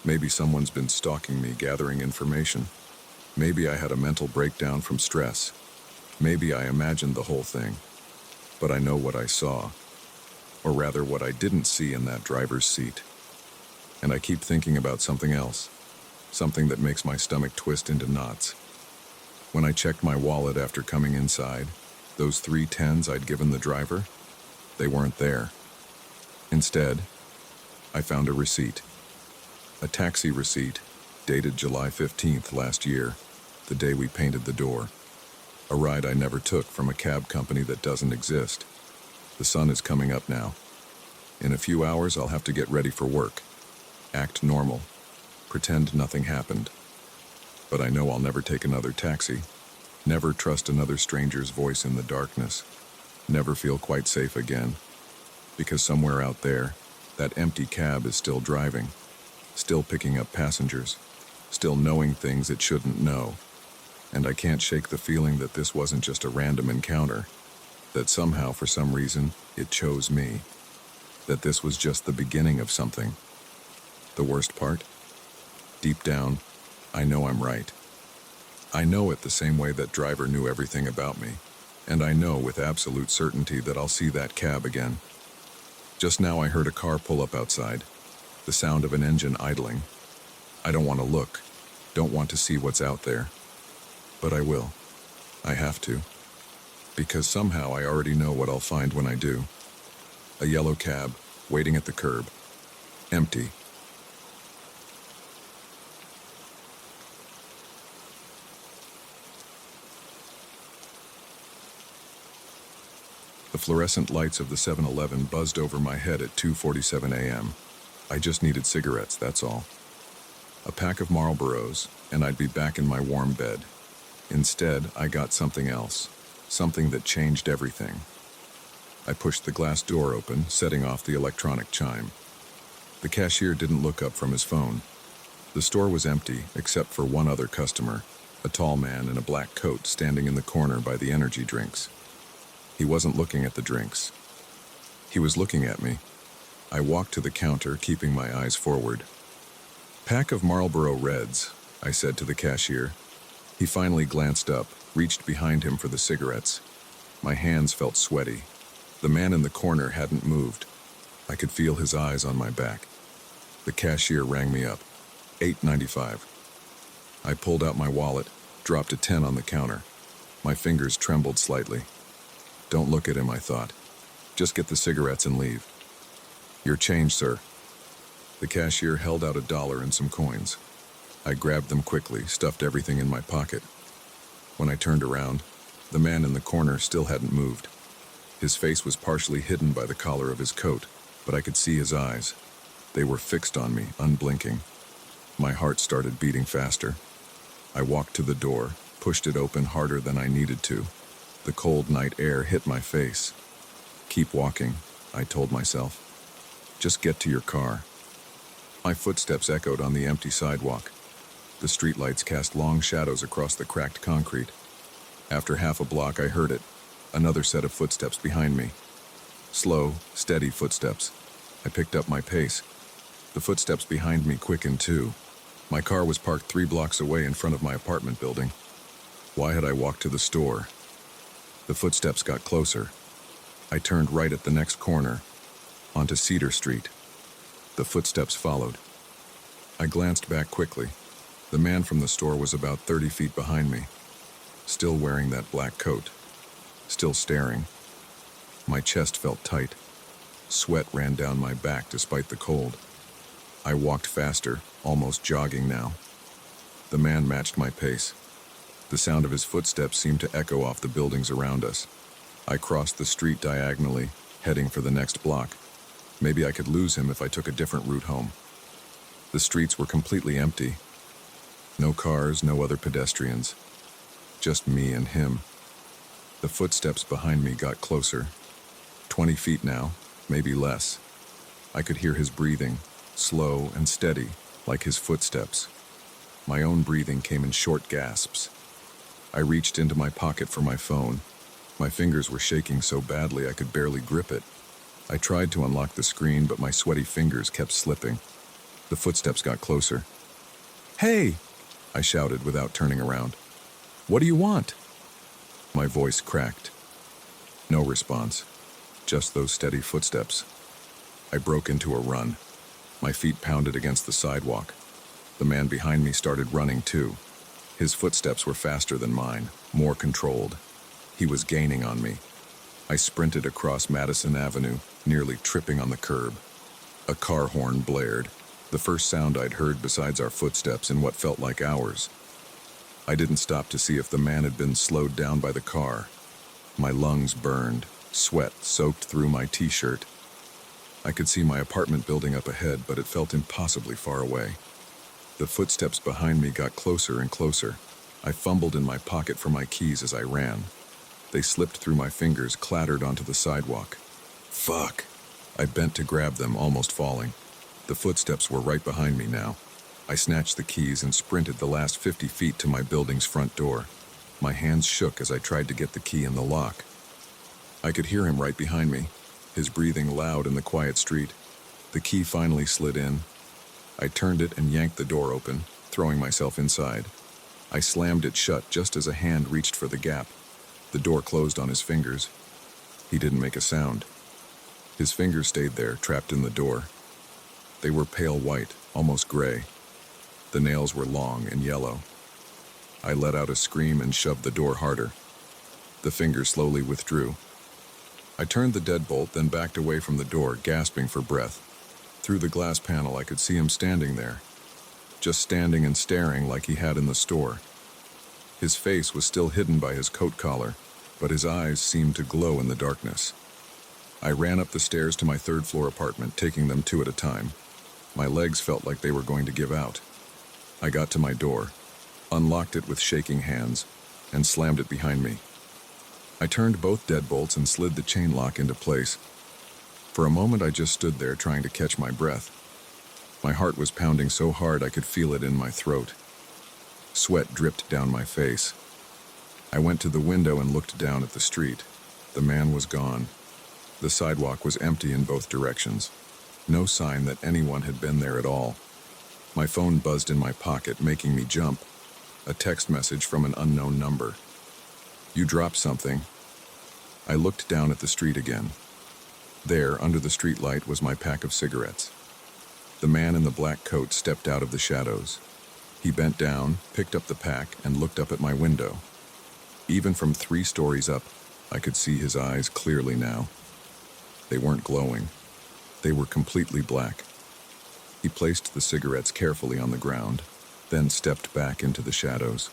Maybe someone's been stalking me, gathering information. Maybe I had a mental breakdown from stress. Maybe I imagined the whole thing. But I know what I saw. Or rather, what I didn't see in that driver's seat. And I keep thinking about something else. Something that makes my stomach twist into knots. When I checked my wallet after coming inside, those 3 tens I'd given the driver, they weren't there. Instead, I found a receipt. A taxi receipt, dated July 15th last year, the day we painted the door. A ride I never took from a cab company that doesn't exist. The sun is coming up now. In a few hours, I'll have to get ready for work. Act normal. Pretend nothing happened. But I know I'll never take another taxi. Never trust another stranger's voice in the darkness. Never feel quite safe again. Because somewhere out there, that empty cab is still driving. Still picking up passengers. Still knowing things it shouldn't know. And I can't shake the feeling that this wasn't just a random encounter. That somehow, for some reason, it chose me. That this was just the beginning of something. The worst part? Deep down, I know I'm right. I know it the same way that driver knew everything about me. And I know with absolute certainty that I'll see that cab again. Just now I heard a car pull up outside. The sound of an engine idling. I don't want to look. Don't want to see what's out there. But I will. I have to. Because somehow I already know what I'll find when I do. A yellow cab, waiting at the curb. Empty. The fluorescent lights of the 7-Eleven buzzed over my head at 2:47 a.m. I just needed cigarettes, that's all. A pack of Marlboros, and I'd be back in my warm bed. Instead, I got something else. Something that changed everything. I pushed the glass door open, setting off the electronic chime. The cashier didn't look up from his phone. The store was empty, except for one other customer, a tall man in a black coat standing in the corner by the energy drinks. He wasn't looking at the drinks. He was looking at me. I walked to the counter, keeping my eyes forward. Pack of Marlboro Reds, I said to the cashier. He finally glanced up, reached behind him for the cigarettes. My hands felt sweaty. The man in the corner hadn't moved. I could feel his eyes on my back. The cashier rang me up. $8.95. I pulled out my wallet, dropped a 10 on the counter. My fingers trembled slightly. Don't look at him, I thought. Just get the cigarettes and leave. Your change, sir. The cashier held out $1 and some coins. I grabbed them quickly, stuffed everything in my pocket. When I turned around, the man in the corner still hadn't moved. His face was partially hidden by the collar of his coat, but I could see his eyes. They were fixed on me, unblinking. My heart started beating faster. I walked to the door, pushed it open harder than I needed to. The cold night air hit my face. Keep walking, I told myself. Just get to your car. My footsteps echoed on the empty sidewalk. The streetlights cast long shadows across the cracked concrete. After half a block, I heard it. Another set of footsteps behind me. Slow, steady footsteps. I picked up my pace. The footsteps behind me quickened too. My car was parked 3 blocks away in front of my apartment building. Why had I walked to the store? The footsteps got closer. I turned right at the next corner, onto Cedar Street. The footsteps followed. I glanced back quickly. The man from the store was about 30 feet behind me, still wearing that black coat, still staring. My chest felt tight. Sweat ran down my back despite the cold. I walked faster, almost jogging now. The man matched my pace. The sound of his footsteps seemed to echo off the buildings around us. I crossed the street diagonally, heading for the next block. Maybe I could lose him if I took a different route home. The streets were completely empty. No cars, no other pedestrians. Just me and him. The footsteps behind me got closer. 20 feet now, maybe less. I could hear his breathing, slow and steady, like his footsteps. My own breathing came in short gasps. I reached into my pocket for my phone. My fingers were shaking so badly I could barely grip it. I tried to unlock the screen, but my sweaty fingers kept slipping. The footsteps got closer. "Hey!" I shouted without turning around. "What do you want?" My voice cracked. No response, just those steady footsteps. I broke into a run. My feet pounded against the sidewalk. The man behind me started running too. His footsteps were faster than mine, more controlled. He was gaining on me. I sprinted across Madison Avenue, nearly tripping on the curb. A car horn blared, the first sound I'd heard besides our footsteps in what felt like hours. I didn't stop to see if the man had been slowed down by the car. My lungs burned, sweat soaked through my t-shirt. I could see my apartment building up ahead, but it felt impossibly far away. The footsteps behind me got closer and closer. I fumbled in my pocket for my keys as I ran. They slipped through my fingers, clattered onto the sidewalk. Fuck! I bent to grab them, almost falling. The footsteps were right behind me now. I snatched the keys and sprinted the last 50 feet to my building's front door. My hands shook as I tried to get the key in the lock. I could hear him right behind me, his breathing loud in the quiet street. The key finally slid in. I turned it and yanked the door open, throwing myself inside. I slammed it shut just as a hand reached for the gap. The door closed on his fingers. He didn't make a sound. His fingers stayed there, trapped in the door. They were pale white, almost gray. The nails were long and yellow. I let out a scream and shoved the door harder. The fingers slowly withdrew. I turned the deadbolt, then backed away from the door, gasping for breath. Through the glass panel, I could see him standing there, just standing and staring like he had in the store. His face was still hidden by his coat collar, but his eyes seemed to glow in the darkness. I ran up the stairs to my third-floor apartment, taking them two at a time. My legs felt like they were going to give out. I got to my door, unlocked it with shaking hands, and slammed it behind me. I turned both deadbolts and slid the chain lock into place. For a moment, I just stood there trying to catch my breath. My heart was pounding so hard I could feel it in my throat. Sweat dripped down my face. I went to the window and looked down at the street. The man was gone. The sidewalk was empty in both directions. No sign that anyone had been there at all. My phone buzzed in my pocket, making me jump. A text message from an unknown number. "You dropped something." I looked down at the street again. There, under the streetlight, was my pack of cigarettes. The man in the black coat stepped out of the shadows. He bent down, picked up the pack, and looked up at my window. Even from 3 stories up, I could see his eyes clearly now. They weren't glowing. They were completely black. He placed the cigarettes carefully on the ground, then stepped back into the shadows.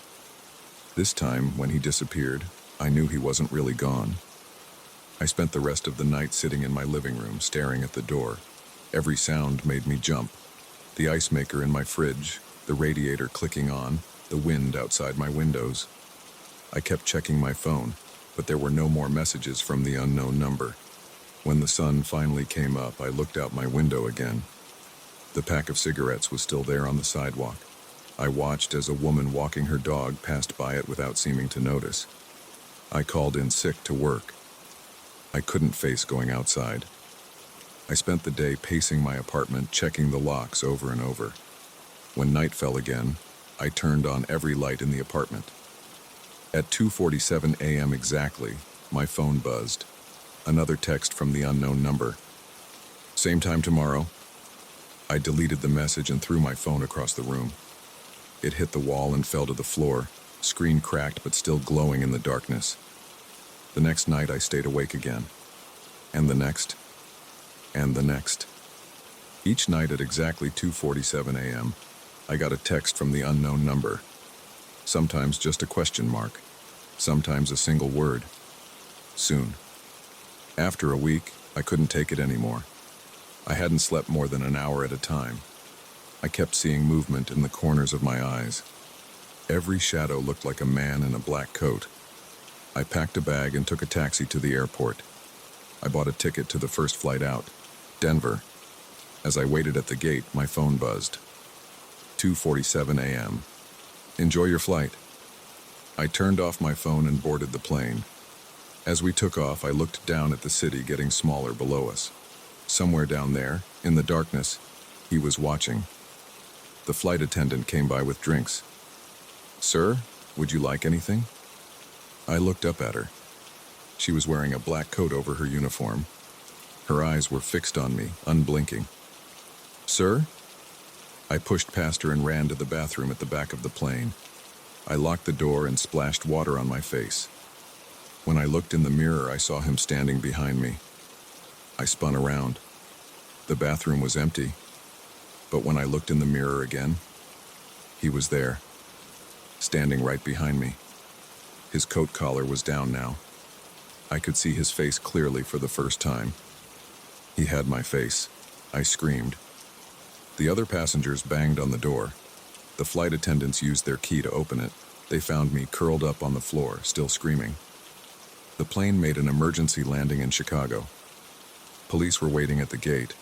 This time, when he disappeared, I knew he wasn't really gone. I spent the rest of the night sitting in my living room, staring at the door. Every sound made me jump. The ice maker in my fridge, the radiator clicking on, the wind outside my windows. I kept checking my phone, but there were no more messages from the unknown number. When the sun finally came up, I looked out my window again. The pack of cigarettes was still there on the sidewalk. I watched as a woman walking her dog passed by it without seeming to notice. I called in sick to work. I couldn't face going outside. I spent the day pacing my apartment, checking the locks over and over. When night fell again, I turned on every light in the apartment. At 2:47 a.m. exactly, my phone buzzed. Another text from the unknown number. "Same time tomorrow." I deleted the message and threw my phone across the room. It hit the wall and fell to the floor, screen cracked but still glowing in the darkness. The next night I stayed awake again. And the next. And the next. Each night at exactly 2:47 a.m., I got a text from the unknown number. Sometimes just a question mark. Sometimes a single word. soon. After a week, I couldn't take it anymore. I hadn't slept more than an hour at a time. I kept seeing movement in the corners of my eyes. Every shadow looked like a man in a black coat. I packed a bag and took a taxi to the airport. I bought a ticket to the first flight out, Denver. As I waited at the gate, my phone buzzed. 2:47 a.m. Enjoy your flight. I turned off my phone and boarded the plane. As we took off, I looked down at the city getting smaller below us. Somewhere down there, in the darkness, he was watching. The flight attendant came by with drinks. "Sir, would you like anything?" I looked up at her. She was wearing a black coat over her uniform. Her eyes were fixed on me, unblinking. "Sir?" I pushed past her and ran to the bathroom at the back of the plane. I locked the door and splashed water on my face. When I looked in the mirror, I saw him standing behind me. I spun around. The bathroom was empty, but when I looked in the mirror again, he was there, standing right behind me. His coat collar was down now. I could see his face clearly for the first time. He had my face. I screamed. The other passengers banged on the door. The flight attendants used their key to open it. They found me curled up on the floor, still screaming. The plane made an emergency landing in Chicago. Police were waiting at the gate.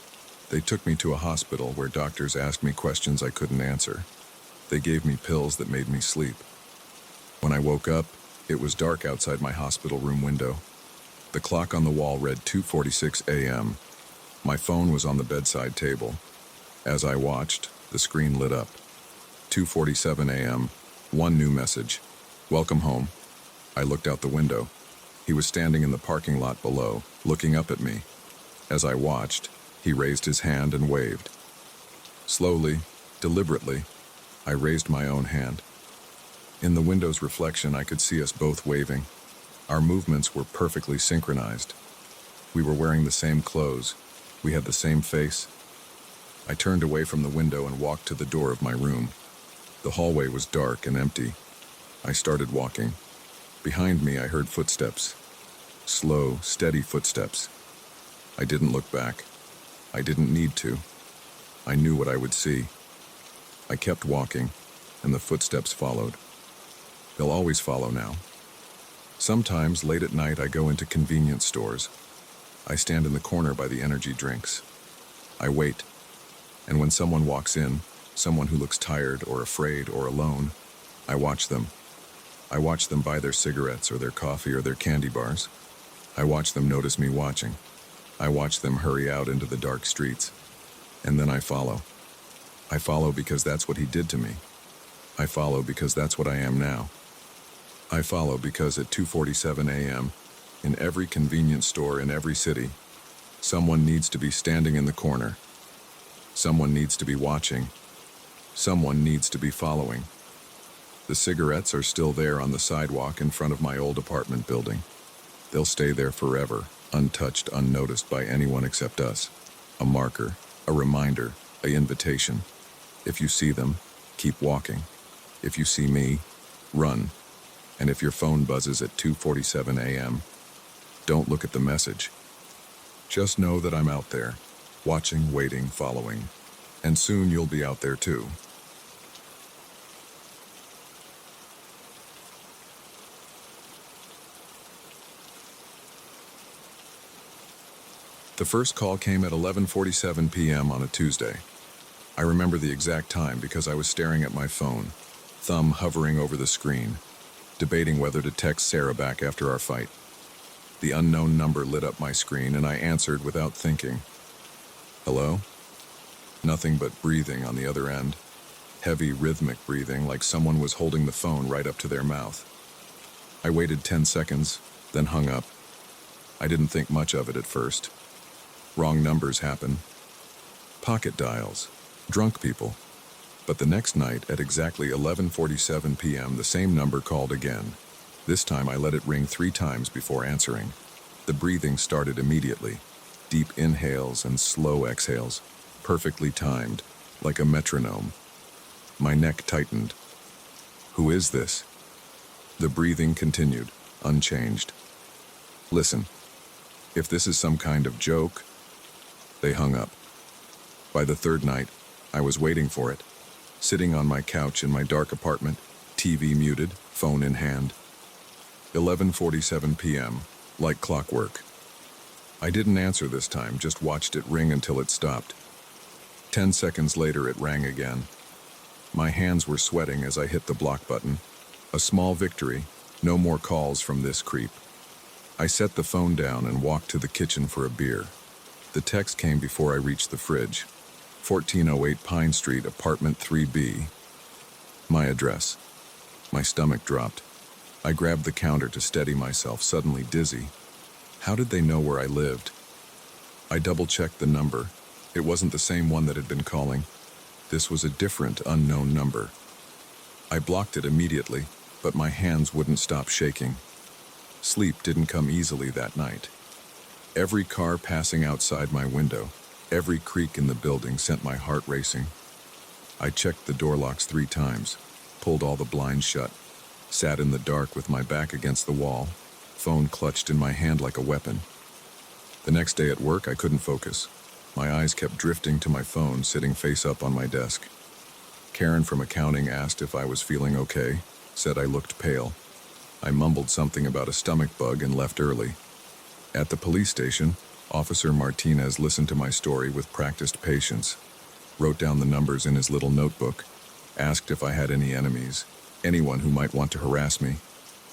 They took me to a hospital where doctors asked me questions I couldn't answer. They gave me pills that made me sleep. When I woke up, it was dark outside my hospital room window. The clock on the wall read 2:46 a.m. My phone was on the bedside table. As I watched, the screen lit up. 2:47 a.m. One new message. "Welcome home." I looked out the window. He was standing in the parking lot below, looking up at me. As I watched, he raised his hand and waved. Slowly, deliberately, I raised my own hand. In the window's reflection, I could see us both waving. Our movements were perfectly synchronized. We were wearing the same clothes. We had the same face. I turned away from the window and walked to the door of my room. The hallway was dark and empty. I started walking. Behind me, I heard footsteps. Slow, steady footsteps. I didn't look back. I didn't need to. I knew what I would see. I kept walking, and the footsteps followed. They'll always follow now. Sometimes, late at night, I go into convenience stores. I stand in the corner by the energy drinks. I wait, and when someone walks in, someone who looks tired or afraid or alone, I watch them. I watch them buy their cigarettes or their coffee or their candy bars. I watch them notice me watching. I watch them hurry out into the dark streets. And then I follow. I follow because that's what he did to me. I follow because that's what I am now. I follow because at 2:47 a.m., in every convenience store in every city, someone needs to be standing in the corner. Someone needs to be watching. Someone needs to be following. The cigarettes are still there on the sidewalk in front of my old apartment building. They'll stay there forever, untouched, unnoticed by anyone except us. A marker, a reminder, an invitation. If you see them, keep walking. If you see me, run. And if your phone buzzes at 2:47 a.m., don't look at the message. Just know that I'm out there, watching, waiting, following. And soon you'll be out there too. The first call came at 11:47 p.m. on a Tuesday. I remember the exact time because I was staring at my phone, thumb hovering over the screen, debating whether to text Sarah back after our fight. The unknown number lit up my screen and I answered without thinking. Hello? Nothing but breathing on the other end. Heavy, rhythmic breathing like someone was holding the phone right up to their mouth. I waited 10 seconds, then hung up. I didn't think much of it at first. Wrong numbers happen. Pocket dials. Drunk people. But the next night, at exactly 11:47 p.m., the same number called again. This time I let it ring 3 times before answering. The breathing started immediately. Deep inhales and slow exhales, perfectly timed, like a metronome. My neck tightened. Who is this? The breathing continued, unchanged. Listen, if this is some kind of joke, they hung up. By the third night, I was waiting for it, sitting on my couch in my dark apartment, TV muted, phone in hand. 11:47 p.m., like clockwork. I didn't answer this time, just watched it ring until it stopped. 10 seconds later, it rang again. My hands were sweating as I hit the block button. A small victory, no more calls from this creep. I set the phone down and walked to the kitchen for a beer. The text came before I reached the fridge. 1408 Pine Street, apartment 3B. My address. My stomach dropped. I grabbed the counter to steady myself, suddenly dizzy. How did they know where I lived? I double-checked the number. It wasn't the same one that had been calling. This was a different, unknown number. I blocked it immediately, but my hands wouldn't stop shaking. Sleep didn't come easily that night. Every car passing outside my window, every creak in the building sent my heart racing. I checked the door locks 3 times, pulled all the blinds shut, sat in the dark with my back against the wall, phone clutched in my hand like a weapon. The next day at work, I couldn't focus. My eyes kept drifting to my phone, sitting face up on my desk. Karen from accounting asked if I was feeling okay, said I looked pale. I mumbled something about a stomach bug and left early. At the police station, Officer Martinez listened to my story with practiced patience, wrote down the numbers in his little notebook, asked if I had any enemies, anyone who might want to harass me,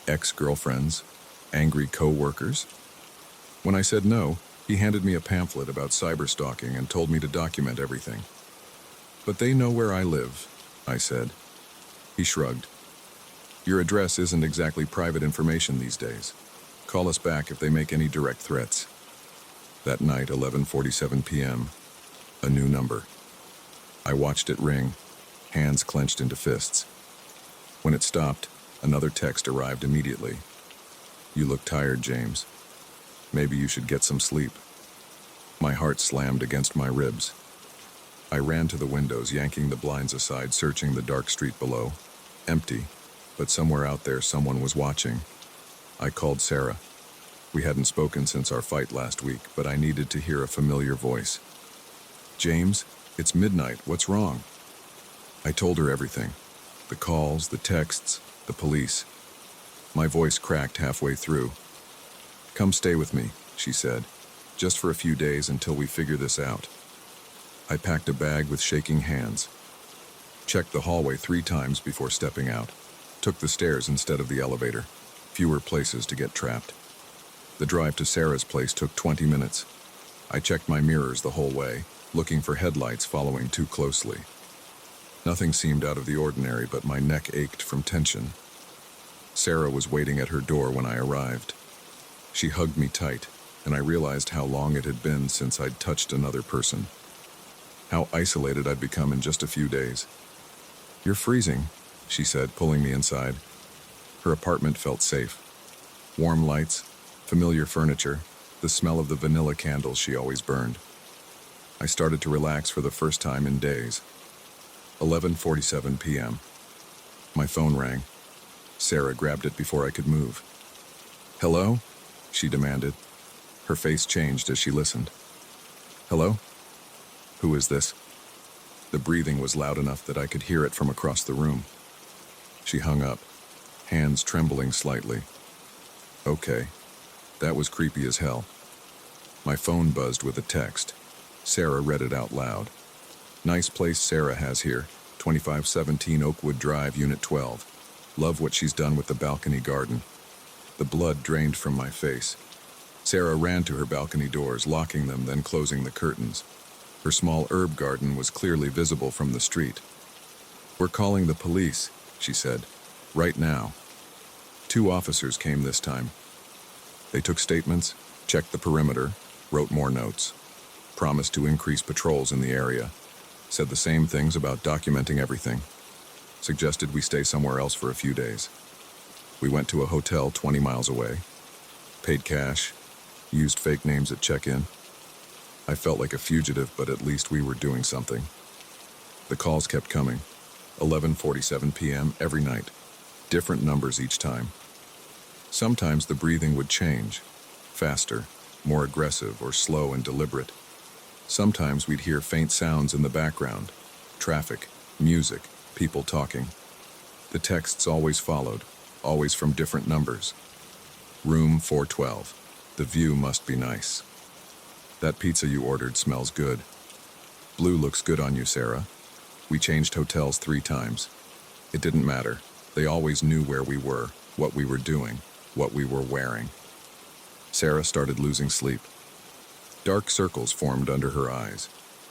ex-girlfriends, angry co-workers. When I said no, he handed me a pamphlet about cyberstalking and told me to document everything. But they know where I live, I said. He shrugged. Your address isn't exactly private information these days. Call us back if they make any direct threats. That night, 11:47 p.m., a new number. I watched it ring, hands clenched into fists. When it stopped, another text arrived immediately. You look tired, James. Maybe you should get some sleep. My heart slammed against my ribs. I ran to the windows, yanking the blinds aside, searching the dark street below. Empty, but somewhere out there someone was watching. I called Sarah. We hadn't spoken since our fight last week, but I needed to hear a familiar voice. James, it's midnight. What's wrong? I told her everything. The calls, the texts, the police. My voice cracked halfway through. Come stay with me, she said, just for a few days until we figure this out. I packed a bag with shaking hands. Checked the hallway 3 times before stepping out. Took the stairs instead of the elevator. Fewer places to get trapped. The drive to Sarah's place took 20 minutes. I checked my mirrors the whole way, looking for headlights following too closely. Nothing seemed out of the ordinary, but my neck ached from tension. Sarah was waiting at her door when I arrived. She hugged me tight, and I realized how long it had been since I'd touched another person. How isolated I'd become in just a few days. You're freezing, she said, pulling me inside. Her apartment felt safe. Warm lights, familiar furniture, the smell of the vanilla candles she always burned. I started to relax for the first time in days. 11:47 p.m. My phone rang. Sarah grabbed it before I could move. Hello? She demanded. Her face changed as she listened. Hello? Who is this? The breathing was loud enough that I could hear it from across the room. She hung up, hands trembling slightly. Okay, that was creepy as hell. My phone buzzed with a text. Sarah read it out loud. Nice place Sarah has here, 2517 Oakwood Drive, Unit 12. Love what she's done with the balcony garden. The blood drained from my face. Sarah ran to her balcony doors, locking them, then closing the curtains. Her small herb garden was clearly visible from the street. We're calling the police, she said. Right now. 2 officers came this time. They took statements, checked the perimeter, wrote more notes. Promised to increase patrols in the area. Said the same things about documenting everything. Suggested we stay somewhere else for a few days. We went to a hotel 20 miles away. Paid cash. Used fake names at check-in. I felt like a fugitive, but at least we were doing something. The calls kept coming. 11:47 p.m. every night. Different numbers each time. Sometimes the breathing would change. faster, more aggressive or slow and deliberate. Sometimes we'd hear faint sounds in the background, traffic, music, people talking. The texts always followed, always from different numbers. Room 412. The view must be nice. That pizza you ordered smells good. Blue looks good on you, Sarah. We changed hotels 3 times. It didn't matter. They always knew where we were, what we were doing, what we were wearing. Sarah started losing sleep. Dark circles formed under her eyes.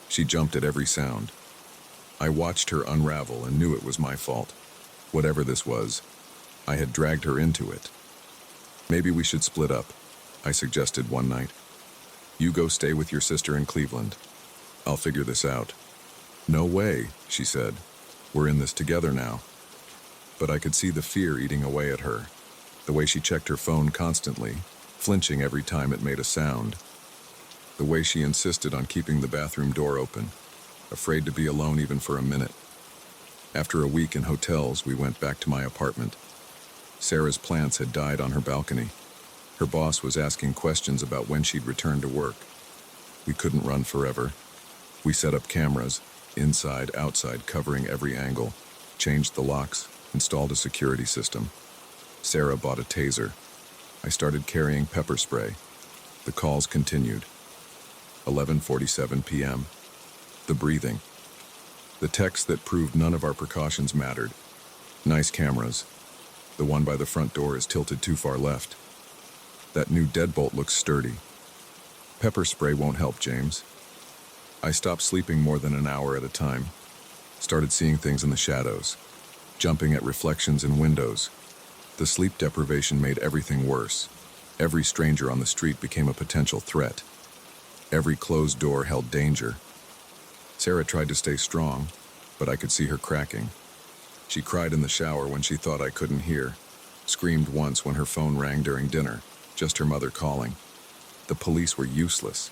She jumped at every sound. I watched her unravel and knew it was my fault. Whatever this was, I had dragged her into it. Maybe we should split up, I suggested one night. You go stay with your sister in Cleveland. I'll figure this out. No way, she said. We're in this together now. But I could see the fear eating away at her. The way she checked her phone constantly, flinching every time it made a sound. The way she insisted on keeping the bathroom door open, afraid to be alone even for a minute. After a week in hotels, we went back to my apartment. Sarah's plants had died on her balcony. Her boss was asking questions about when she'd return to work. We couldn't run forever. We set up cameras, inside, outside, covering every angle, changed the locks, installed a security system. Sarah bought a taser. I started carrying pepper spray. The calls continued. 11:47 p.m. The breathing. The text that proved none of our precautions mattered. Nice cameras. The one by the front door is tilted too far left. That new deadbolt looks sturdy. Pepper spray won't help, James. I stopped sleeping more than an hour at a time. Started seeing things in the shadows. Jumping at reflections in windows. The sleep deprivation made everything worse. Every stranger on the street became a potential threat. Every closed door held danger. Sarah tried to stay strong, but I could see her cracking. She cried in the shower when she thought I couldn't hear. Screamed once when her phone rang during dinner, just her mother calling. The police were useless.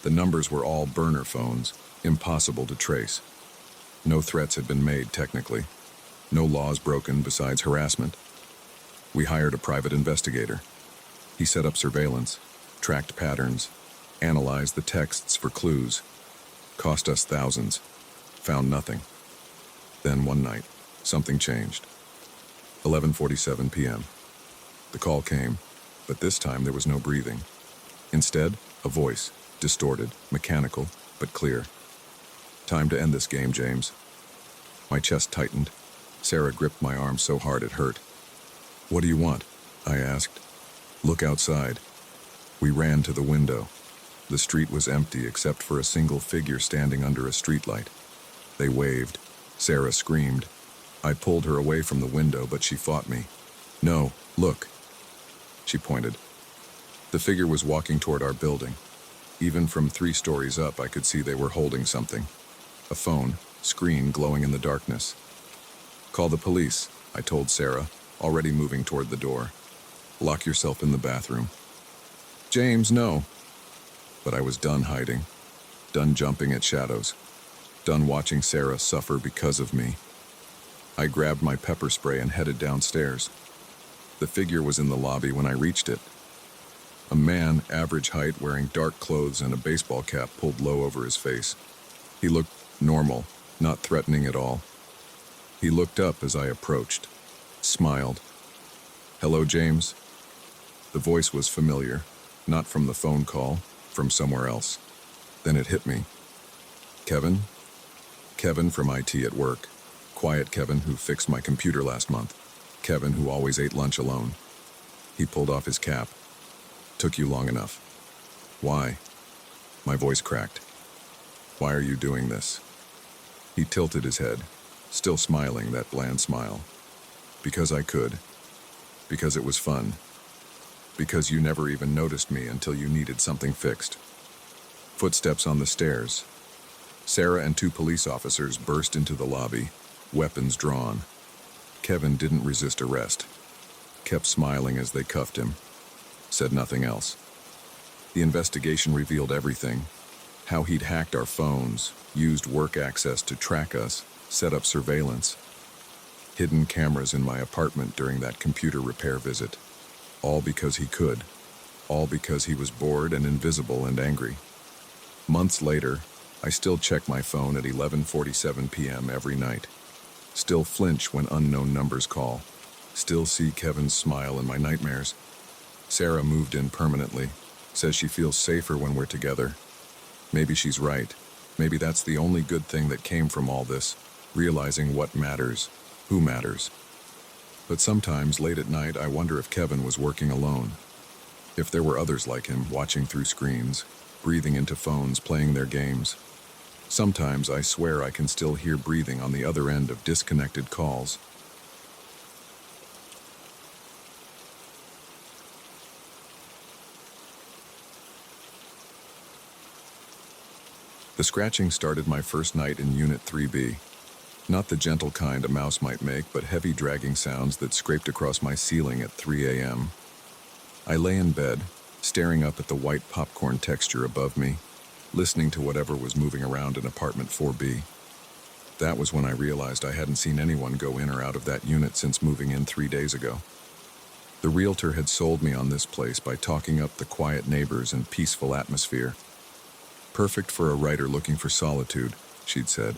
The numbers were all burner phones, impossible to trace. No threats had been made, technically. No laws broken besides harassment. We hired a private investigator. He set up surveillance, tracked patterns, analyzed the texts for clues. Cost us thousands. Found nothing. Then one night, something changed. 11:47 p.m. The call came, but this time there was no breathing. Instead, a voice, distorted, mechanical, but clear. Time to end this game, James. My chest tightened. Sarah gripped my arm so hard it hurt. What do you want? I asked. Look outside. We ran to the window. The street was empty except for a single figure standing under a streetlight. They waved. Sarah screamed. I pulled her away from the window, but she fought me. No, look. She pointed. The figure was walking toward our building. Even from 3 stories up, I could see they were holding something. A phone, screen glowing in the darkness. Call the police, I told Sarah, already moving toward the door. Lock yourself in the bathroom. James, no. But I was done hiding, done jumping at shadows, done watching Sarah suffer because of me. I grabbed my pepper spray and headed downstairs. The figure was in the lobby when I reached it. A man, average height, wearing dark clothes and a baseball cap pulled low over his face. He looked normal, not threatening at all. He looked up as I approached, smiled. Hello, James. The voice was familiar, not from the phone call, from somewhere else. Then it hit me. Kevin? Kevin from IT at work. Quiet Kevin who fixed my computer last month. Kevin who always ate lunch alone. He pulled off his cap. Took you long enough. Why? My voice cracked. Why are you doing this? He tilted his head, still smiling that bland smile. Because I could. Because it was fun. Because you never even noticed me until you needed something fixed. Footsteps on the stairs. Sarah and 2 police officers burst into the lobby, weapons drawn. Kevin didn't resist arrest. Kept smiling as they cuffed him. Said nothing else. The investigation revealed everything. How he'd hacked our phones, used work access to track us, set up surveillance. Hidden cameras in my apartment during that computer repair visit. All because he could. all because he was bored and invisible and angry. Months later, I still check my phone at 11:47 p.m. every night. Still flinch when unknown numbers call. Still see Kevin's smile in my nightmares. Sarah moved in permanently. Says she feels safer when we're together. Maybe she's right. Maybe that's the only good thing that came from all this, realizing what matters, who matters. But sometimes, late at night, I wonder if Kevin was working alone. If there were others like him, watching through screens, breathing into phones, playing their games. Sometimes I swear I can still hear breathing on the other end of disconnected calls. The scratching started my first night in Unit 3B. Not the gentle kind a mouse might make, but heavy dragging sounds that scraped across my ceiling at 3 a.m. I lay in bed, staring up at the white popcorn texture above me, listening to whatever was moving around in apartment 4B. That was when I realized I hadn't seen anyone go in or out of that unit since moving in 3 days ago. The realtor had sold me on this place by talking up the quiet neighbors and peaceful atmosphere. Perfect for a writer looking for solitude, she'd said.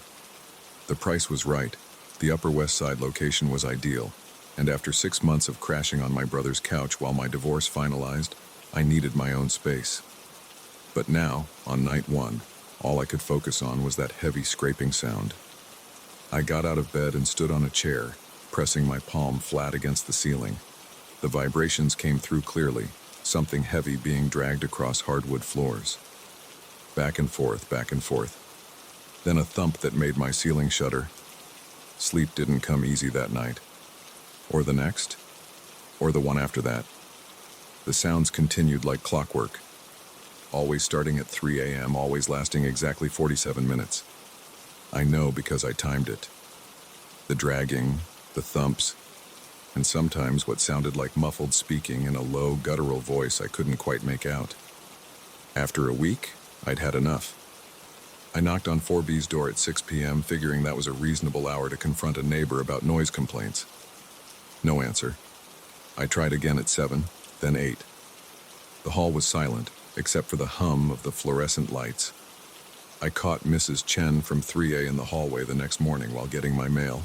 The price was right, the Upper West Side location was ideal, and after 6 months of crashing on my brother's couch while my divorce finalized, I needed my own space. But now, on night one, all I could focus on was that heavy scraping sound. I got out of bed and stood on a chair, pressing my palm flat against the ceiling. The vibrations came through clearly, something heavy being dragged across hardwood floors. Back and forth, back and forth. Then a thump that made my ceiling shudder. Sleep didn't come easy that night. Or the next. Or the one after that. The sounds continued like clockwork. Always starting at 3 a.m., always lasting exactly 47 minutes. I know because I timed it. The dragging, the thumps, and sometimes what sounded like muffled speaking in a low, guttural voice I couldn't quite make out. After a week, I'd had enough. I knocked on 4B's door at 6 p.m., figuring that was a reasonable hour to confront a neighbor about noise complaints. No answer. I tried again at 7, then 8. The hall was silent, except for the hum of the fluorescent lights. I caught Mrs. Chen from 3A in the hallway the next morning while getting my mail.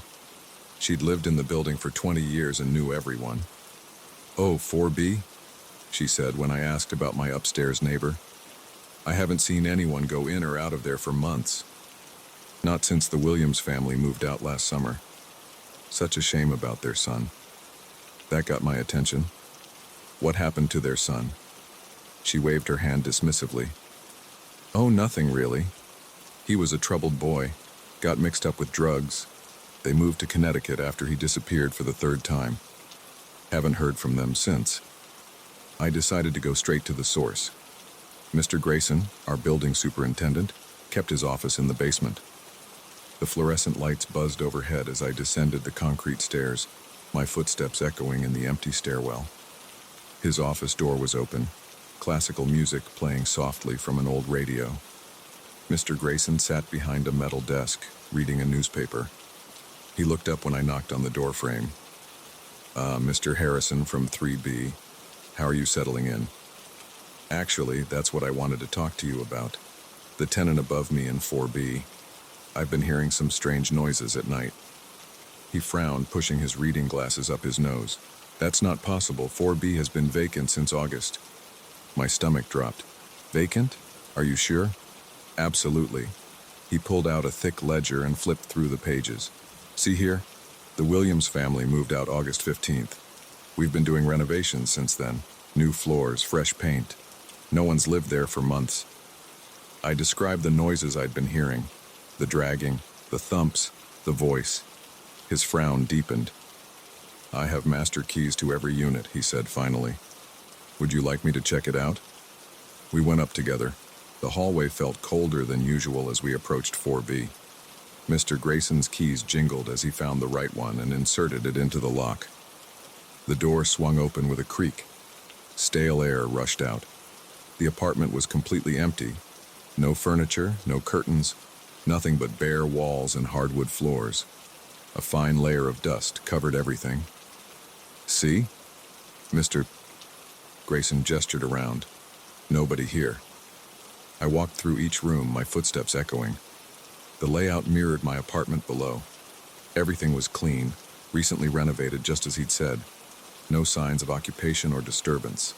She'd lived in the building for 20 years and knew everyone. "Oh, 4B?" she said when I asked about my upstairs neighbor. "I haven't seen anyone go in or out of there for months. Not since the Williams family moved out last summer. Such a shame about their son." That got my attention. "What happened to their son?" She waved her hand dismissively. "Oh, nothing really. He was a troubled boy, got mixed up with drugs. They moved to Connecticut after he disappeared for the 3rd time. Haven't heard from them since." I decided to go straight to the source. Mr. Grayson, our building superintendent, kept his office in the basement. The fluorescent lights buzzed overhead as I descended the concrete stairs, my footsteps echoing in the empty stairwell. His office door was open, classical music playing softly from an old radio. Mr. Grayson sat behind a metal desk, reading a newspaper. He looked up when I knocked on the doorframe. Mr. Harrison from 3B, how are you settling in?" "Actually, that's what I wanted to talk to you about. The tenant above me in 4B. I've been hearing some strange noises at night." He frowned, pushing his reading glasses up his nose. "That's not possible. 4B has been vacant since August." My stomach dropped. "Vacant? Are you sure?" "Absolutely." He pulled out a thick ledger and flipped through the pages. "See here? The Williams family moved out August 15th. We've been doing renovations since then. New floors, fresh paint. No one's lived there for months." I described the noises I'd been hearing. The dragging, the thumps, the voice. His frown deepened. "I have master keys to every unit," he said finally. "Would you like me to check it out?" We went up together. The hallway felt colder than usual as we approached 4B. Mr. Grayson's keys jingled as he found the right one and inserted it into the lock. The door swung open with a creak. Stale air rushed out. The apartment was completely empty. No furniture, no curtains, nothing but bare walls and hardwood floors. A fine layer of dust covered everything. "See?" Mr. Grayson gestured around. Nobody here. I walked through each room, my footsteps echoing. The layout mirrored my apartment below. Everything was clean, recently renovated just as he'd said. No signs of occupation or disturbance.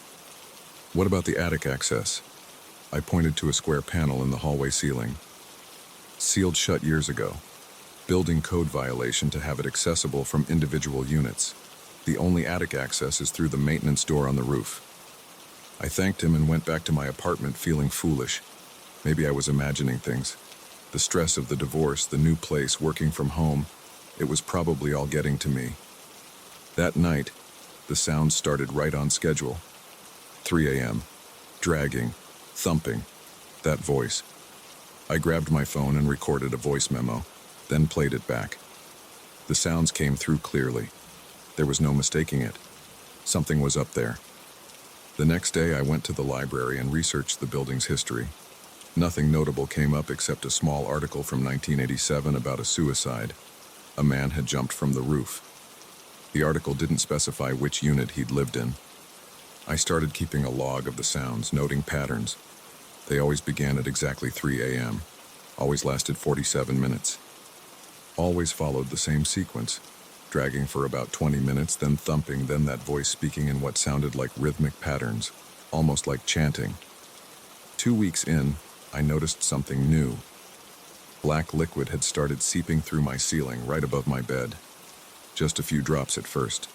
What about the attic access? I pointed to a square panel in the hallway ceiling. Sealed shut years ago. Building code violation to have it accessible from individual units. The only attic access is through the maintenance door on the roof. I thanked him and went back to my apartment feeling foolish. Maybe I was imagining things. The stress of the divorce, the new place, working from home, it was probably all getting to me. That night, the sounds started right on schedule. 3 a.m. Dragging, thumping, that voice. I grabbed my phone and recorded a voice memo, then played it back. The sounds came through clearly. There was no mistaking it. Something was up there. The next day I went to the library and researched the building's history. Nothing notable came up except a small article from 1987 about a suicide. A man had jumped from the roof. The article didn't specify which unit he'd lived in. I started keeping a log of the sounds, noting patterns. They always began at exactly 3 a.m., always lasted 47 minutes. Always followed the same sequence, dragging for about 20 minutes, then thumping, then that voice speaking in what sounded like rhythmic patterns, almost like chanting. 2 weeks in, I noticed something new. Black liquid had started seeping through my ceiling right above my bed. Just a few drops at first.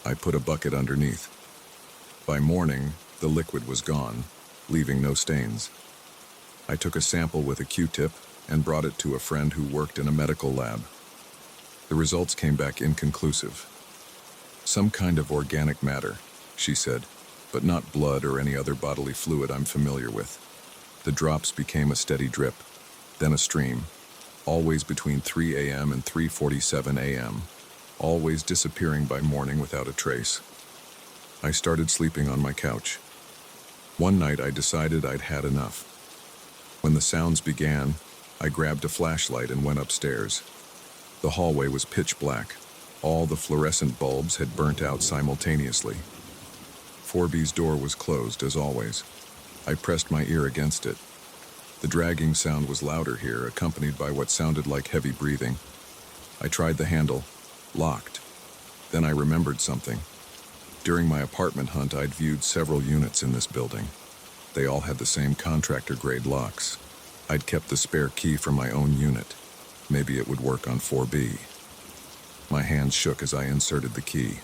I put a bucket underneath. By morning, the liquid was gone, leaving no stains. I took a sample with a Q-tip and brought it to a friend who worked in a medical lab. The results came back inconclusive. Some kind of organic matter, she said, but not blood or any other bodily fluid I'm familiar with. The drops became a steady drip, then a stream, always between 3 a.m. and 3:47 a.m., always disappearing by morning without a trace. I started sleeping on my couch. One night I decided I'd had enough. When the sounds began, I grabbed a flashlight and went upstairs. The hallway was pitch black. All the fluorescent bulbs had burnt out simultaneously. 4B's door was closed, as always. I pressed my ear against it. The dragging sound was louder here, accompanied by what sounded like heavy breathing. I tried the handle. Locked. Then I remembered something. During my apartment hunt, I'd viewed several units in this building. They all had the same contractor-grade locks. I'd kept the spare key from my own unit. Maybe it would work on 4B. My hands shook as I inserted the key.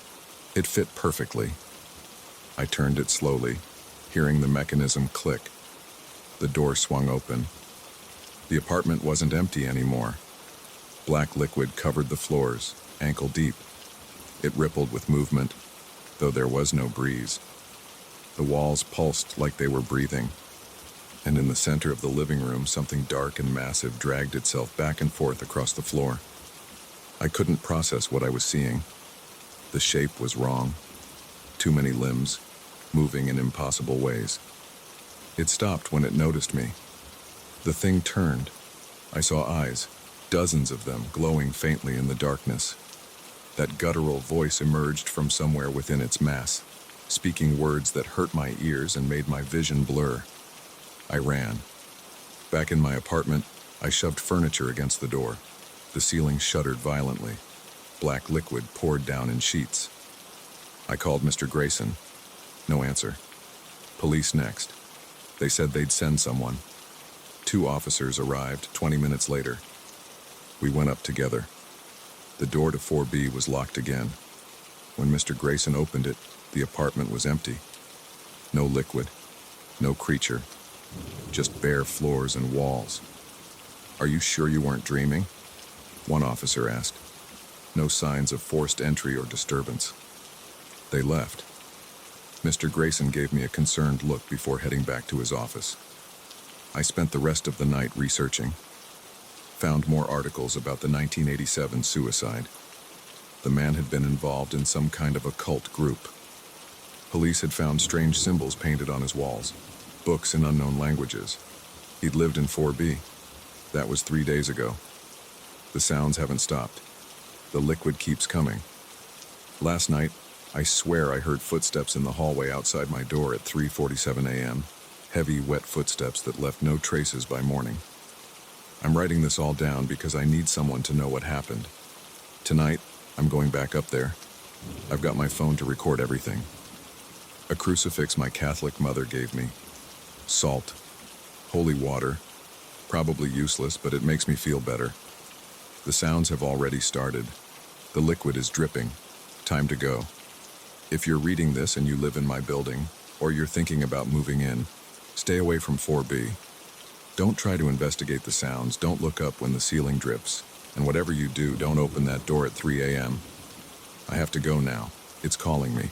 It fit perfectly. I turned it slowly, hearing the mechanism click. The door swung open. The apartment wasn't empty anymore. Black liquid covered the floors, ankle deep. It rippled with movement, though there was no breeze. The walls pulsed like they were breathing. And in the center of the living room, something dark and massive dragged itself back and forth across the floor. I couldn't process what I was seeing. The shape was wrong. Too many limbs, moving in impossible ways. It stopped when it noticed me. The thing turned. I saw eyes, dozens of them, glowing faintly in the darkness. That guttural voice emerged from somewhere within its mass, speaking words that hurt my ears and made my vision blur. I ran. Back in my apartment, I shoved furniture against the door. The ceiling shuddered violently. Black liquid poured down in sheets. I called Mr. Grayson. No answer. Police next. They said they'd send someone. 2 officers arrived 20 minutes later. We went up together. The door to 4B was locked again. When Mr. Grayson opened it, the apartment was empty. No liquid, no creature, just bare floors and walls. "Are you sure you weren't dreaming?" one officer asked. No signs of forced entry or disturbance. They left. Mr. Grayson gave me a concerned look before heading back to his office. I spent the rest of the night researching. Found more articles about the 1987 suicide. The man had been involved in some kind of occult group. Police had found strange symbols painted on his walls, books in unknown languages. He'd lived in 4B. That was 3 days ago. The sounds haven't stopped. The liquid keeps coming. Last night, I swear I heard footsteps in the hallway outside my door at 3:47 a.m. Heavy, wet footsteps that left no traces by morning. I'm writing this all down because I need someone to know what happened. Tonight, I'm going back up there. I've got my phone to record everything. A crucifix my Catholic mother gave me. Salt. Holy water. Probably useless, but it makes me feel better. The sounds have already started. The liquid is dripping. Time to go. If you're reading this and you live in my building, or you're thinking about moving in, stay away from 4B. Don't try to investigate the sounds, don't look up when the ceiling drips, and whatever you do, don't open that door at 3 a.m. I have to go now. It's calling me.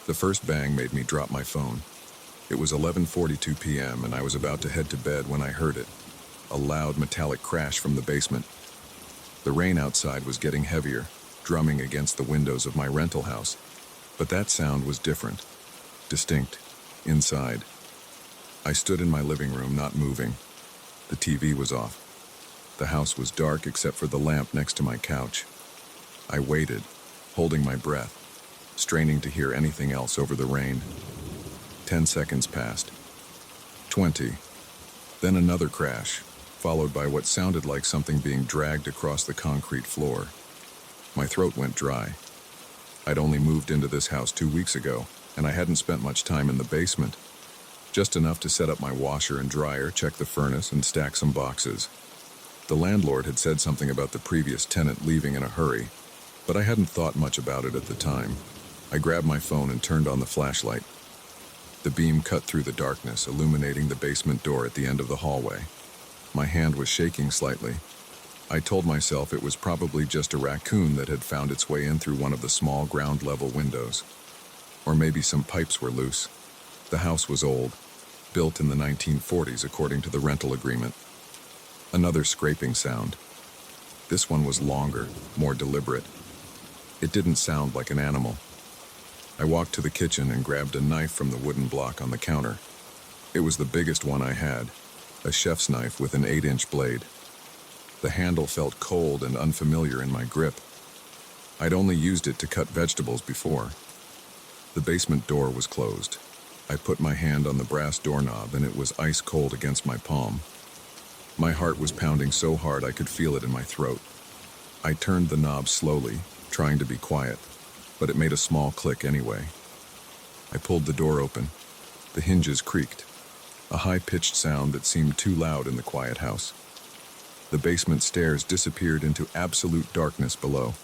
The first bang made me drop my phone. It was 11:42 p.m. and I was about to head to bed when I heard it. A loud metallic crash from the basement. The rain outside was getting heavier, drumming against the windows of my rental house. But that sound was different. Distinct. Inside. I stood in my living room, not moving. The TV was off. The house was dark except for the lamp next to my couch. I waited, holding my breath, straining to hear anything else over the rain. 10 seconds passed. 20. Then another crash, followed by what sounded like something being dragged across the concrete floor. My throat went dry. I'd only moved into this house 2 weeks ago, and I hadn't spent much time in the basement. Just enough to set up my washer and dryer, check the furnace, and stack some boxes. The landlord had said something about the previous tenant leaving in a hurry, but I hadn't thought much about it at the time. I grabbed my phone and turned on the flashlight. The beam cut through the darkness, illuminating the basement door at the end of the hallway. My hand was shaking slightly. I told myself it was probably just a raccoon that had found its way in through one of the small ground-level windows. Or maybe some pipes were loose. The house was old, built in the 1940s according to the rental agreement. Another scraping sound. This one was longer, more deliberate. It didn't sound like an animal. I walked to the kitchen and grabbed a knife from the wooden block on the counter. It was the biggest one I had, a chef's knife with an 8-inch blade. The handle felt cold and unfamiliar in my grip. I'd only used it to cut vegetables before. The basement door was closed. I put my hand on the brass doorknob and it was ice cold against my palm. My heart was pounding so hard I could feel it in my throat. I turned the knob slowly, trying to be quiet, but it made a small click anyway. I pulled the door open. The hinges creaked, a high-pitched sound that seemed too loud in the quiet house. The basement stairs disappeared into absolute darkness below.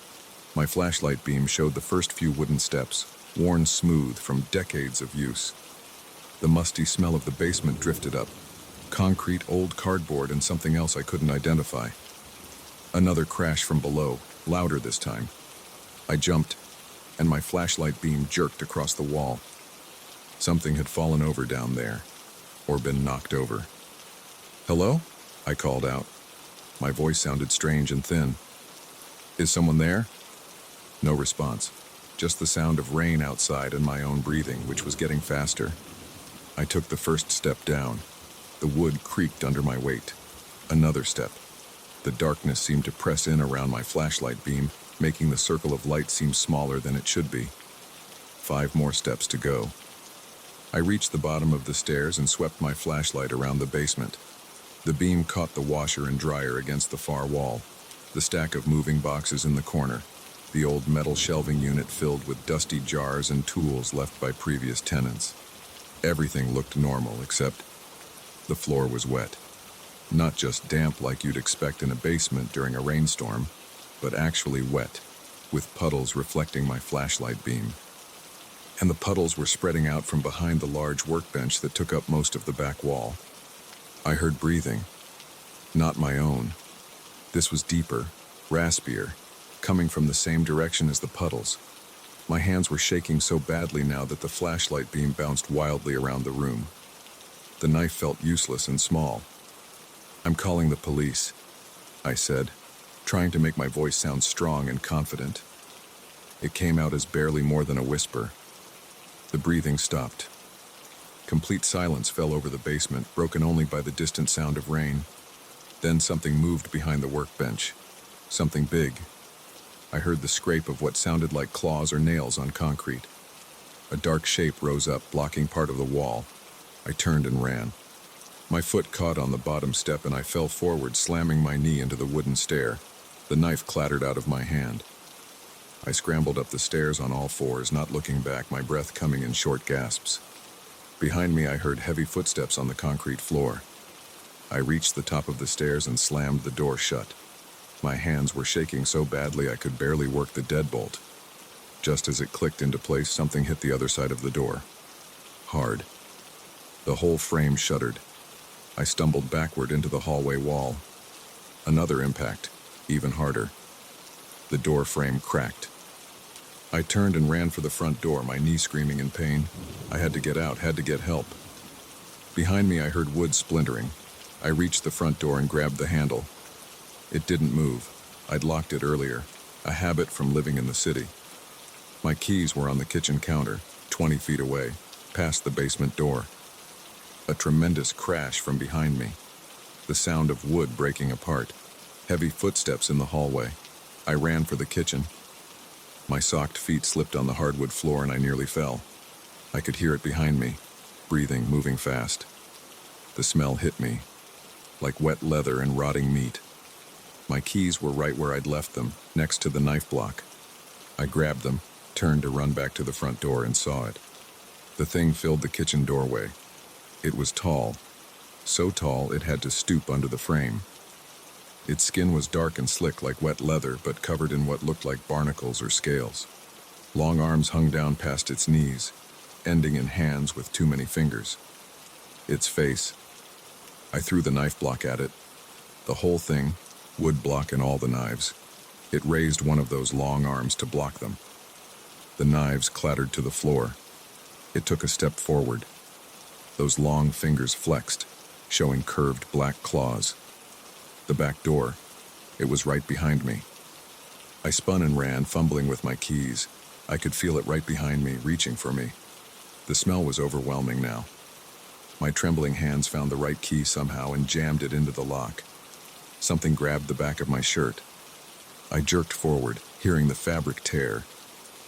My flashlight beam showed the first few wooden steps, worn smooth from decades of use. The musty smell of the basement drifted up. Concrete, old cardboard, and something else I couldn't identify. Another crash from below, louder this time. I jumped, and my flashlight beam jerked across the wall. Something had fallen over down there, or been knocked over. "Hello?" I called out. My voice sounded strange and thin. "Is someone there?" No response, just the sound of rain outside and my own breathing, which was getting faster. I took the first step down. The wood creaked under my weight. Another step. The darkness seemed to press in around my flashlight beam, making the circle of light seem smaller than it should be. 5 more steps to go. I reached the bottom of the stairs and swept my flashlight around the basement. The beam caught the washer and dryer against the far wall, the stack of moving boxes in the corner, the old metal shelving unit filled with dusty jars and tools left by previous tenants. Everything looked normal, except the floor was wet. Not just damp like you'd expect in a basement during a rainstorm, but actually wet, with puddles reflecting my flashlight beam. And the puddles were spreading out from behind the large workbench that took up most of the back wall. I heard breathing. Not my own. This was deeper, raspier, coming from the same direction as the puddles. My hands were shaking so badly now that the flashlight beam bounced wildly around the room. The knife felt useless and small. "I'm calling the police," I said. trying to make my voice sound strong and confident. It came out as barely more than a whisper. The breathing stopped. Complete silence fell over the basement, broken only by the distant sound of rain. Then something moved behind the workbench. Something big. I heard the scrape of what sounded like claws or nails on concrete. A dark shape rose up, blocking part of the wall. I turned and ran. My foot caught on the bottom step and I fell forward, slamming my knee into the wooden stair. The knife clattered out of my hand. I scrambled up the stairs on all fours, not looking back, my breath coming in short gasps. Behind me, I heard heavy footsteps on the concrete floor. I reached the top of the stairs and slammed the door shut. My hands were shaking so badly I could barely work the deadbolt. Just as it clicked into place, something hit the other side of the door. Hard. The whole frame shuddered. I stumbled backward into the hallway wall. Another impact, even harder. The door frame cracked. I turned and ran for the front door, my knee screaming in pain. I had to get out, had to get help. Behind me, I heard wood splintering. I reached the front door and grabbed the handle. It didn't move. I'd locked it earlier, a habit from living in the city. My keys were on the kitchen counter, 20 feet away, past the basement door. A tremendous crash from behind me. The sound of wood breaking apart. Heavy footsteps in the hallway. I ran for the kitchen. My socked feet slipped on the hardwood floor and I nearly fell. I could hear it behind me, breathing, moving fast. The smell hit me, like wet leather and rotting meat. My keys were right where I'd left them, next to the knife block. I grabbed them, turned to run back to the front door and saw it. The thing filled the kitchen doorway. It was tall, so tall it had to stoop under the frame. Its skin was dark and slick like wet leather, but covered in what looked like barnacles or scales. Long arms hung down past its knees, ending in hands with too many fingers. Its face. I threw the knife block at it. The whole thing, wood block and all the knives. It raised one of those long arms to block them. The knives clattered to the floor. It took a step forward. Those long fingers flexed, showing curved black claws. The back door. It was right behind me. I spun and ran, fumbling with my keys. I could feel it right behind me, reaching for me. The smell was overwhelming now. My trembling hands found the right key somehow and jammed it into the lock. Something grabbed the back of my shirt. I jerked forward, hearing the fabric tear.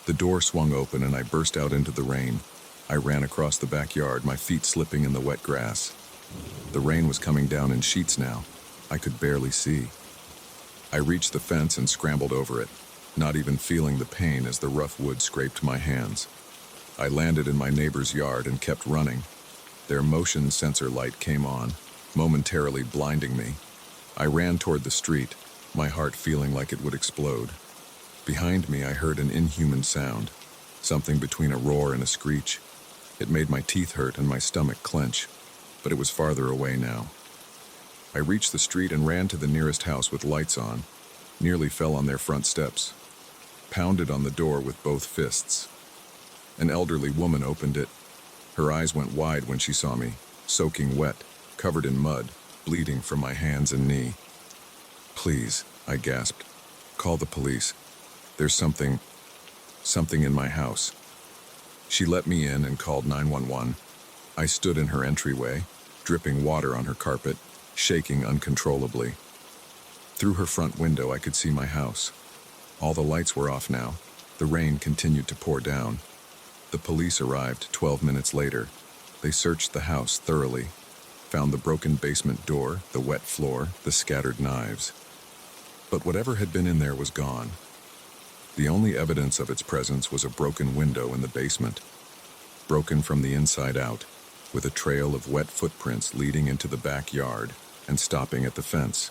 The door swung open and I burst out into the rain. I ran across the backyard, my feet slipping in the wet grass. The rain was coming down in sheets now. I could barely see. I reached the fence and scrambled over it, not even feeling the pain as the rough wood scraped my hands. I landed in my neighbor's yard and kept running. Their motion sensor light came on, momentarily blinding me. I ran toward the street, my heart feeling like it would explode. Behind me, I heard an inhuman sound, something between a roar and a screech. It made my teeth hurt and my stomach clench, but it was farther away now. I reached the street and ran to the nearest house with lights on, nearly fell on their front steps, pounded on the door with both fists. An elderly woman opened it. Her eyes went wide when she saw me, soaking wet, covered in mud, bleeding from my hands and knee. "Please," I gasped. "Call the police. There's something in my house." She let me in and called 911. I stood in her entryway, dripping water on her carpet, shaking uncontrollably. Through her front window, I could see my house. All the lights were off now. The rain continued to pour down. The police arrived 12 minutes later. They searched the house thoroughly, found the broken basement door, the wet floor, the scattered knives. But whatever had been in there was gone. The only evidence of its presence was a broken window in the basement, broken from the inside out, with a trail of wet footprints leading into the backyard and stopping at the fence.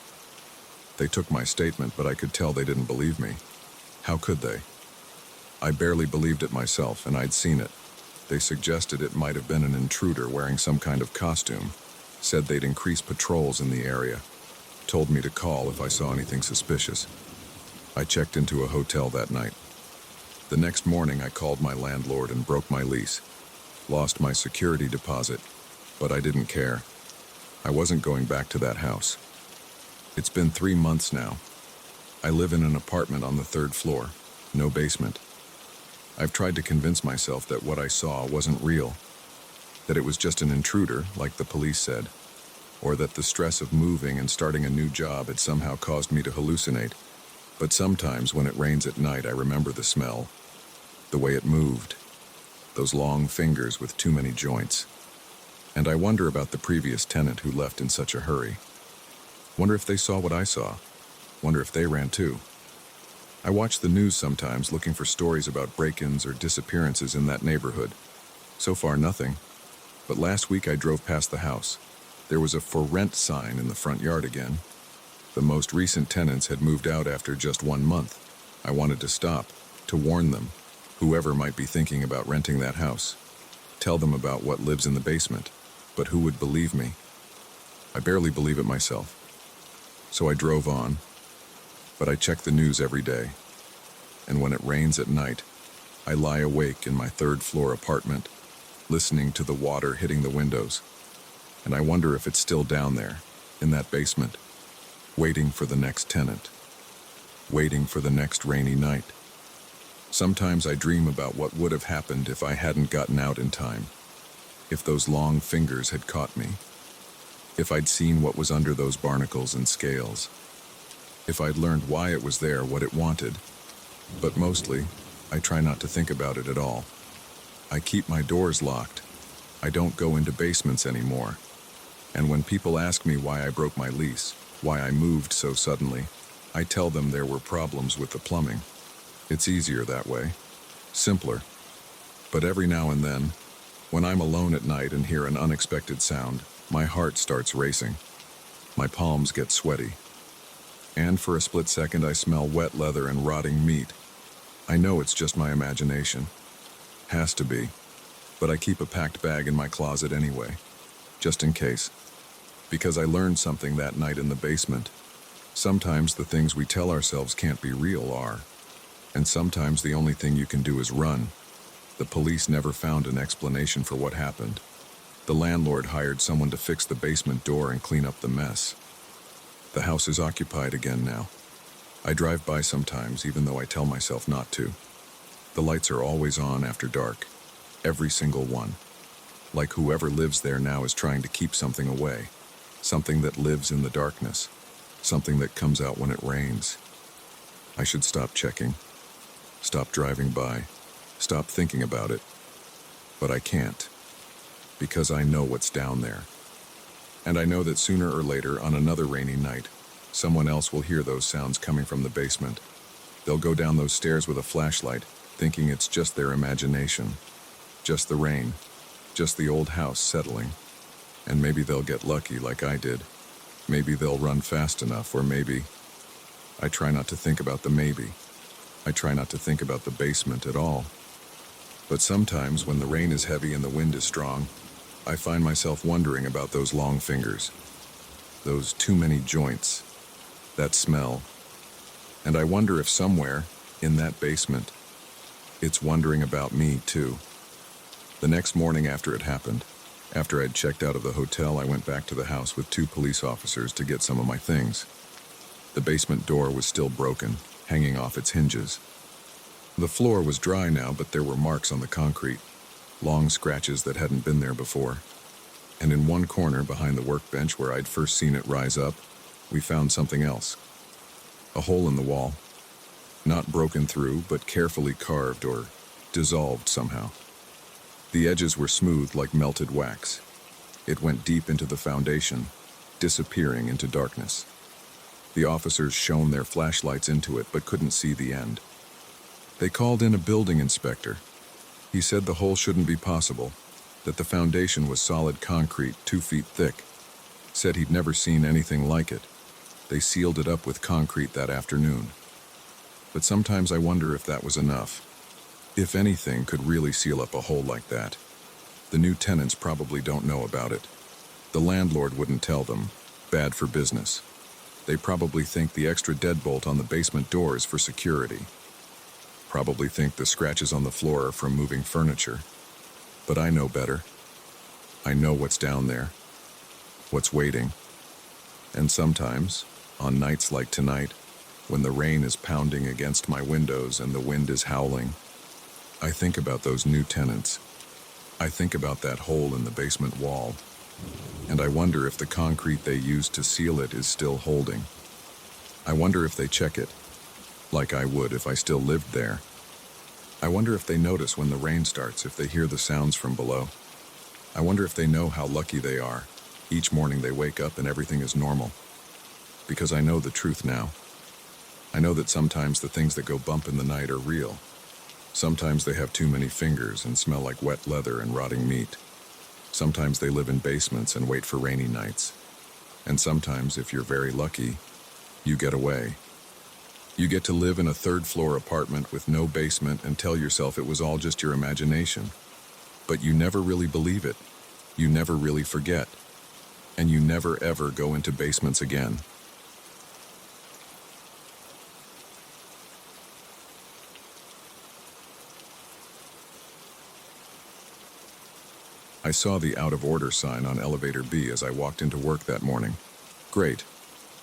They took my statement, but I could tell they didn't believe me. How could they? I barely believed it myself, and I'd seen it. They suggested it might have been an intruder wearing some kind of costume, said they'd increase patrols in the area, told me to call if I saw anything suspicious. I checked into a hotel that night. The next morning, I called my landlord and broke my lease. Lost my security deposit, but I didn't care. I wasn't going back to that house. It's been 3 months now. I live in an apartment on the third floor, no basement. I've tried to convince myself that what I saw wasn't real, that it was just an intruder, like the police said, or that the stress of moving and starting a new job had somehow caused me to hallucinate. But sometimes when it rains at night, I remember the smell, the way it moved, those long fingers with too many joints. And I wonder about the previous tenant who left in such a hurry. Wonder if they saw what I saw. Wonder if they ran too. I watch the news sometimes looking for stories about break-ins or disappearances in that neighborhood. So far, nothing. But last week I drove past the house. There was a for rent sign in the front yard again. The most recent tenants had moved out after just 1 month. I wanted to stop, to warn them, whoever might be thinking about renting that house. Tell them about what lives in the basement. But who would believe me? I barely believe it myself. So I drove on. But I check the news every day. And when it rains at night, I lie awake in my third-floor apartment, listening to the water hitting the windows. And I wonder if it's still down there, in that basement, waiting for the next tenant, waiting for the next rainy night. Sometimes I dream about what would have happened if I hadn't gotten out in time, if those long fingers had caught me, if I'd seen what was under those barnacles and scales, if I'd learned why it was there, what it wanted. But mostly, I try not to think about it at all. I keep my doors locked. I don't go into basements anymore. And when people ask me why I broke my lease, why I moved so suddenly, I tell them there were problems with the plumbing. It's easier that way. Simpler. But every now and then, when I'm alone at night and hear an unexpected sound, my heart starts racing. My palms get sweaty. And for a split second I smell wet leather and rotting meat. I know it's just my imagination. Has to be. But I keep a packed bag in my closet anyway, just in case. Because I learned something that night in the basement. Sometimes the things we tell ourselves can't be real are. And sometimes the only thing you can do is run. The police never found an explanation for what happened. The landlord hired someone to fix the basement door and clean up the mess. The house is occupied again now. I drive by sometimes, even though I tell myself not to. The lights are always on after dark. Every single one. Like whoever lives there now is trying to keep something away. Something that lives in the darkness. Something that comes out when it rains. I should stop checking. Stop driving by. Stop thinking about it. But I can't. Because I know what's down there. And I know that sooner or later, on another rainy night, someone else will hear those sounds coming from the basement. They'll go down those stairs with a flashlight, thinking it's just their imagination. Just the rain. Just the old house settling. And maybe they'll get lucky like I did. Maybe they'll run fast enough, or maybe... I try not to think about the maybe. I try not to think about the basement at all. But sometimes when the rain is heavy and the wind is strong, I find myself wondering about those long fingers, those too many joints, that smell. And I wonder if somewhere, in that basement, it's wondering about me too. The next morning after it happened, after I'd checked out of the hotel, I went back to the house with 2 police officers to get some of my things. The basement door was still broken, hanging off its hinges. The floor was dry now, but there were marks on the concrete. Long scratches that hadn't been there before. And in one corner behind the workbench where I'd first seen it rise up, we found something else. A hole in the wall. Not broken through, but carefully carved or dissolved somehow. The edges were smooth like melted wax. It went deep into the foundation, disappearing into darkness. The officers shone their flashlights into it but couldn't see the end. They called in a building inspector. He said the hole shouldn't be possible, that the foundation was solid concrete 2 feet thick. Said he'd never seen anything like it. They sealed it up with concrete that afternoon. But sometimes I wonder if that was enough. If anything could really seal up a hole like that. The new tenants probably don't know about it. The landlord wouldn't tell them. Bad for business. They probably think the extra deadbolt on the basement door is for security. Probably think the scratches on the floor are from moving furniture. But I know better. I know what's down there. What's waiting. And sometimes, on nights like tonight, when the rain is pounding against my windows and the wind is howling. I think about those new tenants. I think about that hole in the basement wall, and I wonder if the concrete they used to seal it is still holding. I wonder if they check it, like I would if I still lived there. I wonder if they notice when the rain starts, if they hear the sounds from below. I wonder if they know how lucky they are. Each morning they wake up and everything is normal. Because I know the truth now. I know that sometimes the things that go bump in the night are real. Sometimes they have too many fingers and smell like wet leather and rotting meat. Sometimes they live in basements and wait for rainy nights. And sometimes, if you're very lucky, you get away. You get to live in a third-floor apartment with no basement and tell yourself it was all just your imagination. But you never really believe it. You never really forget. And you never ever go into basements again. I saw the out-of-order sign on elevator B as I walked into work that morning. Great.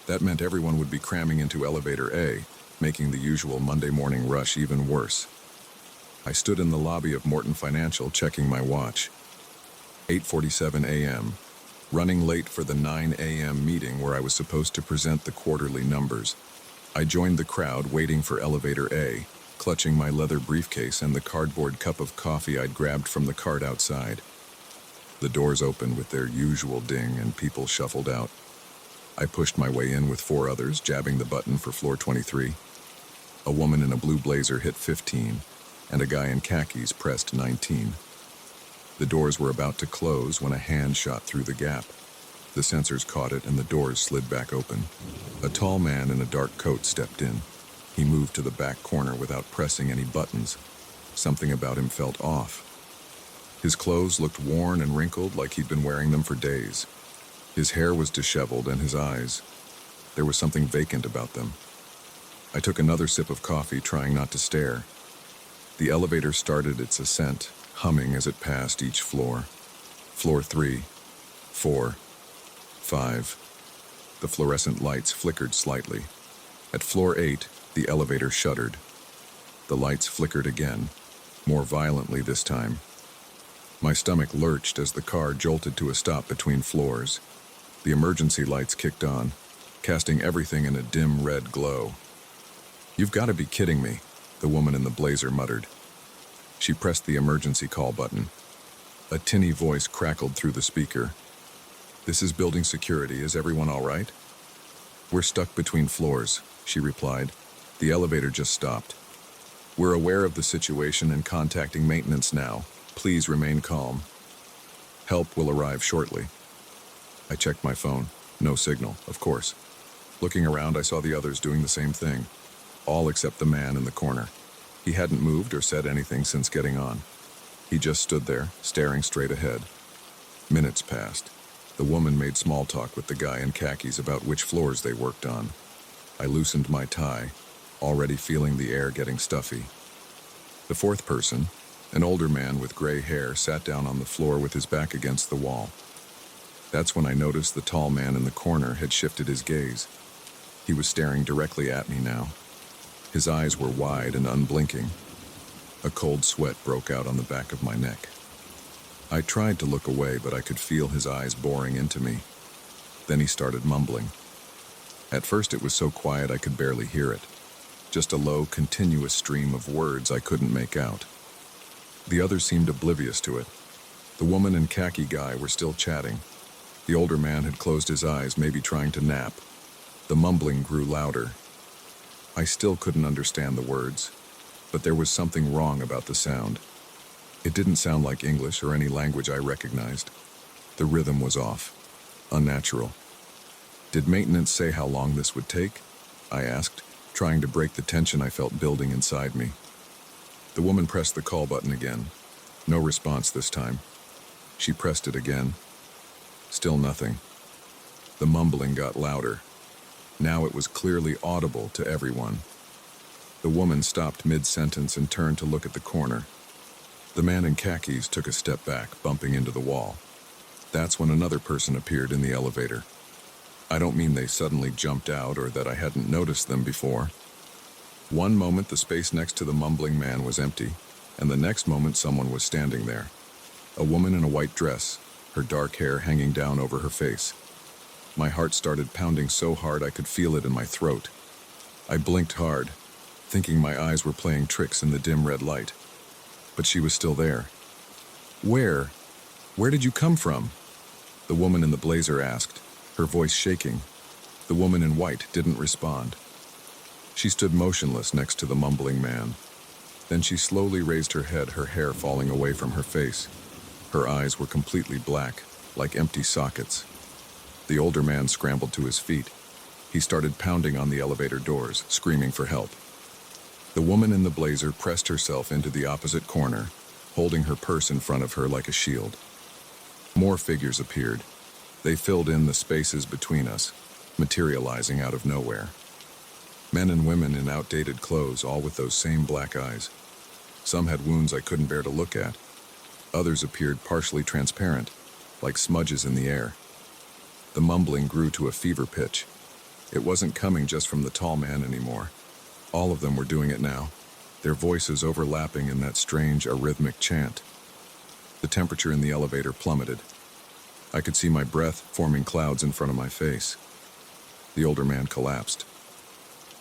That meant everyone would be cramming into elevator A, making the usual Monday morning rush even worse. I stood in the lobby of Morton Financial checking my watch. 8:47 a.m., running late for the 9 a.m. meeting where I was supposed to present the quarterly numbers. I joined the crowd waiting for elevator A, clutching my leather briefcase and the cardboard cup of coffee I'd grabbed from the cart outside. The doors opened with their usual ding and people shuffled out. I pushed my way in with 4 others, jabbing the button for floor 23. A woman in a blue blazer hit 15, and a guy in khakis pressed 19. The doors were about to close when a hand shot through the gap. The sensors caught it and the doors slid back open. A tall man in a dark coat stepped in. He moved to the back corner without pressing any buttons. Something about him felt off. His clothes looked worn and wrinkled like he'd been wearing them for days. His hair was disheveled and his eyes, there was something vacant about them. I took another sip of coffee, trying not to stare. The elevator started its ascent, humming as it passed each floor. Floor 3, 4, 5. The fluorescent lights flickered slightly. At floor 8, the elevator shuddered. The lights flickered again, more violently this time. My stomach lurched as the car jolted to a stop between floors. The emergency lights kicked on, casting everything in a dim red glow. "You've got to be kidding me," the woman in the blazer muttered. She pressed the emergency call button. A tinny voice crackled through the speaker. "This is building security. Is everyone all right?" "We're stuck between floors," she replied. "The elevator just stopped. We're aware of the situation and contacting maintenance now. Please remain calm. Help will arrive shortly." I checked my phone. No signal, of course. Looking around, I saw the others doing the same thing. All except the man in the corner. He hadn't moved or said anything since getting on. He just stood there, staring straight ahead. Minutes passed. The woman made small talk with the guy in khakis about which floors they worked on. I loosened my tie, already feeling the air getting stuffy. The fourth person, an older man with gray hair, sat down on the floor with his back against the wall. That's when I noticed the tall man in the corner had shifted his gaze. He was staring directly at me now. His eyes were wide and unblinking. A cold sweat broke out on the back of my neck. I tried to look away, but I could feel his eyes boring into me. Then he started mumbling. At first it was so quiet I could barely hear it. Just a low, continuous stream of words I couldn't make out. The others seemed oblivious to it. The woman and khaki guy were still chatting. The older man had closed his eyes, maybe trying to nap. The mumbling grew louder. I still couldn't understand the words, but there was something wrong about the sound. It didn't sound like English or any language I recognized. The rhythm was off, unnatural. "Did maintenance say how long this would take?" I asked, trying to break the tension I felt building inside me. The woman pressed the call button again. No response this time. She pressed it again. Still nothing. The mumbling got louder. Now it was clearly audible to everyone. The woman stopped mid-sentence and turned to look at the corner. The man in khakis took a step back, bumping into the wall. That's when another person appeared in the elevator. I don't mean they suddenly jumped out or that I hadn't noticed them before. One moment the space next to the mumbling man was empty, and the next moment someone was standing there. A woman in a white dress, her dark hair hanging down over her face. My heart started pounding so hard I could feel it in my throat. I blinked hard, thinking my eyes were playing tricks in the dim red light. But she was still there. Where? Where did you come from? The woman in the blazer asked, her voice shaking. The woman in white didn't respond. She stood motionless next to the mumbling man. Then she slowly raised her head, her hair falling away from her face. Her eyes were completely black, like empty sockets. The older man scrambled to his feet. He started pounding on the elevator doors, screaming for help. The woman in the blazer pressed herself into the opposite corner, holding her purse in front of her like a shield. More figures appeared. They filled in the spaces between us, materializing out of nowhere. Men and women in outdated clothes, all with those same black eyes. Some had wounds I couldn't bear to look at. Others appeared partially transparent, like smudges in the air. The mumbling grew to a fever pitch. It wasn't coming just from the tall man anymore. All of them were doing it now, their voices overlapping in that strange, arrhythmic chant. The temperature in the elevator plummeted. I could see my breath forming clouds in front of my face. The older man collapsed.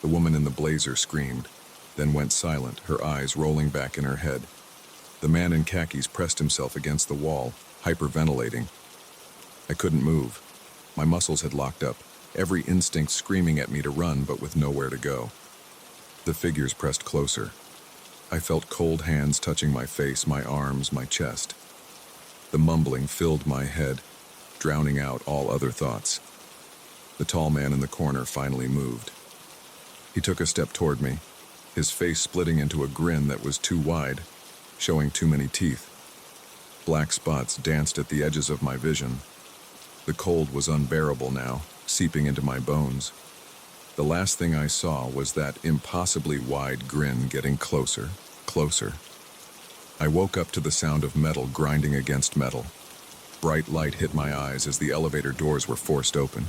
The woman in the blazer screamed, then went silent, her eyes rolling back in her head. The man in khakis pressed himself against the wall, hyperventilating. I couldn't move. My muscles had locked up, every instinct screaming at me to run, but with nowhere to go. The figures pressed closer. I felt cold hands touching my face, my arms, my chest. The mumbling filled my head, drowning out all other thoughts. The tall man in the corner finally moved. He took a step toward me, his face splitting into a grin that was too wide, showing too many teeth. Black spots danced at the edges of my vision. The cold was unbearable now, seeping into my bones. The last thing I saw was that impossibly wide grin getting closer, closer. I woke up to the sound of metal grinding against metal. Bright light hit my eyes as the elevator doors were forced open.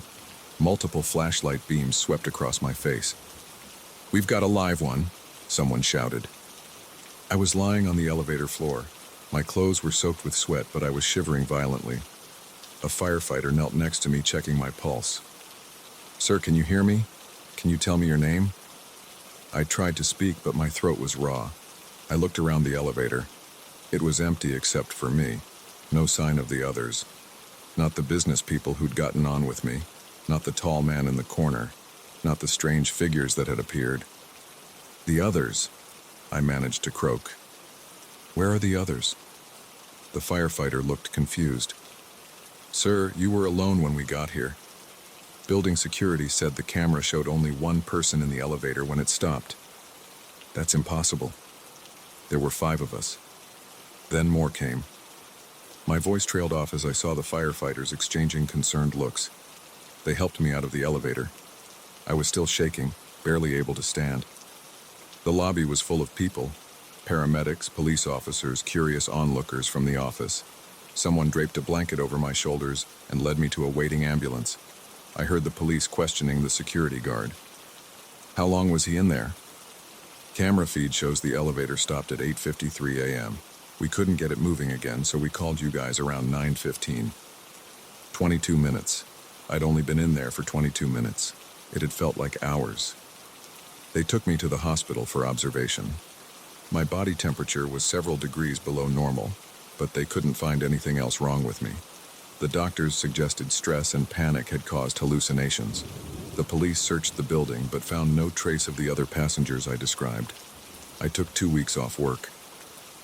Multiple flashlight beams swept across my face. "We've got a live one," someone shouted. I was lying on the elevator floor. My clothes were soaked with sweat, but I was shivering violently. A firefighter knelt next to me, checking my pulse. "Sir, can you hear me? Can you tell me your name?" I tried to speak, but my throat was raw. I looked around the elevator. It was empty except for me. No sign of the others. Not the business people who'd gotten on with me. Not the tall man in the corner. Not the strange figures that had appeared. The others, I managed to croak. "Where are the others?" The firefighter looked confused. "Sir, you were alone when we got here. Building security said the camera showed only one person in the elevator when it stopped." "That's impossible. There were 5 of us." Then more came. My voice trailed off as I saw the firefighters exchanging concerned looks. They helped me out of the elevator. I was still shaking, barely able to stand. The lobby was full of people. Paramedics, police officers, curious onlookers from the office. Someone draped a blanket over my shoulders and led me to a waiting ambulance. I heard the police questioning the security guard. "How long was he in there?" "Camera feed shows the elevator stopped at 8:53 a.m. We couldn't get it moving again, so we called you guys around 9:15. 22 minutes. I'd only been in there for 22 minutes. It had felt like hours. They took me to the hospital for observation. My body temperature was several degrees below normal, but they couldn't find anything else wrong with me. The doctors suggested stress and panic had caused hallucinations. The police searched the building but found no trace of the other passengers I described. I took 2 weeks off work.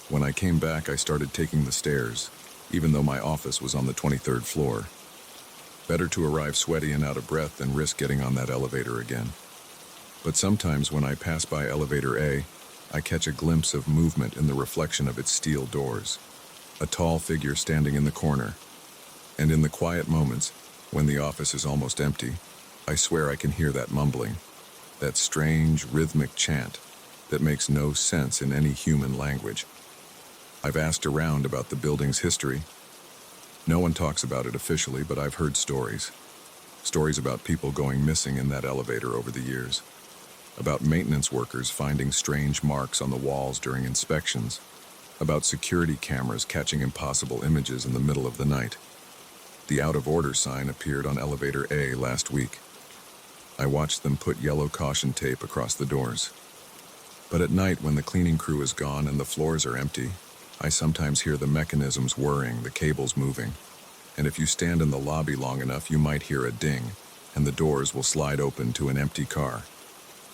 When I came back, I started taking the stairs, even though my office was on the 23rd floor. Better to arrive sweaty and out of breath than risk getting on that elevator again. But sometimes when I pass by elevator A, I catch a glimpse of movement in the reflection of its steel doors. A tall figure standing in the corner. And in the quiet moments, when the office is almost empty, I swear I can hear that mumbling, that strange rhythmic chant that makes no sense in any human language. I've asked around about the building's history. No one talks about it officially, but I've heard stories. Stories about people going missing in that elevator over the years. About maintenance workers finding strange marks on the walls during inspections. About security cameras catching impossible images in the middle of the night. The out of order sign appeared on elevator A last week. I watched them put yellow caution tape across the doors. But at night, when the cleaning crew is gone and the floors are empty, I sometimes hear the mechanisms whirring, the cables moving. And if you stand in the lobby long enough, you might hear a ding, and the doors will slide open to an empty car.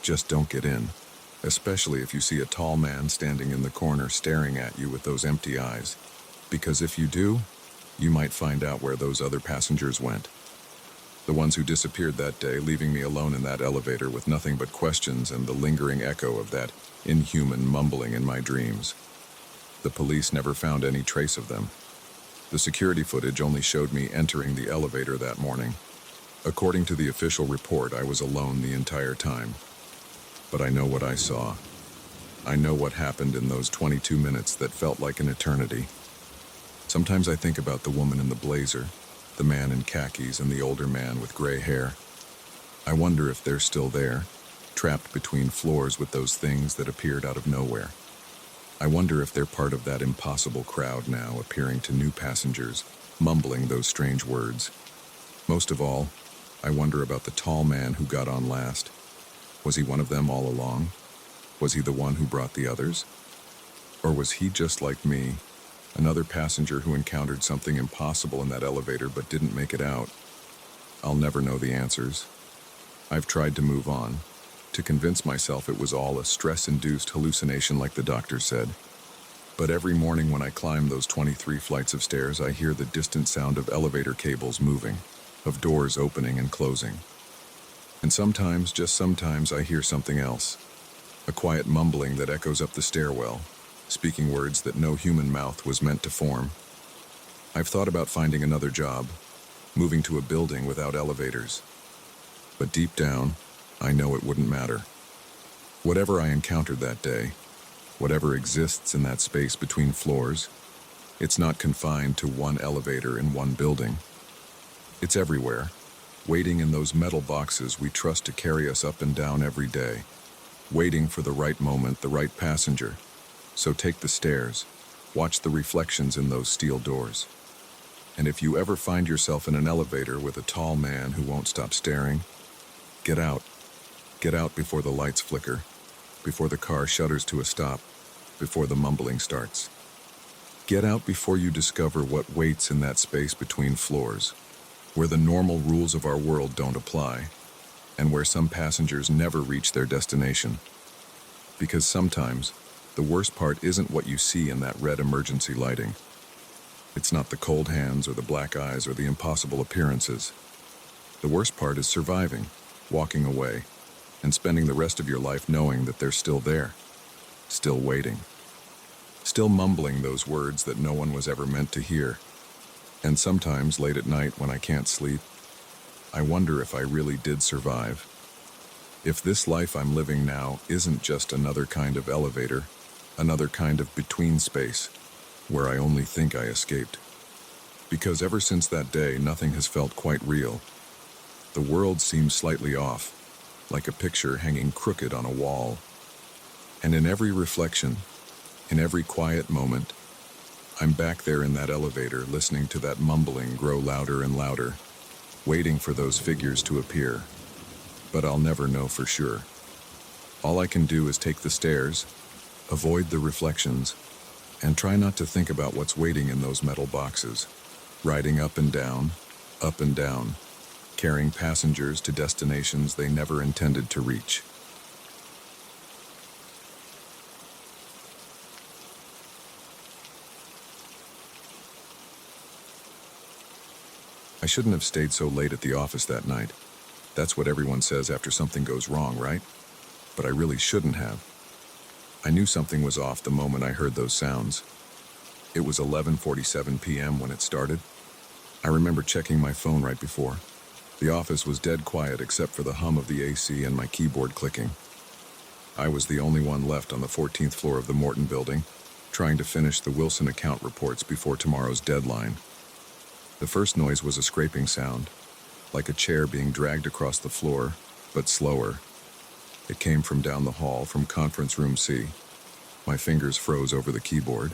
Just don't get in, especially if you see a tall man standing in the corner staring at you with those empty eyes. Because if you do, you might find out where those other passengers went. The ones who disappeared that day, leaving me alone in that elevator with nothing but questions and the lingering echo of that inhuman mumbling in my dreams. The police never found any trace of them. The security footage only showed me entering the elevator that morning. According to the official report, I was alone the entire time. But I know what I saw. I know what happened in those 22 minutes that felt like an eternity. Sometimes I think about the woman in the blazer, the man in khakis, and the older man with gray hair. I wonder if they're still there, trapped between floors with those things that appeared out of nowhere. I wonder if they're part of that impossible crowd now, appearing to new passengers, mumbling those strange words. Most of all, I wonder about the tall man who got on last. Was he one of them all along? Was he the one who brought the others? Or was he just like me, another passenger who encountered something impossible in that elevator but didn't make it out? I'll never know the answers. I've tried to move on, to convince myself it was all a stress-induced hallucination like the doctor said. But every morning when I climb those 23 flights of stairs, I hear the distant sound of elevator cables moving, of doors opening and closing. And sometimes, just sometimes, I hear something else. A quiet mumbling that echoes up the stairwell, speaking words that no human mouth was meant to form. I've thought about finding another job, moving to a building without elevators. But deep down, I know it wouldn't matter. Whatever I encountered that day, whatever exists in that space between floors, it's not confined to one elevator in one building. It's everywhere, waiting in those metal boxes we trust to carry us up and down every day, waiting for the right moment, the right passenger. So take the stairs, watch the reflections in those steel doors. And if you ever find yourself in an elevator with a tall man who won't stop staring, get out. Get out before the lights flicker, before the car shudders to a stop, before the mumbling starts. Get out before you discover what waits in that space between floors, where the normal rules of our world don't apply, and where some passengers never reach their destination. Because sometimes, the worst part isn't what you see in that red emergency lighting. It's not the cold hands or the black eyes or the impossible appearances. The worst part is surviving, walking away, and spending the rest of your life knowing that they're still there, still waiting, still mumbling those words that no one was ever meant to hear. And sometimes, late at night when I can't sleep, I wonder if I really did survive. If this life I'm living now isn't just another kind of elevator, another kind of between space, where I only think I escaped. Because ever since that day, nothing has felt quite real. The world seems slightly off, like a picture hanging crooked on a wall. And in every reflection, in every quiet moment, I'm back there in that elevator listening to that mumbling grow louder and louder, waiting for those figures to appear. But I'll never know for sure. All I can do is take the stairs, avoid the reflections, and try not to think about what's waiting in those metal boxes, riding up and down, carrying passengers to destinations they never intended to reach. I shouldn't have stayed so late at the office that night. That's what everyone says after something goes wrong, right? But I really shouldn't have. I knew something was off the moment I heard those sounds. It was 11:47 p.m. when it started. I remember checking my phone right before. The office was dead quiet except for the hum of the AC and my keyboard clicking. I was the only one left on the 14th floor of the Morton building, trying to finish the Wilson account reports before tomorrow's deadline. The first noise was a scraping sound. like a chair being dragged across the floor, but slower. It came from down the hall, from conference room C. My fingers froze over the keyboard.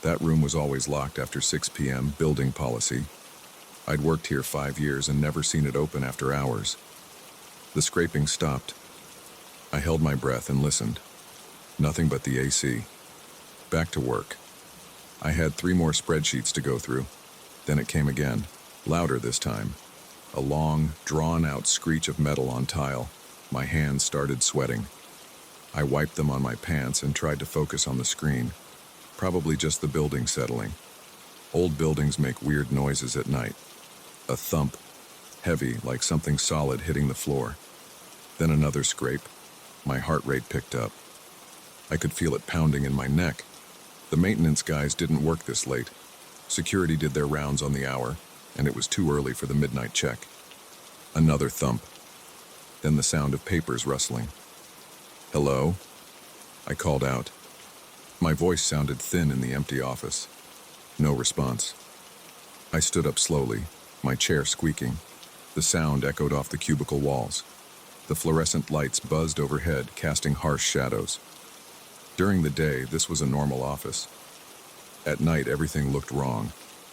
That room was always locked after 6 p.m., building policy. I'd worked here 5 years and never seen it open after hours. The scraping stopped. I held my breath and listened. Nothing but the AC. Back to work. I had 3 more spreadsheets to go through. Then it came again, louder this time. A long, drawn-out screech of metal on tile. My hands started sweating. I wiped them on my pants and tried to focus on the screen. Probably just the building settling. Old buildings make weird noises at night. A thump, heavy, like something solid hitting the floor. Then another scrape. My heart rate picked up. I could feel it pounding in my neck. The maintenance guys didn't work this late. Security did their rounds on the hour, and it was too early for the midnight check. Another thump. Then the sound of papers rustling. "Hello?" I called out. My voice sounded thin in the empty office. No response. I stood up slowly, my chair squeaking. The sound echoed off the cubicle walls. The fluorescent lights buzzed overhead, casting harsh shadows. During the day, this was a normal office. At night, everything looked wrong.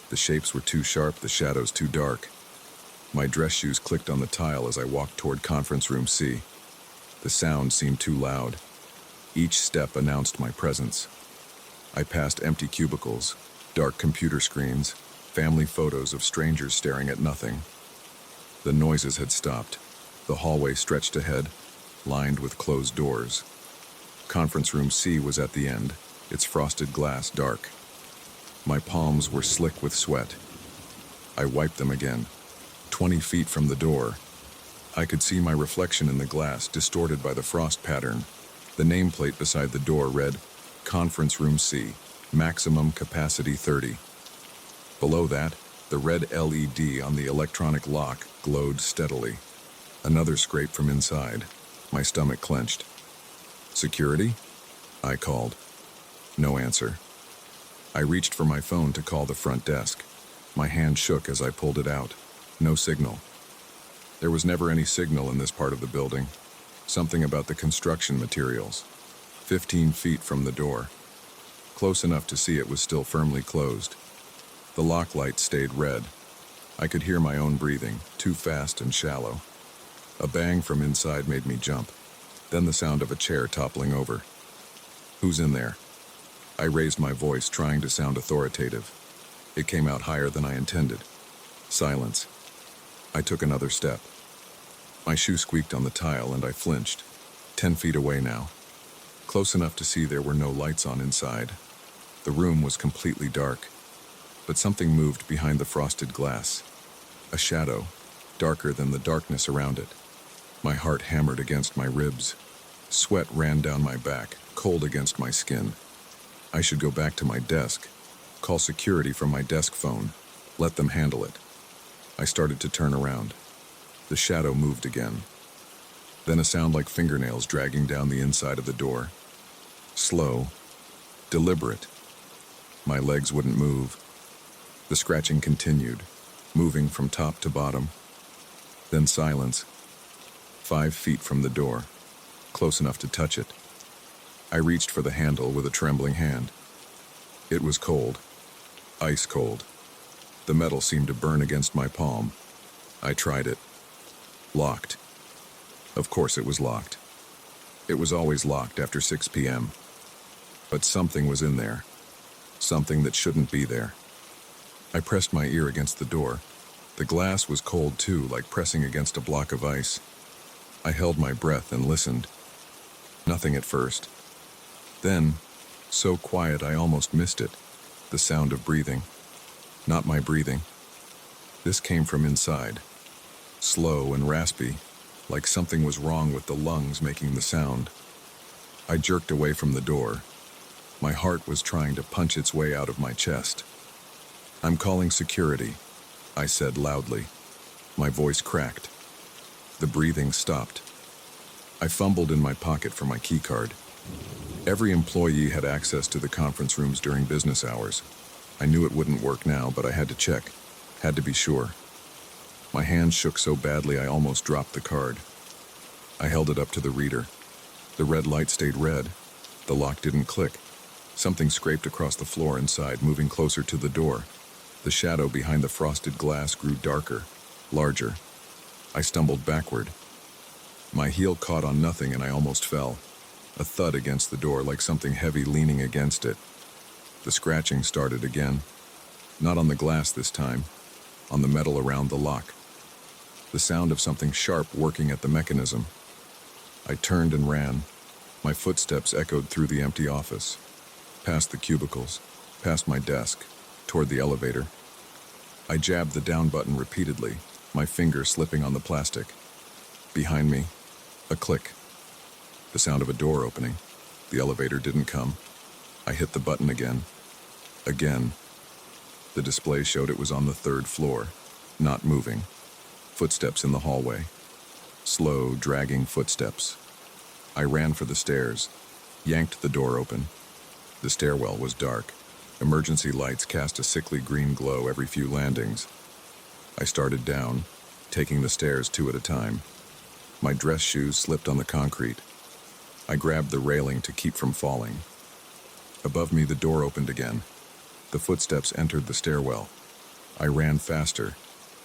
The shapes were too sharp, the shadows too dark. My dress shoes clicked on the tile as I walked toward conference room C. The sound seemed too loud. Each step announced my presence. I passed empty cubicles, dark computer screens, family photos of strangers staring at nothing. The noises had stopped. The hallway stretched ahead, lined with closed doors. Conference room C was at the end, its frosted glass dark. My palms were slick with sweat. I wiped them again. 20 feet from the door, I could see my reflection in the glass, distorted by the frost pattern. The nameplate beside the door read, "Conference Room C, maximum capacity 30." Below that, the red LED on the electronic lock glowed steadily. Another scrape from inside. My stomach clenched. "Security?" I called. No answer. I reached for my phone to call the front desk. My hand shook as I pulled it out. No signal. There was never any signal in this part of the building. Something about the construction materials. 15 feet from the door. Close enough to see it was still firmly closed. The lock light stayed red. I could hear my own breathing, too fast and shallow. A bang from inside made me jump. Then the sound of a chair toppling over. "Who's in there?" I raised my voice, trying to sound authoritative. It came out higher than I intended. Silence. I took another step. My shoe squeaked on the tile and I flinched. 10 feet away now. Close enough to see there were no lights on inside. The room was completely dark. But something moved behind the frosted glass. A shadow, darker than the darkness around it. My heart hammered against my ribs. Sweat ran down my back, cold against my skin. I should go back to my desk, call security from my desk phone, let them handle it. I started to turn around. The shadow moved again. Then a sound like fingernails dragging down the inside of the door. Slow, deliberate. My legs wouldn't move. The scratching continued, moving from top to bottom. Then silence. 5 feet from the door, close enough to touch it. I reached for the handle with a trembling hand. It was cold, ice cold. The metal seemed to burn against my palm. I tried it. Locked. Of course it was locked. It was always locked after 6 p.m. But something was in there. Something that shouldn't be there. I pressed my ear against the door. The glass was cold too, like pressing against a block of ice. I held my breath and listened. Nothing at first. Then, so quiet I almost missed it, the sound of breathing. Not my breathing. This came from inside. Slow and raspy, like something was wrong with the lungs making the sound. I jerked away from the door. My heart was trying to punch its way out of my chest. "I'm calling security," I said loudly. My voice cracked. The breathing stopped. I fumbled in my pocket for my keycard. Every employee had access to the conference rooms during business hours. I knew it wouldn't work now, but I had to check. Had to be sure. My hand shook so badly I almost dropped the card. I held it up to the reader. The red light stayed red. The lock didn't click. Something scraped across the floor inside, moving closer to the door. The shadow behind the frosted glass grew darker, larger. I stumbled backward. My heel caught on nothing and I almost fell. A thud against the door, like something heavy leaning against it. The scratching started again. Not on the glass this time, on the metal around the lock. The sound of something sharp working at the mechanism. I turned and ran. My footsteps echoed through the empty office, past the cubicles, past my desk, toward the elevator. I jabbed the down button repeatedly, my finger slipping on the plastic. Behind me, a click. The sound of a door opening. The elevator didn't come. I hit the button again. Again. The display showed it was on the 3rd floor, not moving. Footsteps in the hallway. Slow, dragging footsteps. I ran for the stairs, yanked the door open. The stairwell was dark. Emergency lights cast a sickly green glow every few landings. I started down, taking the stairs 2 at a time. My dress shoes slipped on the concrete. I grabbed the railing to keep from falling. Above me, the door opened again. The footsteps entered the stairwell. I ran faster.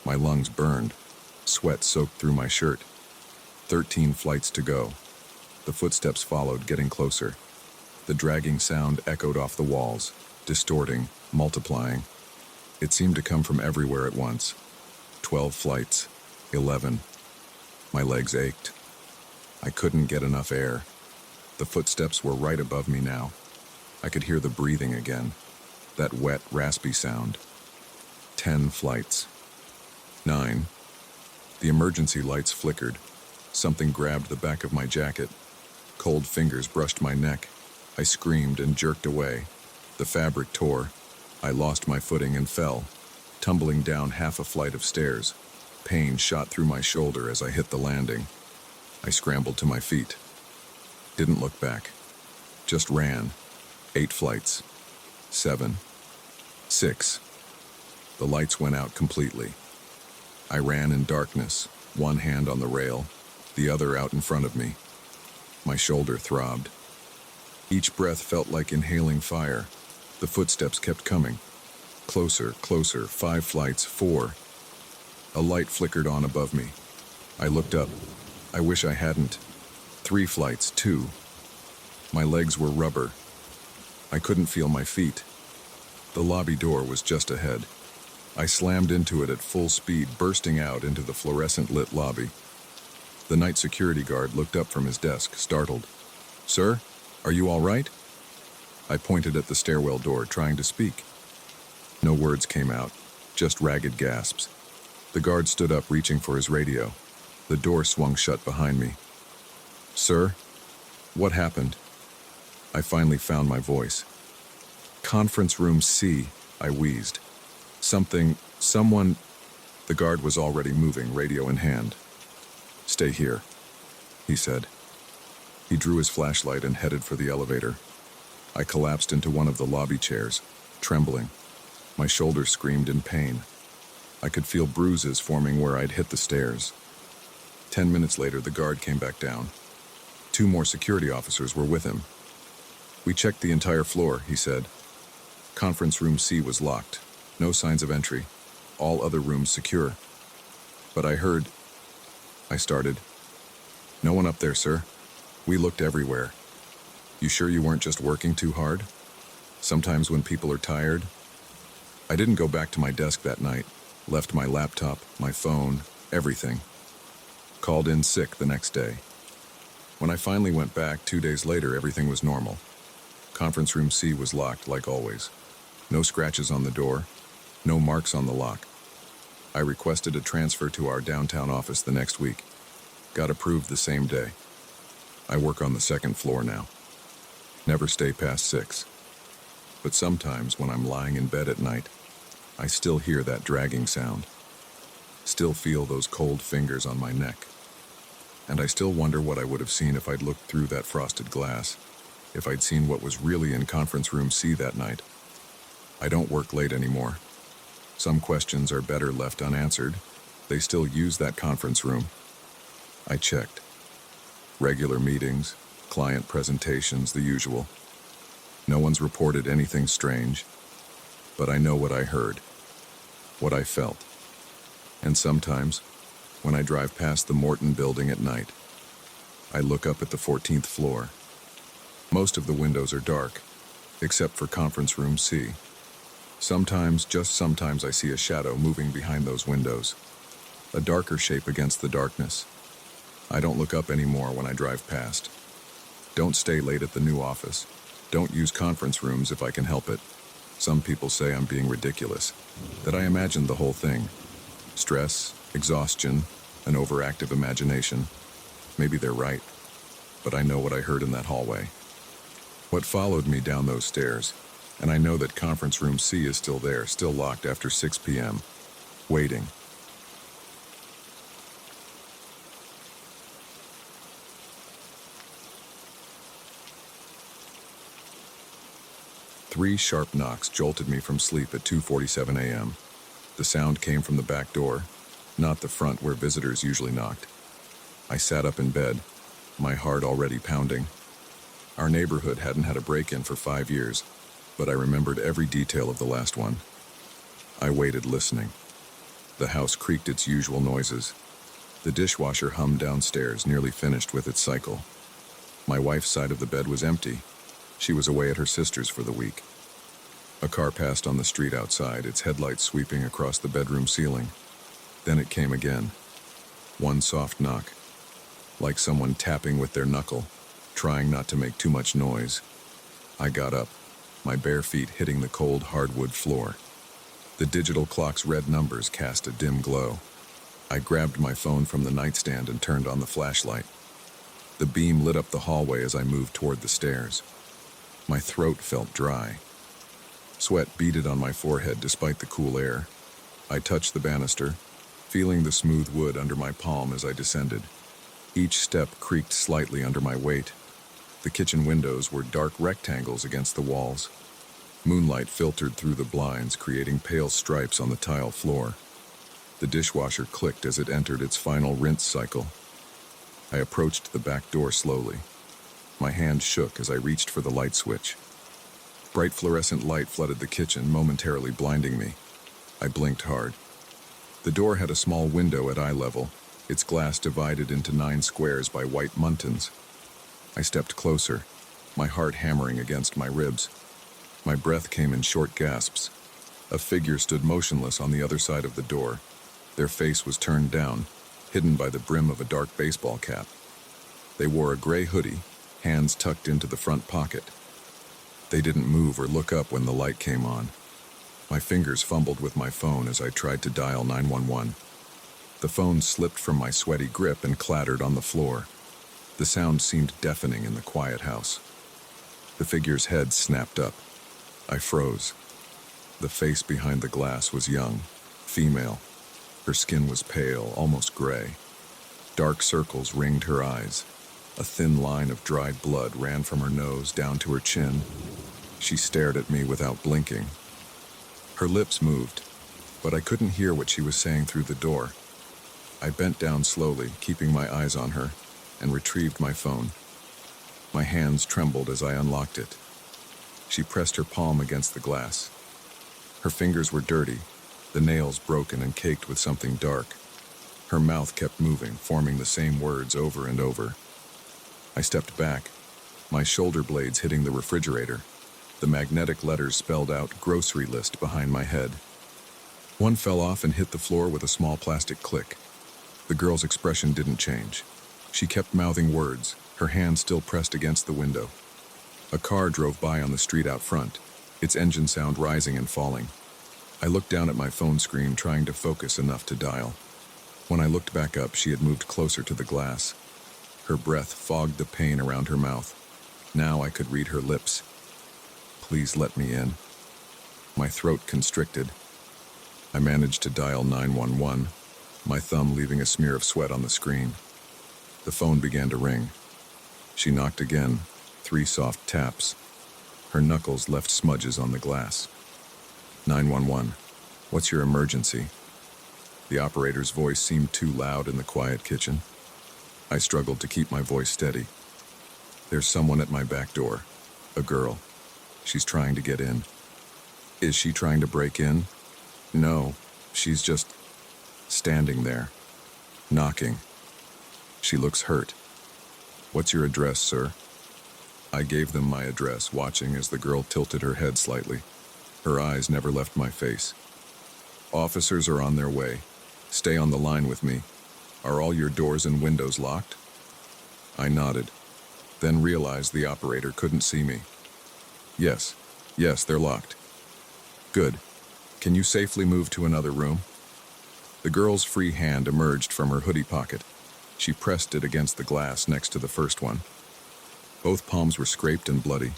My lungs burned. Sweat soaked through my shirt. 13 flights to go. The footsteps followed, getting closer. The dragging sound echoed off the walls, distorting, multiplying. It seemed to come from everywhere at once. 12 flights. 11. My legs ached. I couldn't get enough air. The footsteps were right above me now. I could hear the breathing again. That wet, raspy sound. 10 flights. 9. The emergency lights flickered. Something grabbed the back of my jacket. Cold fingers brushed my neck. I screamed and jerked away. The fabric tore. I lost my footing and fell, tumbling down half a flight of stairs. Pain shot through my shoulder as I hit the landing. I scrambled to my feet. Didn't look back. Just ran. 8 flights. 7. 6. The lights went out completely. I ran in darkness, one hand on the rail, the other out in front of me. My shoulder throbbed. Each breath felt like inhaling fire. The footsteps kept coming. Closer, closer, 5 flights, 4. A light flickered on above me. I looked up. I wish I hadn't. 3 flights, 2. My legs were rubber. I couldn't feel my feet. The lobby door was just ahead. I slammed into it at full speed, bursting out into the fluorescent-lit lobby. The night security guard looked up from his desk, startled. "Sir, are you all right?" I pointed at the stairwell door, trying to speak. No words came out, just ragged gasps. The guard stood up, reaching for his radio. The door swung shut behind me. "Sir, what happened?" I finally found my voice. "Conference room C," I wheezed. Someone... The guard was already moving, radio in hand. "Stay here," he said. He drew his flashlight and headed for the elevator. I collapsed into one of the lobby chairs, trembling. My shoulders screamed in pain. I could feel bruises forming where I'd hit the stairs. 10 minutes later, the guard came back down. 2 more security officers were with him. "We checked the entire floor," he said. "Conference room C was locked. No signs of entry. All other rooms secure." "But I heard..." I started. "No one up there, sir. We looked everywhere." "You sure you weren't just working too hard? Sometimes when people are tired..." I didn't go back to my desk that night. Left my laptop, my phone, everything. Called in sick the next day. When I finally went back 2 days later, everything was normal. Conference room C was locked, like always. No scratches on the door. No marks on the lock. I requested a transfer to our downtown office the next week. Got approved the same day. I work on the 2nd floor now. Never stay past 6. But sometimes when I'm lying in bed at night, I still hear that dragging sound. Still feel those cold fingers on my neck. And I still wonder what I would have seen if I'd looked through that frosted glass, if I'd seen what was really in conference room C that night. I don't work late anymore. Some questions are better left unanswered. They still use that conference room. I checked. Regular meetings, client presentations, the usual. No one's reported anything strange, but I know what I heard, what I felt. And sometimes, when I drive past the Morton building at night, I look up at the 14th floor. Most of the windows are dark, except for conference room C. Sometimes, just sometimes, I see a shadow moving behind those windows, a darker shape against the darkness. I don't look up anymore when I drive past. Don't stay late at the new office. Don't use conference rooms if I can help it. Some people say I'm being ridiculous, that I imagined the whole thing. Stress, exhaustion, an overactive imagination. Maybe they're right, but I know what I heard in that hallway. What followed me down those stairs, and I know that conference room C is still there, still locked after 6 p.m., waiting. Three sharp knocks jolted me from sleep at 2:47 a.m. The sound came from the back door, not the front where visitors usually knocked. I sat up in bed, my heart already pounding. Our neighborhood hadn't had a break-in for 5 years, but I remembered every detail of the last one. I waited, listening. The house creaked its usual noises. The dishwasher hummed downstairs, nearly finished with its cycle. My wife's side of the bed was empty. She was away at her sister's for the week. A car passed on the street outside, its headlights sweeping across the bedroom ceiling. Then it came again. One soft knock, like someone tapping with their knuckle, trying not to make too much noise. I got up, my bare feet hitting the cold hardwood floor. The digital clock's red numbers cast a dim glow. I grabbed my phone from the nightstand and turned on the flashlight. The beam lit up the hallway as I moved toward the stairs. My throat felt dry. Sweat beaded on my forehead despite the cool air. I touched the banister, feeling the smooth wood under my palm as I descended. Each step creaked slightly under my weight. The kitchen windows were dark rectangles against the walls. Moonlight filtered through the blinds, creating pale stripes on the tile floor. The dishwasher clicked as it entered its final rinse cycle. I approached the back door slowly. My hand shook as I reached for the light switch. Bright fluorescent light flooded the kitchen, momentarily blinding me. I blinked hard. The door had a small window at eye level, its glass divided into 9 squares by white muntins. I stepped closer, my heart hammering against my ribs. My breath came in short gasps. A figure stood motionless on the other side of the door. Their face was turned down, hidden by the brim of a dark baseball cap. They wore a gray hoodie, hands tucked into the front pocket. They didn't move or look up when the light came on. My fingers fumbled with my phone as I tried to dial 911. The phone slipped from my sweaty grip and clattered on the floor. The sound seemed deafening in the quiet house. The figure's head snapped up. I froze. The face behind the glass was young, female. Her skin was pale, almost gray. Dark circles ringed her eyes. A thin line of dried blood ran from her nose down to her chin. She stared at me without blinking. Her lips moved, but I couldn't hear what she was saying through the door. I bent down slowly, keeping my eyes on her, and retrieved my phone. My hands trembled as I unlocked it. She pressed her palm against the glass. Her fingers were dirty, the nails broken and caked with something dark. Her mouth kept moving, forming the same words over and over. I stepped back, my shoulder blades hitting the refrigerator. The magnetic letters spelled out grocery list behind my head. One fell off and hit the floor with a small plastic click. The girl's expression didn't change. She kept mouthing words, her hand still pressed against the window. A car drove by on the street out front, its engine sound rising and falling. I looked down at my phone screen, trying to focus enough to dial. When I looked back up, she had moved closer to the glass. Her breath fogged the pain around her mouth. Now I could read her lips. Please let me in. My throat constricted. I managed to dial 911, my thumb leaving a smear of sweat on the screen. The phone began to ring. She knocked again, 3 soft taps. Her knuckles left smudges on the glass. 911, what's your emergency? The operator's voice seemed too loud in the quiet kitchen. I struggled to keep my voice steady. There's someone at my back door. A girl. She's trying to get in. Is she trying to break in? No, she's just standing there, knocking. She looks hurt. What's your address, sir? I gave them my address, watching as the girl tilted her head slightly. Her eyes never left my face. Officers are on their way. Stay on the line with me. Are all your doors and windows locked? I nodded, then realized the operator couldn't see me. Yes, they're locked. Good. Can you safely move to another room? The girl's free hand emerged from her hoodie pocket. She pressed it against the glass next to the first one. Both palms were scraped and bloody.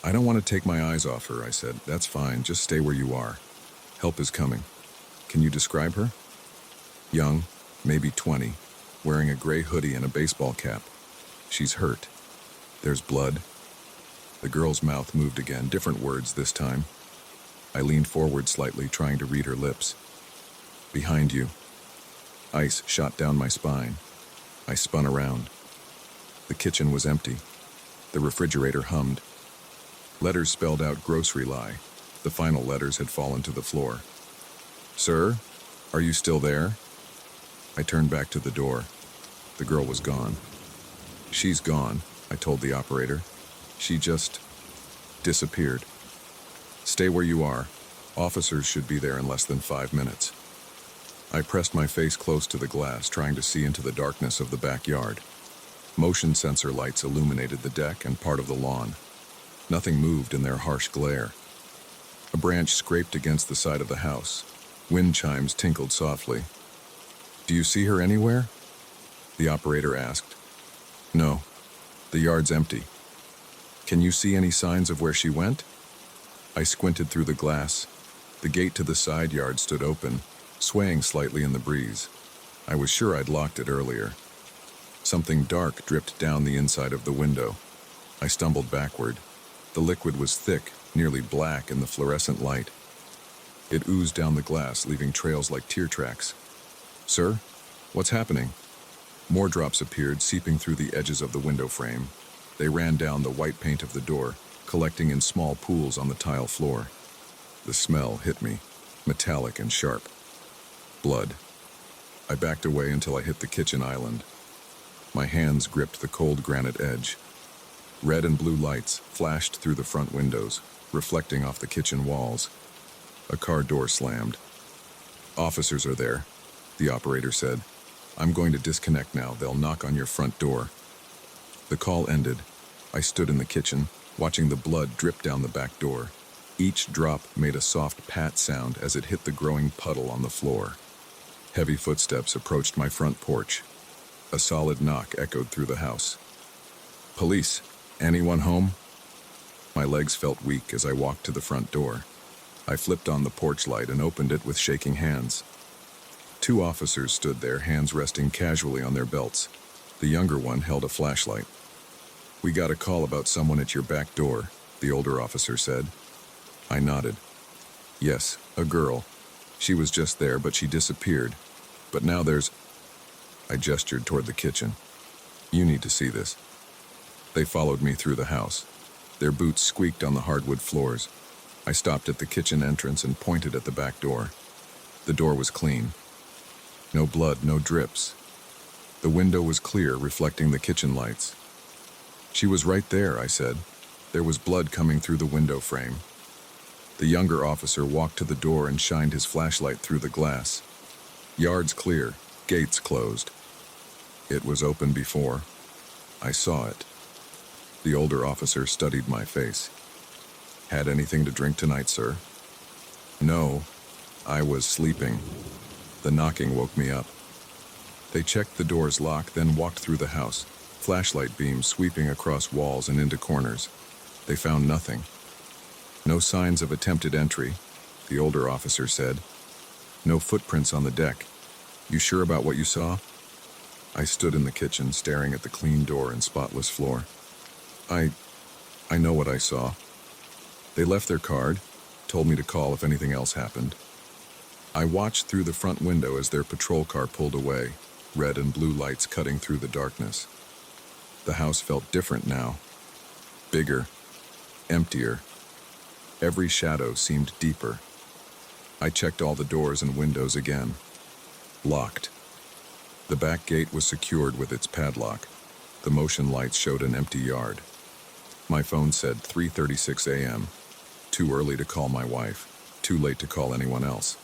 I don't want to take my eyes off her, I said. That's fine, just stay where you are. Help is coming. Can you describe her? Young, maybe 20, wearing a gray hoodie and a baseball cap. She's hurt. There's blood. The girl's mouth moved again, different words this time. I leaned forward slightly, trying to read her lips. Behind you. Ice shot down my spine. I spun around. The kitchen was empty. The refrigerator hummed. Letters spelled out grocery lie. The final letters had fallen to the floor. Sir, are you still there? I turned back to the door. The girl was gone. She's gone, I told the operator. She just disappeared. Stay where you are. Officers should be there in less than 5 minutes. I pressed my face close to the glass, trying to see into the darkness of the backyard. Motion sensor lights illuminated the deck and part of the lawn. Nothing moved in their harsh glare. A branch scraped against the side of the house. Wind chimes tinkled softly. Do you see her anywhere? The operator asked. No. The yard's empty. Can you see any signs of where she went? I squinted through the glass. The gate to the side yard stood open, swaying slightly in the breeze. I was sure I'd locked it earlier. Something dark dripped down the inside of the window. I stumbled backward. The liquid was thick, nearly black in the fluorescent light. It oozed down the glass, leaving trails like tear tracks. Sir, what's happening? More drops appeared, seeping through the edges of the window frame. They ran down the white paint of the door, collecting in small pools on the tile floor. The smell hit me, metallic and sharp. Blood. I backed away until I hit the kitchen island. My hands gripped the cold granite edge. Red and blue lights flashed through the front windows, reflecting off the kitchen walls. A car door slammed. Officers are there, the operator said. I'm going to disconnect now. They'll knock on your front door. The call ended. I stood in the kitchen, watching the blood drip down the back door. Each drop made a soft pat sound as it hit the growing puddle on the floor. Heavy footsteps approached my front porch. A solid knock echoed through the house. Police, anyone home? My legs felt weak as I walked to the front door. I flipped on the porch light and opened it with shaking hands. 2 officers stood there, hands resting casually on their belts. The younger one held a flashlight. We got a call about someone at your back door, the older officer said. I nodded. Yes, a girl. She was just there, but she disappeared. But now there's... I gestured toward the kitchen. You need to see this. They followed me through the house. Their boots squeaked on the hardwood floors. I stopped at the kitchen entrance and pointed at the back door. The door was clean. No blood, no drips. The window was clear, reflecting the kitchen lights. She was right there, I said. There was blood coming through the window frame. The younger officer walked to the door and shined his flashlight through the glass. Yards clear, gates closed. It was open before. I saw it. The older officer studied my face. Had anything to drink tonight, sir? No, I was sleeping. The knocking woke me up. They checked the door's lock, then walked through the house, flashlight beams sweeping across walls and into corners. They found nothing. No signs of attempted entry, the older officer said. No footprints on the deck. You sure about what you saw? I stood in the kitchen, staring at the clean door and spotless floor. I know what I saw. They left their card, told me to call if anything else happened. I watched through the front window as their patrol car pulled away, red and blue lights cutting through the darkness. The house felt different now. Bigger, emptier. Every shadow seemed deeper. I checked all the doors and windows again. Locked. The back gate was secured with its padlock. The motion lights showed an empty yard. My phone said 3:36 a.m. Too early to call my wife. Too late to call anyone else.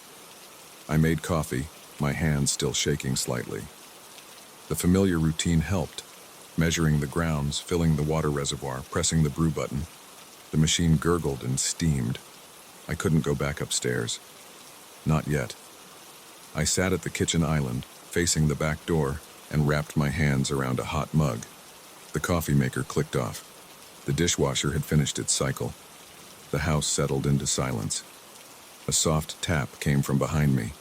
I made coffee, my hands still shaking slightly. The familiar routine helped. Measuring the grounds, filling the water reservoir, pressing the brew button. The machine gurgled and steamed. I couldn't go back upstairs. Not yet. I sat at the kitchen island, facing the back door, and wrapped my hands around a hot mug. The coffee maker clicked off. The dishwasher had finished its cycle. The house settled into silence. A soft tap came from behind me.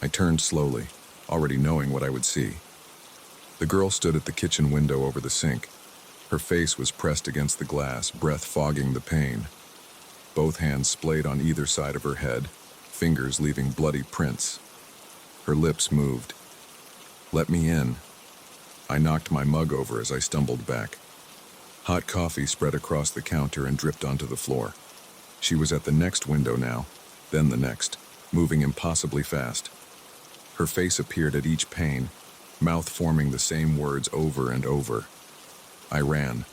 I turned slowly, already knowing what I would see. The girl stood at the kitchen window over the sink. Her face was pressed against the glass, breath fogging the pane. Both hands splayed on either side of her head, fingers leaving bloody prints. Her lips moved. "Let me in." I knocked my mug over as I stumbled back. Hot coffee spread across the counter and dripped onto the floor. She was at the next window now, then the next, moving impossibly fast. Her face appeared at each pane, mouth forming the same words over and over. I ran.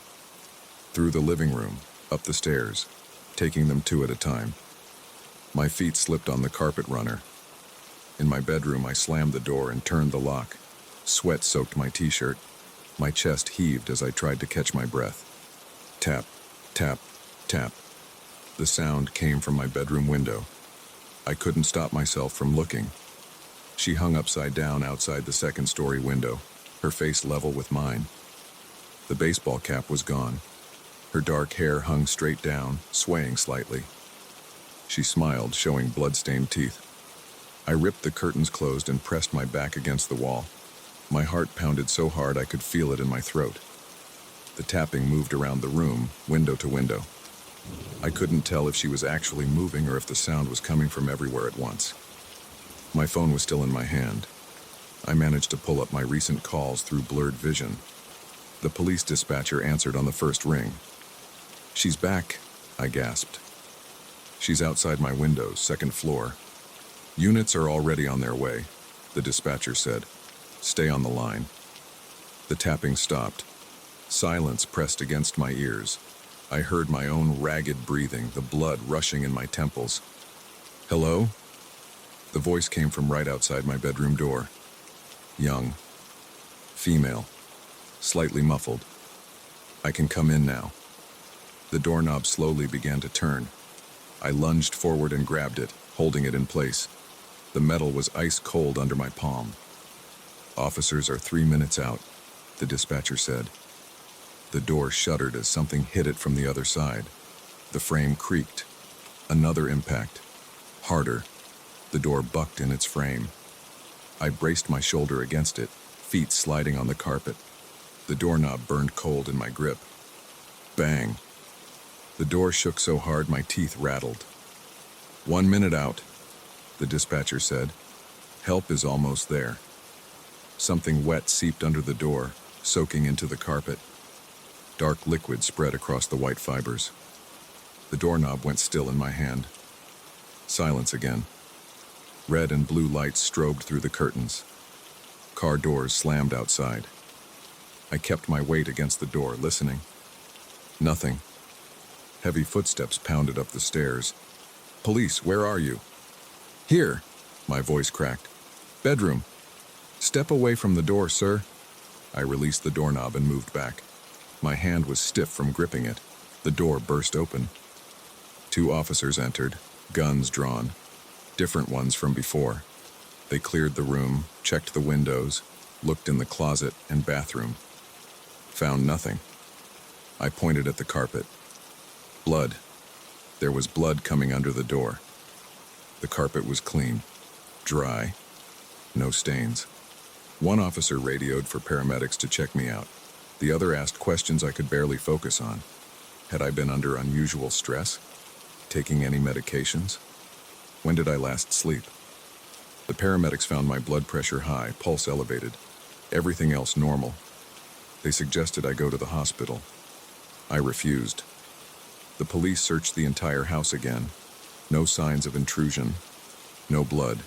Through the living room, up the stairs, taking them two at a time. My feet slipped on the carpet runner. In my bedroom, I slammed the door and turned the lock. Sweat soaked my t-shirt. My chest heaved as I tried to catch my breath. Tap, tap, tap. The sound came from my bedroom window. I couldn't stop myself from looking. She hung upside down outside the second-story window, her face level with mine. The baseball cap was gone. Her dark hair hung straight down, swaying slightly. She smiled, showing blood-stained teeth. I ripped the curtains closed and pressed my back against the wall. My heart pounded so hard I could feel it in my throat. The tapping moved around the room, window to window. I couldn't tell if she was actually moving or if the sound was coming from everywhere at once. My phone was still in my hand. I managed to pull up my recent calls through blurred vision. The police dispatcher answered on the first ring. "She's back," I gasped. "She's outside my windows, second floor. Units are already on their way," the dispatcher said. "Stay on the line." The tapping stopped. Silence pressed against my ears. I heard my own ragged breathing, the blood rushing in my temples. "Hello?" The voice came from right outside my bedroom door. Young. Female. Slightly muffled. "I can come in now." The doorknob slowly began to turn. I lunged forward and grabbed it, holding it in place. The metal was ice cold under my palm. "Officers are 3 minutes out," the dispatcher said. The door shuddered as something hit it from the other side. The frame creaked. Another impact. Harder. The door bucked in its frame. I braced my shoulder against it, feet sliding on the carpet. The doorknob burned cold in my grip. Bang. The door shook so hard my teeth rattled. 1 minute out, the dispatcher said. "Help is almost there." Something wet seeped under the door, soaking into the carpet. Dark liquid spread across the white fibers. The doorknob went still in my hand. Silence again. Red and blue lights strobed through the curtains. Car doors slammed outside. I kept my weight against the door, listening. Nothing. Heavy footsteps pounded up the stairs. "Police, where are you?" "Here," my voice cracked. "Bedroom." "Step away from the door, sir." I released the doorknob and moved back. My hand was stiff from gripping it. The door burst open. 2 officers entered, guns drawn. Different ones from before. They cleared the room, checked the windows, looked in the closet and bathroom. Found nothing. I pointed at the carpet. Blood. There was blood coming under the door. The carpet was clean, dry, no stains. One officer radioed for paramedics to check me out. The other asked questions I could barely focus on. Had I been under unusual stress? Taking any medications? When did I last sleep? The paramedics found my blood pressure high, pulse elevated, everything else normal. They suggested I go to the hospital. I refused. The police searched the entire house again. No signs of intrusion. No blood.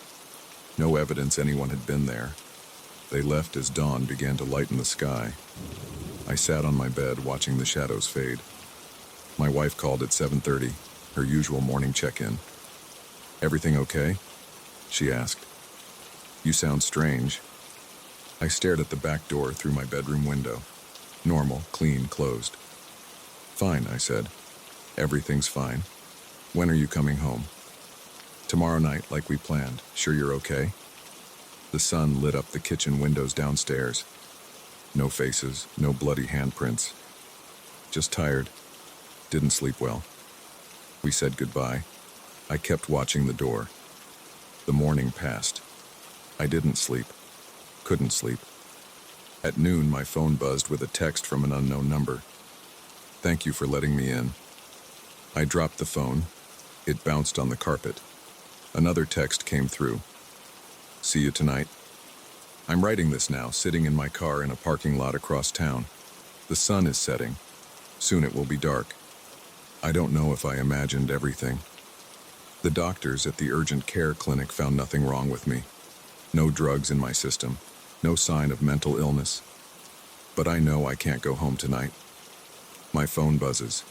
No evidence anyone had been there. They left as dawn began to lighten the sky. I sat on my bed watching the shadows fade. My wife called at 7:30, her usual morning check-in. "Everything okay?" she asked. "You sound strange." I stared at the back door through my bedroom window. Normal, clean, closed. "Fine," I said. "Everything's fine. When are you coming home?" "Tomorrow night, like we planned. Sure you're okay?" The sun lit up the kitchen windows downstairs. No faces, no bloody handprints. Just tired. Didn't sleep well. We said goodbye. I kept watching the door. The morning passed. I didn't sleep. Couldn't sleep. At noon, my phone buzzed with a text from an unknown number. "Thank you for letting me in." I dropped the phone. It bounced on the carpet. Another text came through. "See you tonight." I'm writing this now, sitting in my car in a parking lot across town. The sun is setting. Soon it will be dark. I don't know if I imagined everything. The doctors at the urgent care clinic found nothing wrong with me. No drugs in my system. No sign of mental illness. But I know I can't go home tonight. My phone buzzes.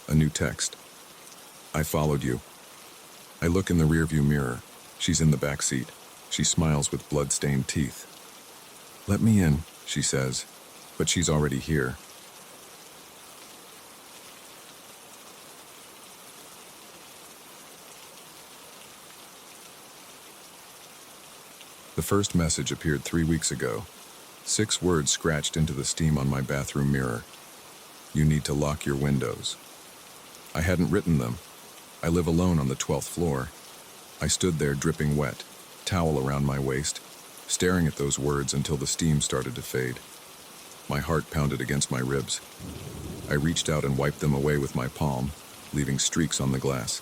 A new text. "I followed you." I look in the rearview mirror. She's in the back seat. She smiles with blood-stained teeth. "Let me in," she says, but she's already here. The first message appeared 3 weeks ago. 6 words scratched into the steam on my bathroom mirror. "You need to lock your windows." I hadn't written them. I live alone on the 12th floor. I stood there dripping wet, towel around my waist, staring at those words until the steam started to fade. My heart pounded against my ribs. I reached out and wiped them away with my palm, leaving streaks on the glass.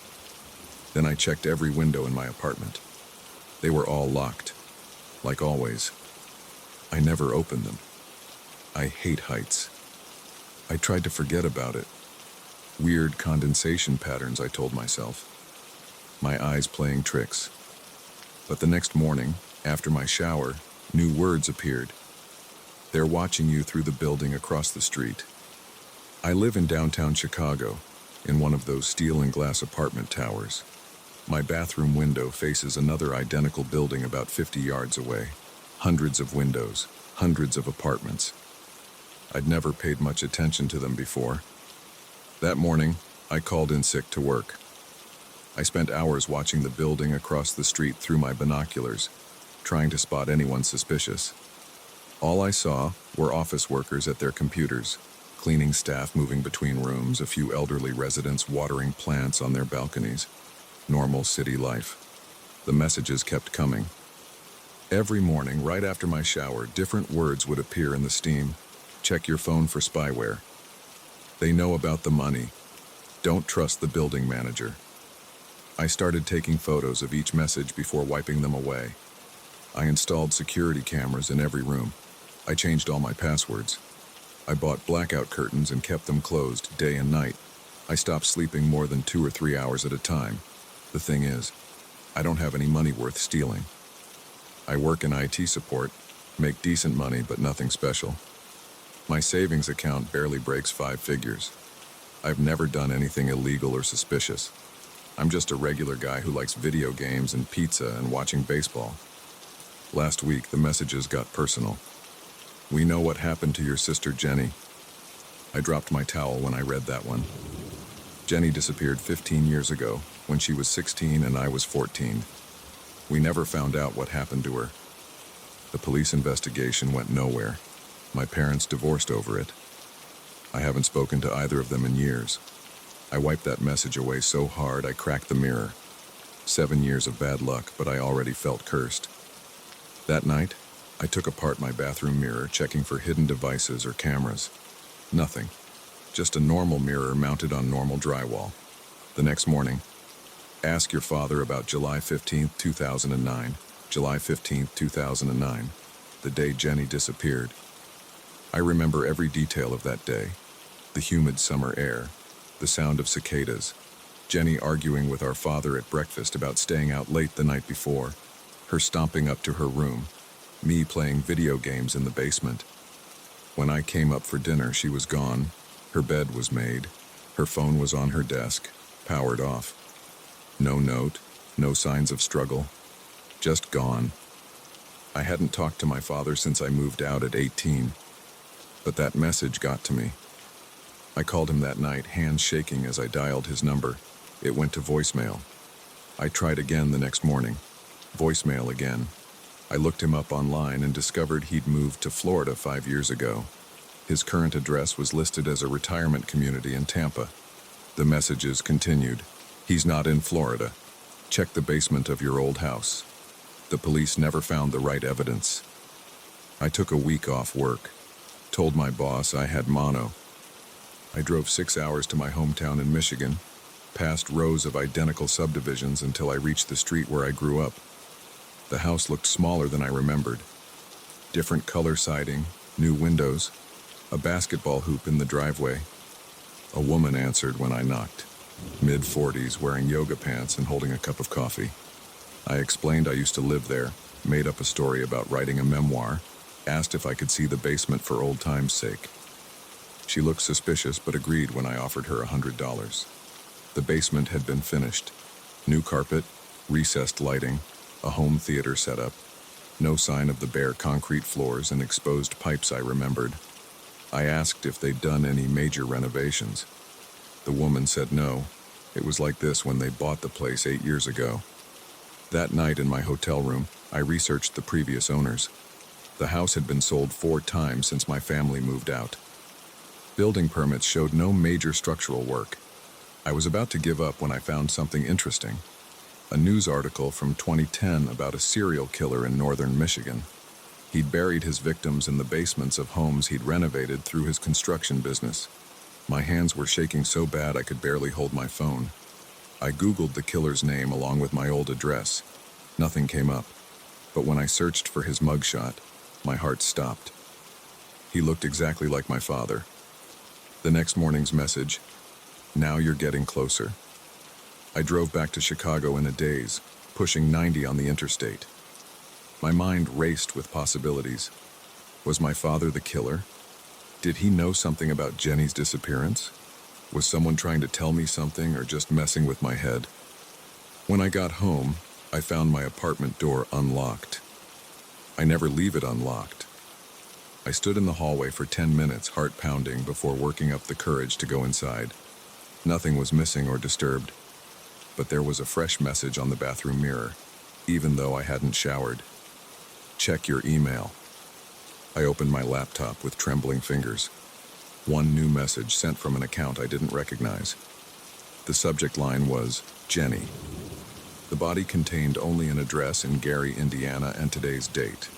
Then I checked every window in my apartment. They were all locked. Like always. I never opened them. I hate heights. I tried to forget about it. Weird condensation patterns, I told myself. My eyes playing tricks. But the next morning, after my shower, new words appeared. "They're watching you through the building across the street." I live in downtown Chicago, in one of those steel and glass apartment towers. My bathroom window faces another identical building about 50 yards away. Hundreds of windows, hundreds of apartments. I'd never paid much attention to them before. That morning, I called in sick to work. I spent hours watching the building across the street through my binoculars, trying to spot anyone suspicious. All I saw were office workers at their computers, cleaning staff moving between rooms, a few elderly residents watering plants on their balconies. Normal city life. The messages kept coming. Every morning, right after my shower, different words would appear in the steam. "Check your phone for spyware." "They know about the money." "Don't trust the building manager." I started taking photos of each message before wiping them away. I installed security cameras in every room. I changed all my passwords. I bought blackout curtains and kept them closed day and night. I stopped sleeping more than 2 or 3 hours at a time. The thing is, I don't have any money worth stealing. I work in IT support, make decent money but nothing special. My savings account barely breaks 5 figures. I've never done anything illegal or suspicious. I'm just a regular guy who likes video games and pizza and watching baseball. Last week, the messages got personal. "We know what happened to your sister Jenny." I dropped my towel when I read that one. Jenny disappeared 15 years ago, when she was 16 and I was 14. We never found out what happened to her. The police investigation went nowhere. My parents divorced over it. I haven't spoken to either of them in years. I wiped that message away so hard I cracked the mirror. 7 years of bad luck, but I already felt cursed. That night, I took apart my bathroom mirror, checking for hidden devices or cameras. Nothing. Just a normal mirror mounted on normal drywall. The next morning, "Ask your father about July 15th, 2009. July 15th, 2009, the day Jenny disappeared. I remember every detail of that day. The humid summer air, the sound of cicadas, Jenny arguing with our father at breakfast about staying out late the night before, her stomping up to her room, me playing video games in the basement. When I came up for dinner, she was gone. Her bed was made. Her phone was on her desk, powered off. No note, no signs of struggle. Just gone. I hadn't talked to my father since I moved out at 18, but that message got to me. I called him that night, hands shaking as I dialed his number. It went to voicemail. I tried again the next morning. Voicemail again. I looked him up online and discovered he'd moved to Florida 5 years ago. His current address was listed as a retirement community in Tampa. The messages continued. He's not in Florida. Check the basement of your old house. The police never found the right evidence. I took a week off work. Told my boss I had mono. I drove 6 hours to my hometown in Michigan, past rows of identical subdivisions until I reached the street where I grew up. The house looked smaller than I remembered. Different color siding, new windows, a basketball hoop in the driveway. A woman answered when I knocked, mid-40s, wearing yoga pants and holding a cup of coffee. I explained I used to live there, made up a story about writing a memoir, asked if I could see the basement for old time's sake. She looked suspicious but agreed when I offered her $100. The basement had been finished. New carpet, recessed lighting, a home theater setup. No sign of the bare concrete floors and exposed pipes I remembered. I asked if they'd done any major renovations. The woman said no. It was like this when they bought the place 8 years ago. That night in my hotel room, I researched the previous owners. The house had been sold 4 times since my family moved out. Building permits showed no major structural work. I was about to give up when I found something interesting. A news article from 2010 about a serial killer in northern Michigan. He'd buried his victims in the basements of homes he'd renovated through his construction business. My hands were shaking so bad I could barely hold my phone. I Googled the killer's name along with my old address. Nothing came up. But when I searched for his mugshot, my heart stopped. He looked exactly like my father. The next morning's message, "Now you're getting closer." I drove back to Chicago in a daze, pushing 90 on the interstate. My mind raced with possibilities. Was my father the killer? Did he know something about Jenny's disappearance? Was someone trying to tell me something or just messing with my head? When I got home, I found my apartment door unlocked. I never leave it unlocked. I stood in the hallway for 10 minutes, heart pounding, before working up the courage to go inside. Nothing was missing or disturbed, but there was a fresh message on the bathroom mirror, even though I hadn't showered. Check your email. I opened my laptop with trembling fingers. One new message sent from an account I didn't recognize. The subject line was, Jenny. The body contained only an address in Gary, Indiana, and today's date.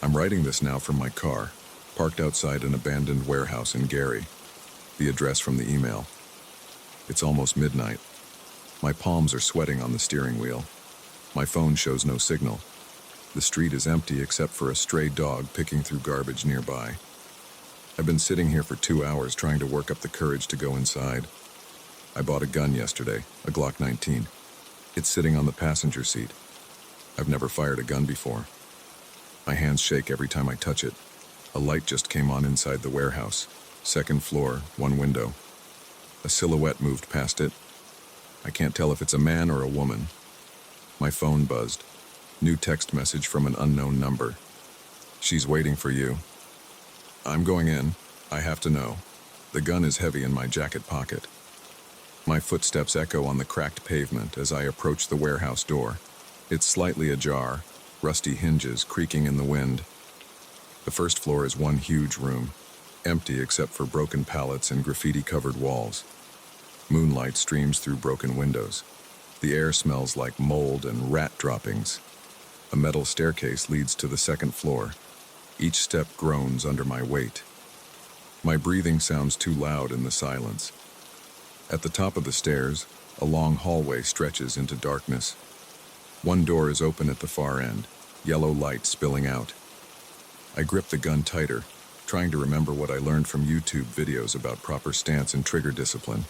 I'm writing this now from my car, parked outside an abandoned warehouse in Gary. The address from the email. It's almost midnight. My palms are sweating on the steering wheel. My phone shows no signal. The street is empty except for a stray dog picking through garbage nearby. I've been sitting here for 2 hours trying to work up the courage to go inside. I bought a gun yesterday, a Glock 19. It's sitting on the passenger seat. I've never fired a gun before. My hands shake every time I touch it. A light just came on inside the warehouse. 2nd floor, 1 window. A silhouette moved past it. I can't tell if it's a man or a woman. My phone buzzed. New text message from an unknown number. She's waiting for you. I'm going in. I have to know. The gun is heavy in my jacket pocket. My footsteps echo on the cracked pavement as I approach the warehouse door. It's slightly ajar, rusty hinges creaking in the wind. The 1st floor is one huge room, empty except for broken pallets and graffiti-covered walls. Moonlight streams through broken windows. The air smells like mold and rat droppings. A metal staircase leads to the 2nd floor. Each step groans under my weight. My breathing sounds too loud in the silence. At the top of the stairs, a long hallway stretches into darkness. One door is open at the far end, yellow light spilling out. I grip the gun tighter, trying to remember what I learned from YouTube videos about proper stance and trigger discipline.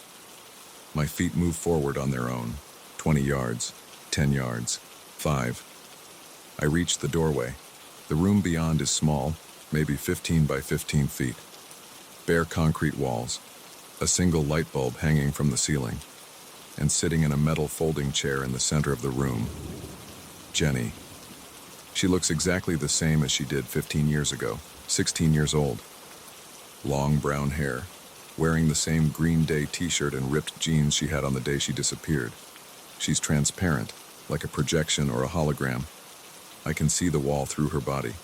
My feet move forward on their own, 20 yards, 10 yards, 5. I reach the doorway. The room beyond is small, maybe 15 by 15 feet. Bare concrete walls, a single light bulb hanging from the ceiling, and sitting in a metal folding chair in the center of the room, Jenny. She looks exactly the same as she did 15 years ago, 16 years old. Long brown hair, wearing the same Green Day t-shirt and ripped jeans she had on the day she disappeared. She's transparent, like a projection or a hologram. I can see the wall through her body.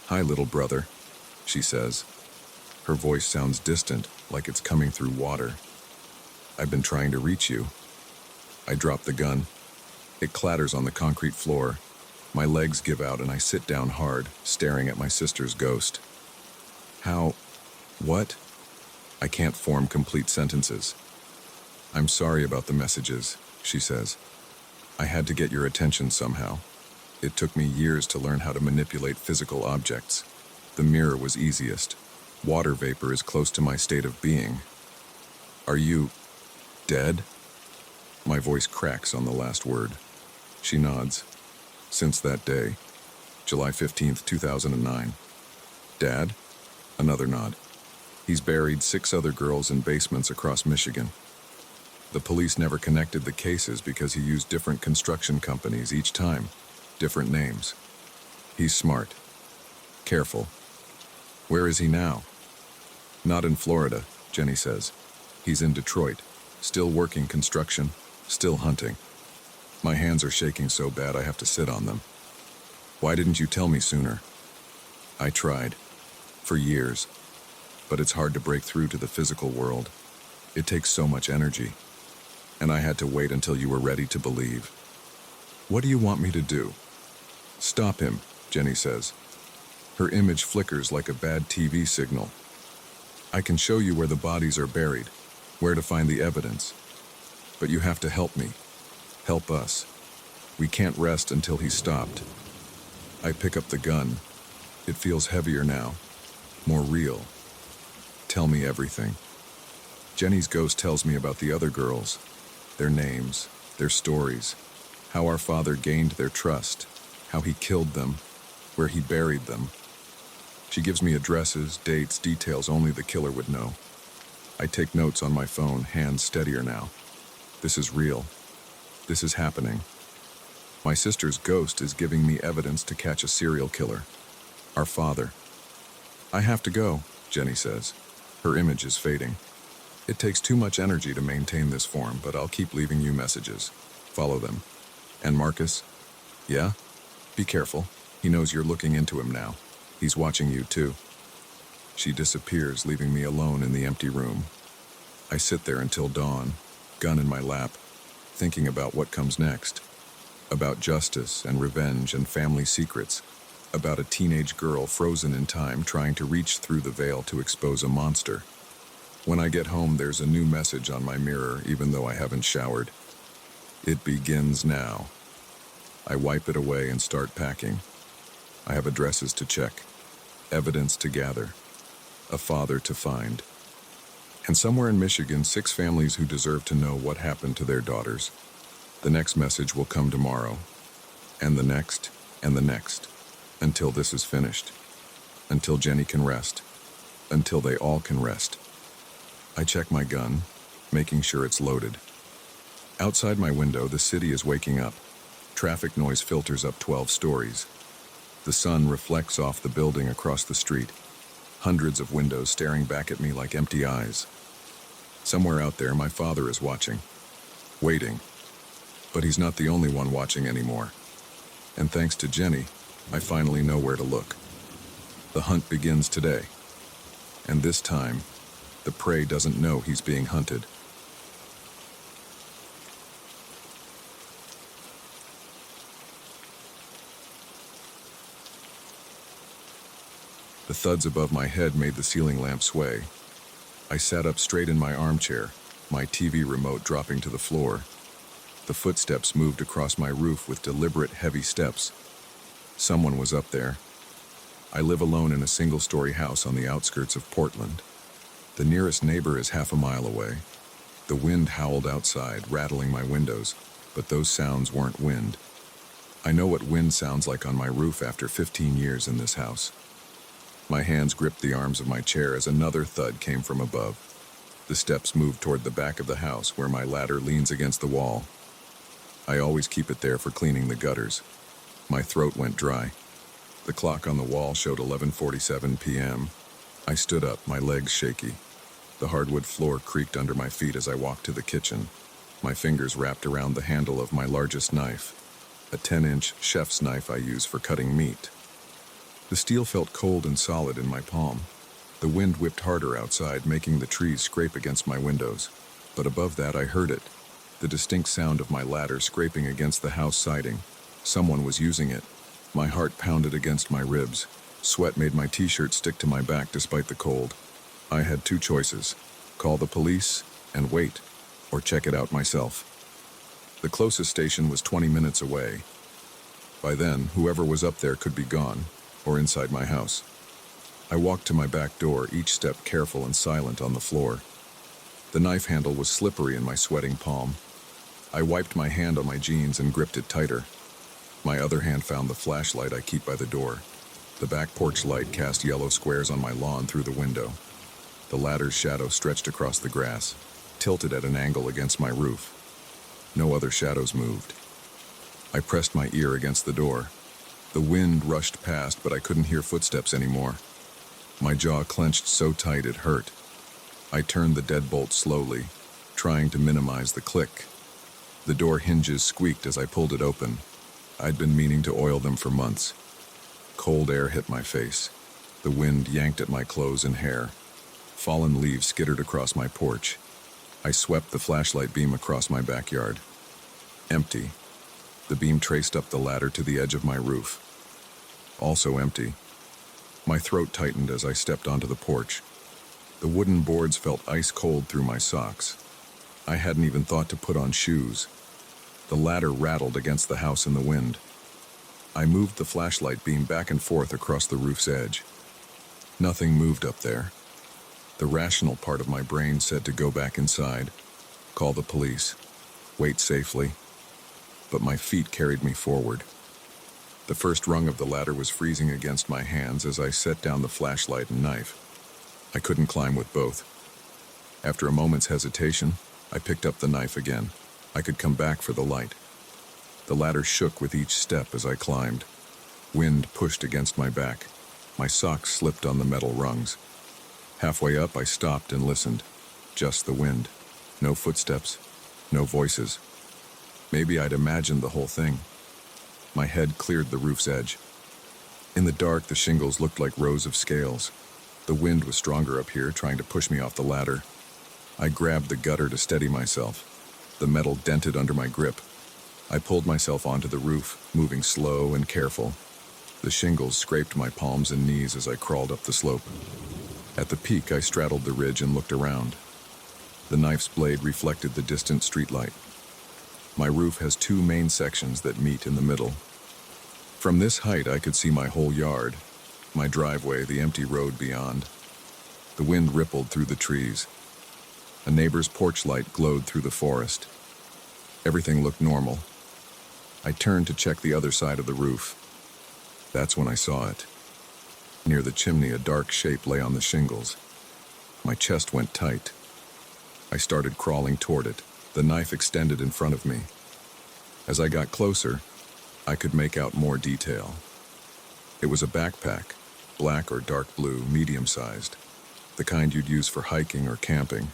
"Hi, little brother," she says. Her voice sounds distant, like it's coming through water. "I've been trying to reach you." I drop the gun. It clatters on the concrete floor. My legs give out and I sit down hard, staring at my sister's ghost. "How? What?" I can't form complete sentences. "I'm sorry about the messages," she says. "I had to get your attention somehow. It took me years to learn how to manipulate physical objects. The mirror was easiest. Water vapor is close to my state of being. Are you dead?" My voice cracks on the last word. She nods. "Since that day, July 15th, 2009. "Dad?" Another nod. "He's buried 6 other girls in basements across Michigan. The police never connected the cases because he used different construction companies each time, different names. He's smart. Careful. Where is he now?" "Not in Florida," Jenny says. "He's in Detroit, still working construction, still hunting." My hands are shaking so bad I have to sit on them. "Why didn't you tell me sooner?" "I tried. For years. But it's hard to break through to the physical world. It takes so much energy. And I had to wait until you were ready to believe." "What do you want me to do?" "Stop him," Jenny says. Her image flickers like a bad TV signal. "I can show you where the bodies are buried, where to find the evidence. But you have to help me. Help us. We can't rest until he's stopped." I pick up the gun. It feels heavier now, more real. "Tell me everything." Jenny's ghost tells me about the other girls, their names, their stories, how our father gained their trust, how he killed them, where he buried them. She gives me addresses, dates, details only the killer would know. I take notes on my phone, hands steadier now. This is real. This is happening. My sister's ghost is giving me evidence to catch a serial killer. Our father. "I have to go," Jenny says. Her image is fading. "It takes too much energy to maintain this form, but I'll keep leaving you messages. Follow them. And Marcus?" "Yeah? Be careful. He knows you're looking into him now. He's watching you too." She disappears, leaving me alone in the empty room. I sit there until dawn, gun in my lap, thinking about what comes next. About justice and revenge and family secrets. About a teenage girl frozen in time trying to reach through the veil to expose a monster. When I get home, there's a new message on my mirror, even though I haven't showered. "It begins now." I wipe it away and start packing. I have addresses to check, evidence to gather, a father to find. And somewhere in Michigan, 6 families who deserve to know what happened to their daughters. The next message will come tomorrow, and the next, and the next, until this is finished. Until Jenny can rest. Until they all can rest. I check my gun, making sure it's loaded. Outside my window, the city is waking up. Traffic noise filters up 12 stories. The sun reflects off the building across the street. Hundreds of windows staring back at me like empty eyes. Somewhere out there, my father is watching. Waiting. But he's not the only one watching anymore. And thanks to Jenny, I finally know where to look. The hunt begins today. And this time, the prey doesn't know he's being hunted. The thuds above my head made the ceiling lamp sway. I sat up straight in my armchair, my TV remote dropping to the floor. The footsteps moved across my roof with deliberate, heavy steps. Someone was up there. I live alone in a single-story house on the outskirts of Portland. The nearest neighbor is half a mile away. The wind howled outside, rattling my windows, but those sounds weren't wind. I know what wind sounds like on my roof after 15 years in this house. My hands gripped the arms of my chair as another thud came from above. The steps moved toward the back of the house where my ladder leans against the wall. I always keep it there for cleaning the gutters. My throat went dry. The clock on the wall showed 11:47 p.m. I stood up, my legs shaky. The hardwood floor creaked under my feet as I walked to the kitchen. My fingers wrapped around the handle of my largest knife, a 10-inch chef's knife I use for cutting meat. The steel felt cold and solid in my palm. The wind whipped harder outside, making the trees scrape against my windows. But above that, I heard it, the distinct sound of my ladder scraping against the house siding. Someone was using it. My heart pounded against my ribs. Sweat made my t-shirt stick to my back despite the cold. I had two choices: call the police and wait, or check it out myself. The closest station was 20 minutes away. By then, whoever was up there could be gone, or inside my house. I walked to my back door, each step careful and silent on the floor. The knife handle was slippery in my sweating palm. I wiped my hand on my jeans and gripped it tighter. My other hand found the flashlight I keep by the door. The back porch light cast yellow squares on my lawn through the window. The ladder's shadow stretched across the grass, tilted at an angle against my roof. No other shadows moved. I pressed my ear against the door. The wind rushed past, but I couldn't hear footsteps anymore. My jaw clenched so tight it hurt. I turned the deadbolt slowly, trying to minimize the click. The door hinges squeaked as I pulled it open. I'd been meaning to oil them for months. Cold air hit my face. The wind yanked at my clothes and hair. Fallen leaves skittered across my porch. I swept the flashlight beam across my backyard. Empty. The beam traced up the ladder to the edge of my roof. Also empty. My throat tightened as I stepped onto the porch. The wooden boards felt ice cold through my socks. I hadn't even thought to put on shoes. The ladder rattled against the house in the wind. I moved the flashlight beam back and forth across the roof's edge. Nothing moved up there. The rational part of my brain said to go back inside, call the police, wait safely. But my feet carried me forward. The first rung of the ladder was freezing against my hands as I set down the flashlight and knife. I couldn't climb with both. After a moment's hesitation, I picked up the knife again. I could come back for the light. The ladder shook with each step as I climbed. Wind pushed against my back. My socks slipped on the metal rungs. Halfway up, I stopped and listened. Just the wind. No footsteps. No voices. Maybe I'd imagined the whole thing. My head cleared the roof's edge. In the dark, the shingles looked like rows of scales. The wind was stronger up here, trying to push me off the ladder. I grabbed the gutter to steady myself. The metal dented under my grip. I pulled myself onto the roof, moving slow and careful. The shingles scraped my palms and knees as I crawled up the slope. At the peak, I straddled the ridge and looked around. The knife's blade reflected the distant streetlight. My roof has two main sections that meet in the middle. From this height, I could see my whole yard, my driveway, the empty road beyond. The wind rippled through the trees. A neighbor's porch light glowed through the forest. Everything looked normal. I turned to check the other side of the roof. That's when I saw it. Near the chimney, a dark shape lay on the shingles. My chest went tight. I started crawling toward it, the knife extended in front of me. As I got closer, I could make out more detail. It was a backpack, black or dark blue, medium-sized, the kind you'd use for hiking or camping.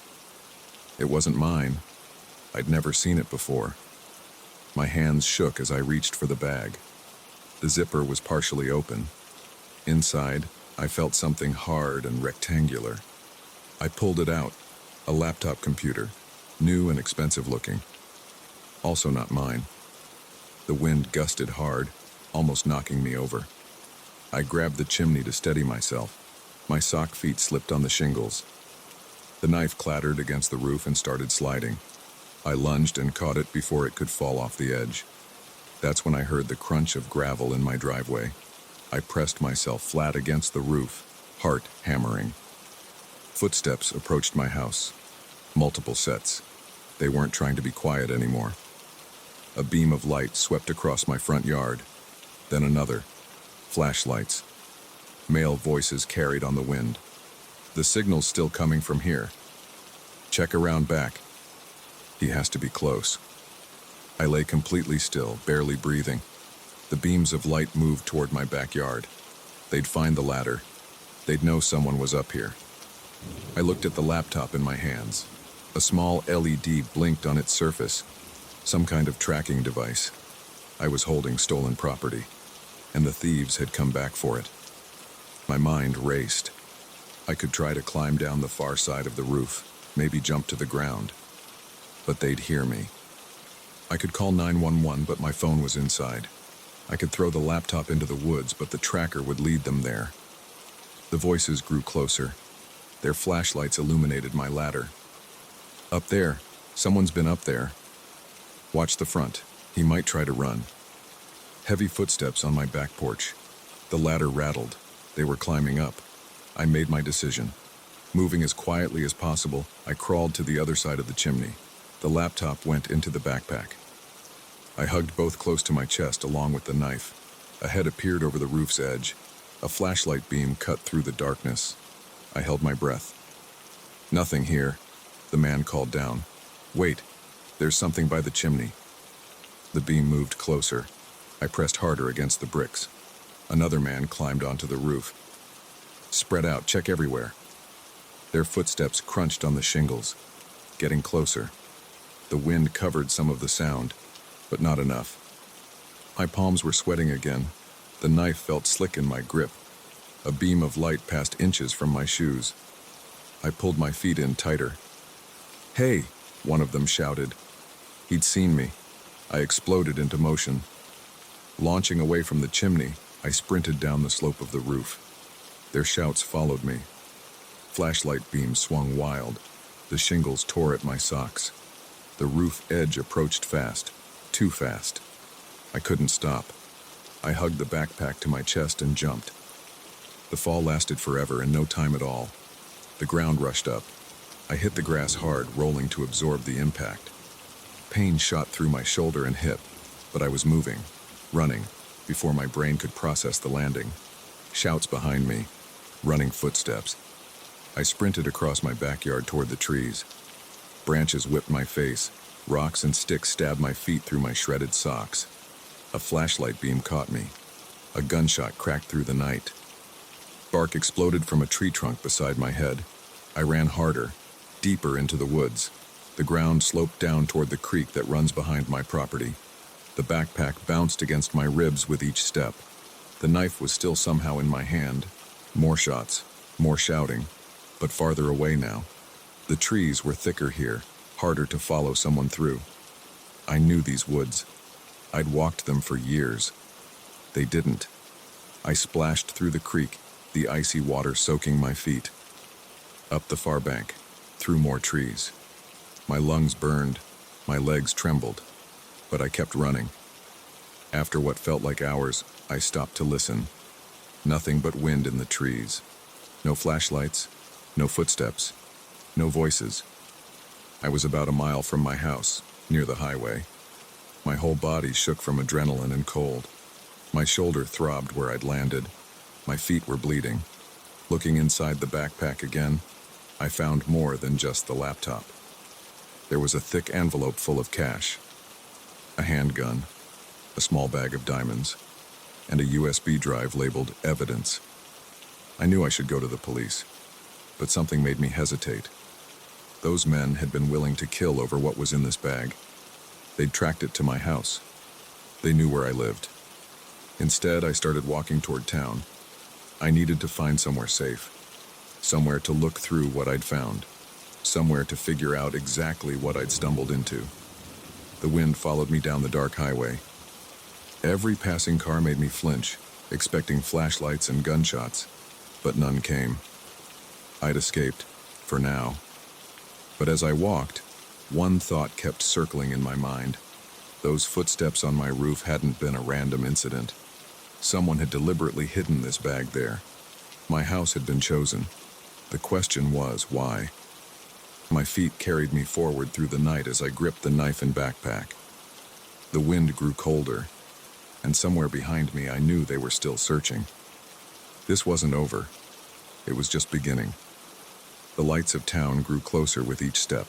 It wasn't mine. I'd never seen it before. My hands shook as I reached for the bag. The zipper was partially open. Inside, I felt something hard and rectangular. I pulled it out, a laptop computer, new and expensive looking. Also not mine. The wind gusted hard, almost knocking me over. I grabbed the chimney to steady myself. My sock feet slipped on the shingles. The knife clattered against the roof and started sliding. I lunged and caught it before it could fall off the edge. That's when I heard the crunch of gravel in my driveway. I pressed myself flat against the roof, heart hammering. Footsteps approached my house. Multiple sets. They weren't trying to be quiet anymore. A beam of light swept across my front yard. Then another. Flashlights. Male voices carried on the wind. The signal's still coming from here. Check around back. He has to be close. I lay completely still, barely breathing. The beams of light moved toward my backyard. They'd find the ladder. They'd know someone was up here. I looked at the laptop in my hands. A small LED blinked on its surface. Some kind of tracking device. I was holding stolen property, and the thieves had come back for it. My mind raced. I could try to climb down the far side of the roof, maybe jump to the ground. But they'd hear me. I could call 911, but my phone was inside. I could throw the laptop into the woods, but the tracker would lead them there. The voices grew closer. Their flashlights illuminated my ladder. Up there. Someone's been up there. Watch the front. He might try to run. Heavy footsteps on my back porch. The ladder rattled. They were climbing up. I made my decision. Moving as quietly as possible, I crawled to the other side of the chimney. The laptop went into the backpack. I hugged both close to my chest along with the knife. A head appeared over the roof's edge. A flashlight beam cut through the darkness. I held my breath. Nothing here, the man called down. Wait, there's something by the chimney. The beam moved closer. I pressed harder against the bricks. Another man climbed onto the roof. Spread out, check everywhere. Their footsteps crunched on the shingles, getting closer. The wind covered some of the sound, but not enough. My palms were sweating again. The knife felt slick in my grip. A beam of light passed inches from my shoes. I pulled my feet in tighter. Hey, one of them shouted. He'd seen me. I exploded into motion. Launching away from the chimney, I sprinted down the slope of the roof. Their shouts followed me. Flashlight beams swung wild. The shingles tore at my socks. The roof edge approached fast, too fast. I couldn't stop. I hugged the backpack to my chest and jumped. The fall lasted forever and no time at all. The ground rushed up. I hit the grass hard, rolling to absorb the impact. Pain shot through my shoulder and hip, but I was moving, running, before my brain could process the landing. Shouts behind me, running footsteps. I sprinted across my backyard toward the trees. Branches whipped my face. Rocks and sticks stabbed my feet through my shredded socks. A flashlight beam caught me. A gunshot cracked through the night. Bark exploded from a tree trunk beside my head. I ran harder, deeper into the woods. The ground sloped down toward the creek that runs behind my property. The backpack bounced against my ribs with each step. The knife was still somehow in my hand. More shots, more shouting, but farther away now. The trees were thicker here, harder to follow someone through. I knew these woods. I'd walked them for years. They didn't. I splashed through the creek, the icy water soaking my feet. Up the far bank, through more trees. My lungs burned, my legs trembled, but I kept running. After what felt like hours, I stopped to listen. Nothing but wind in the trees. No flashlights, no footsteps, no voices. I was about a mile from my house, near the highway. My whole body shook from adrenaline and cold. My shoulder throbbed where I'd landed. My feet were bleeding. Looking inside the backpack again, I found more than just the laptop. There was a thick envelope full of cash, a handgun, a small bag of diamonds, and a USB drive labeled evidence. I knew I should go to the police, but something made me hesitate. Those men had been willing to kill over what was in this bag. They'd tracked it to my house. They knew where I lived. Instead, I started walking toward town. I needed to find somewhere safe, somewhere to look through what I'd found, somewhere to figure out exactly what I'd stumbled into. The wind followed me down the dark highway. Every passing car made me flinch, expecting flashlights and gunshots, but none came. I'd escaped, for now. But as I walked, One thought kept circling in my mind. Those footsteps on my roof hadn't been a random incident. Someone had deliberately hidden this bag there. My house had been chosen. The question was, why? My feet carried me forward through the night as I gripped the knife and backpack. The wind grew colder, and somewhere behind me I knew they were still searching. This wasn't over. It was just beginning. The lights of town grew closer with each step.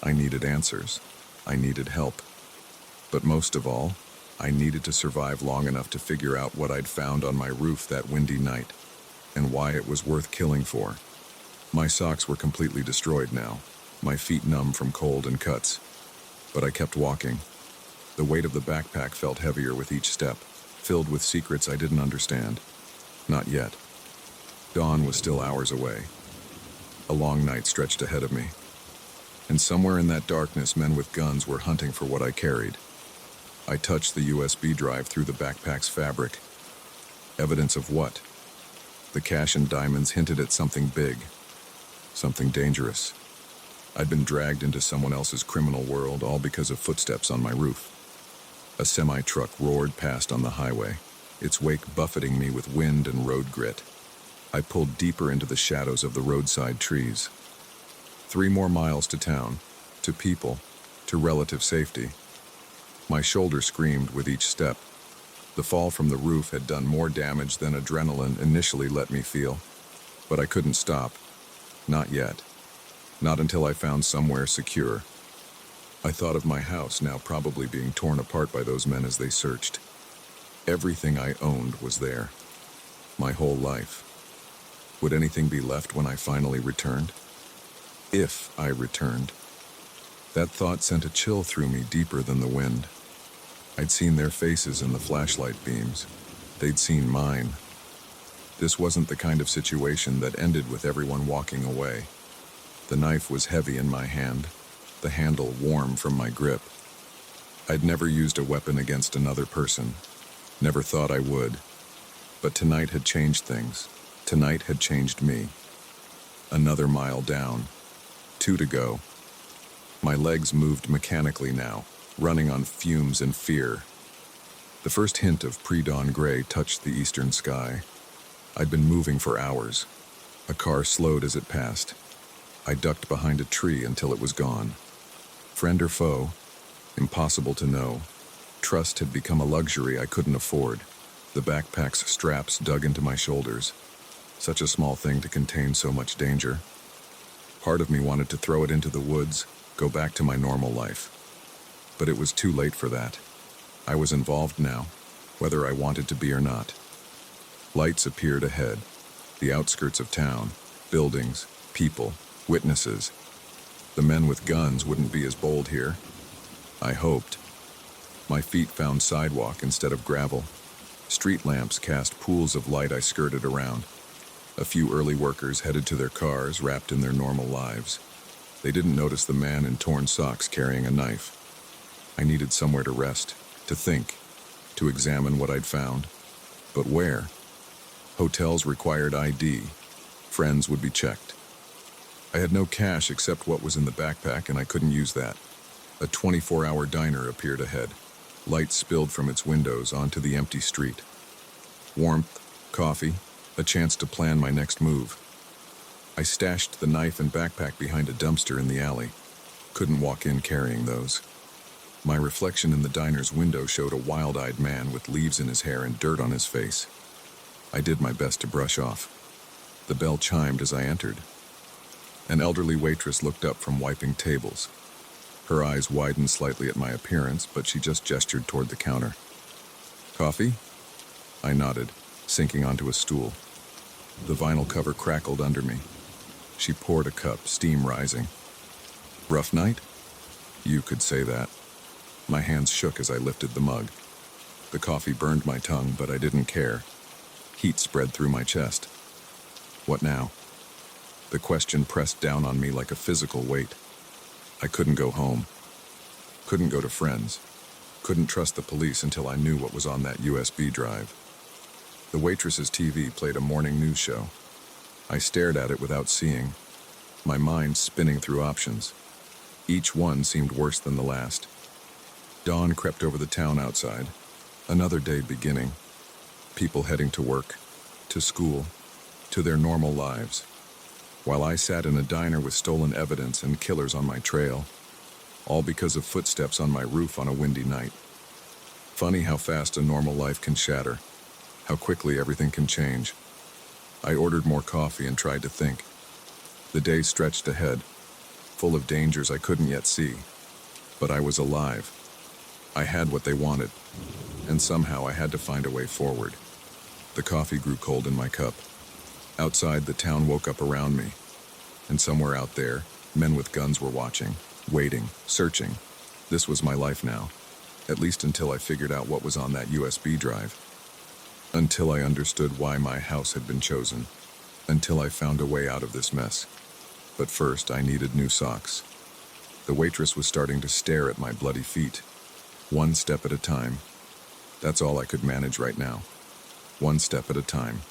I needed answers. I needed help. But most of all, I needed to survive long enough to figure out what I'd found on my roof that windy night, and why it was worth killing for. My socks were completely destroyed now, my feet numb from cold and cuts. But I kept walking. The weight of the backpack felt heavier with each step, filled with secrets I didn't understand. Not yet. Dawn was still hours away. A long night stretched ahead of me. And somewhere in that darkness, men with guns were hunting for what I carried. I touched the USB drive through the backpack's fabric. Evidence of what? The cash and diamonds hinted at something big. Something dangerous. I'd been dragged into someone else's criminal world, all because of footsteps on my roof. A semi-truck roared past on the highway, its wake buffeting me with wind and road grit. I pulled deeper into the shadows of the roadside trees. 3 more miles to town, to people, to relative safety. My shoulder screamed with each step. The fall from the roof had done more damage than adrenaline initially let me feel. But I couldn't stop. Not yet. Not until I found somewhere secure. I thought of my house now probably being torn apart by those men as they searched. Everything I owned was there. My whole life. Would anything be left when I finally returned? If I returned. That thought sent a chill through me deeper than the wind. I'd seen their faces in the flashlight beams. They'd seen mine. This wasn't the kind of situation that ended with everyone walking away. The knife was heavy in my hand, the handle warm from my grip. I'd never used a weapon against another person. Never thought I would. But tonight had changed things. Tonight had changed me. Another mile down. 2 to go. My legs moved mechanically now, running on fumes and fear. The first hint of pre-dawn gray touched the eastern sky. I'd been moving for hours. A car slowed as it passed. I ducked behind a tree until it was gone. Friend or foe? Impossible to know. Trust had become a luxury I couldn't afford. The backpack's straps dug into my shoulders. Such a small thing to contain so much danger. Part of me wanted to throw it into the woods, go back to my normal life. But it was too late for that. I was involved now, whether I wanted to be or not. Lights appeared ahead, the outskirts of town, buildings, people, witnesses. The men with guns wouldn't be as bold here. I hoped. My feet found sidewalk instead of gravel. Street lamps cast pools of light I skirted around. A few early workers headed to their cars, wrapped in their normal lives. They didn't notice the man in torn socks carrying a knife. I needed somewhere to rest, to think, to examine what I'd found. But where? Hotels required ID. Friends would be checked. I had no cash except what was in the backpack, and I couldn't use that. A 24-hour diner appeared ahead. Light spilled from its windows onto the empty street. Warmth, coffee, a chance to plan my next move. I stashed the knife and backpack behind a dumpster in the alley. Couldn't walk in carrying those. My reflection in the diner's window showed a wild-eyed man with leaves in his hair and dirt on his face. I did my best to brush off. The bell chimed as I entered. An elderly waitress looked up from wiping tables. Her eyes widened slightly at my appearance, but she just gestured toward the counter. Coffee? I nodded, sinking onto a stool. The vinyl cover crackled under me. She poured a cup, steam rising. Rough night? You could say that. My hands shook as I lifted the mug. The coffee burned my tongue, but I didn't care. Heat spread through my chest. What now? The question pressed down on me like a physical weight. I couldn't go home. Couldn't go to friends. Couldn't trust the police until I knew what was on that USB drive. The waitress's TV played a morning news show. I stared at it without seeing, my mind spinning through options. Each one seemed worse than the last. Dawn crept over the town outside. Another day beginning. People heading to work, to school, to their normal lives. While I sat in a diner with stolen evidence and killers on my trail, all because of footsteps on my roof on a windy night. Funny how fast a normal life can shatter, how quickly everything can change. I ordered more coffee and tried to think. The day stretched ahead, full of dangers I couldn't yet see. But I was alive. I had what they wanted, and somehow I had to find a way forward. The coffee grew cold in my cup. Outside, the town woke up around me, and somewhere out there, men with guns were watching, waiting, searching. This was my life now, at least until I figured out what was on that USB drive. Until I understood why my house had been chosen. Until I found a way out of this mess. But first, I needed new socks. The waitress was starting to stare at my bloody feet. One step at a time. That's all I could manage right now. One step at a time.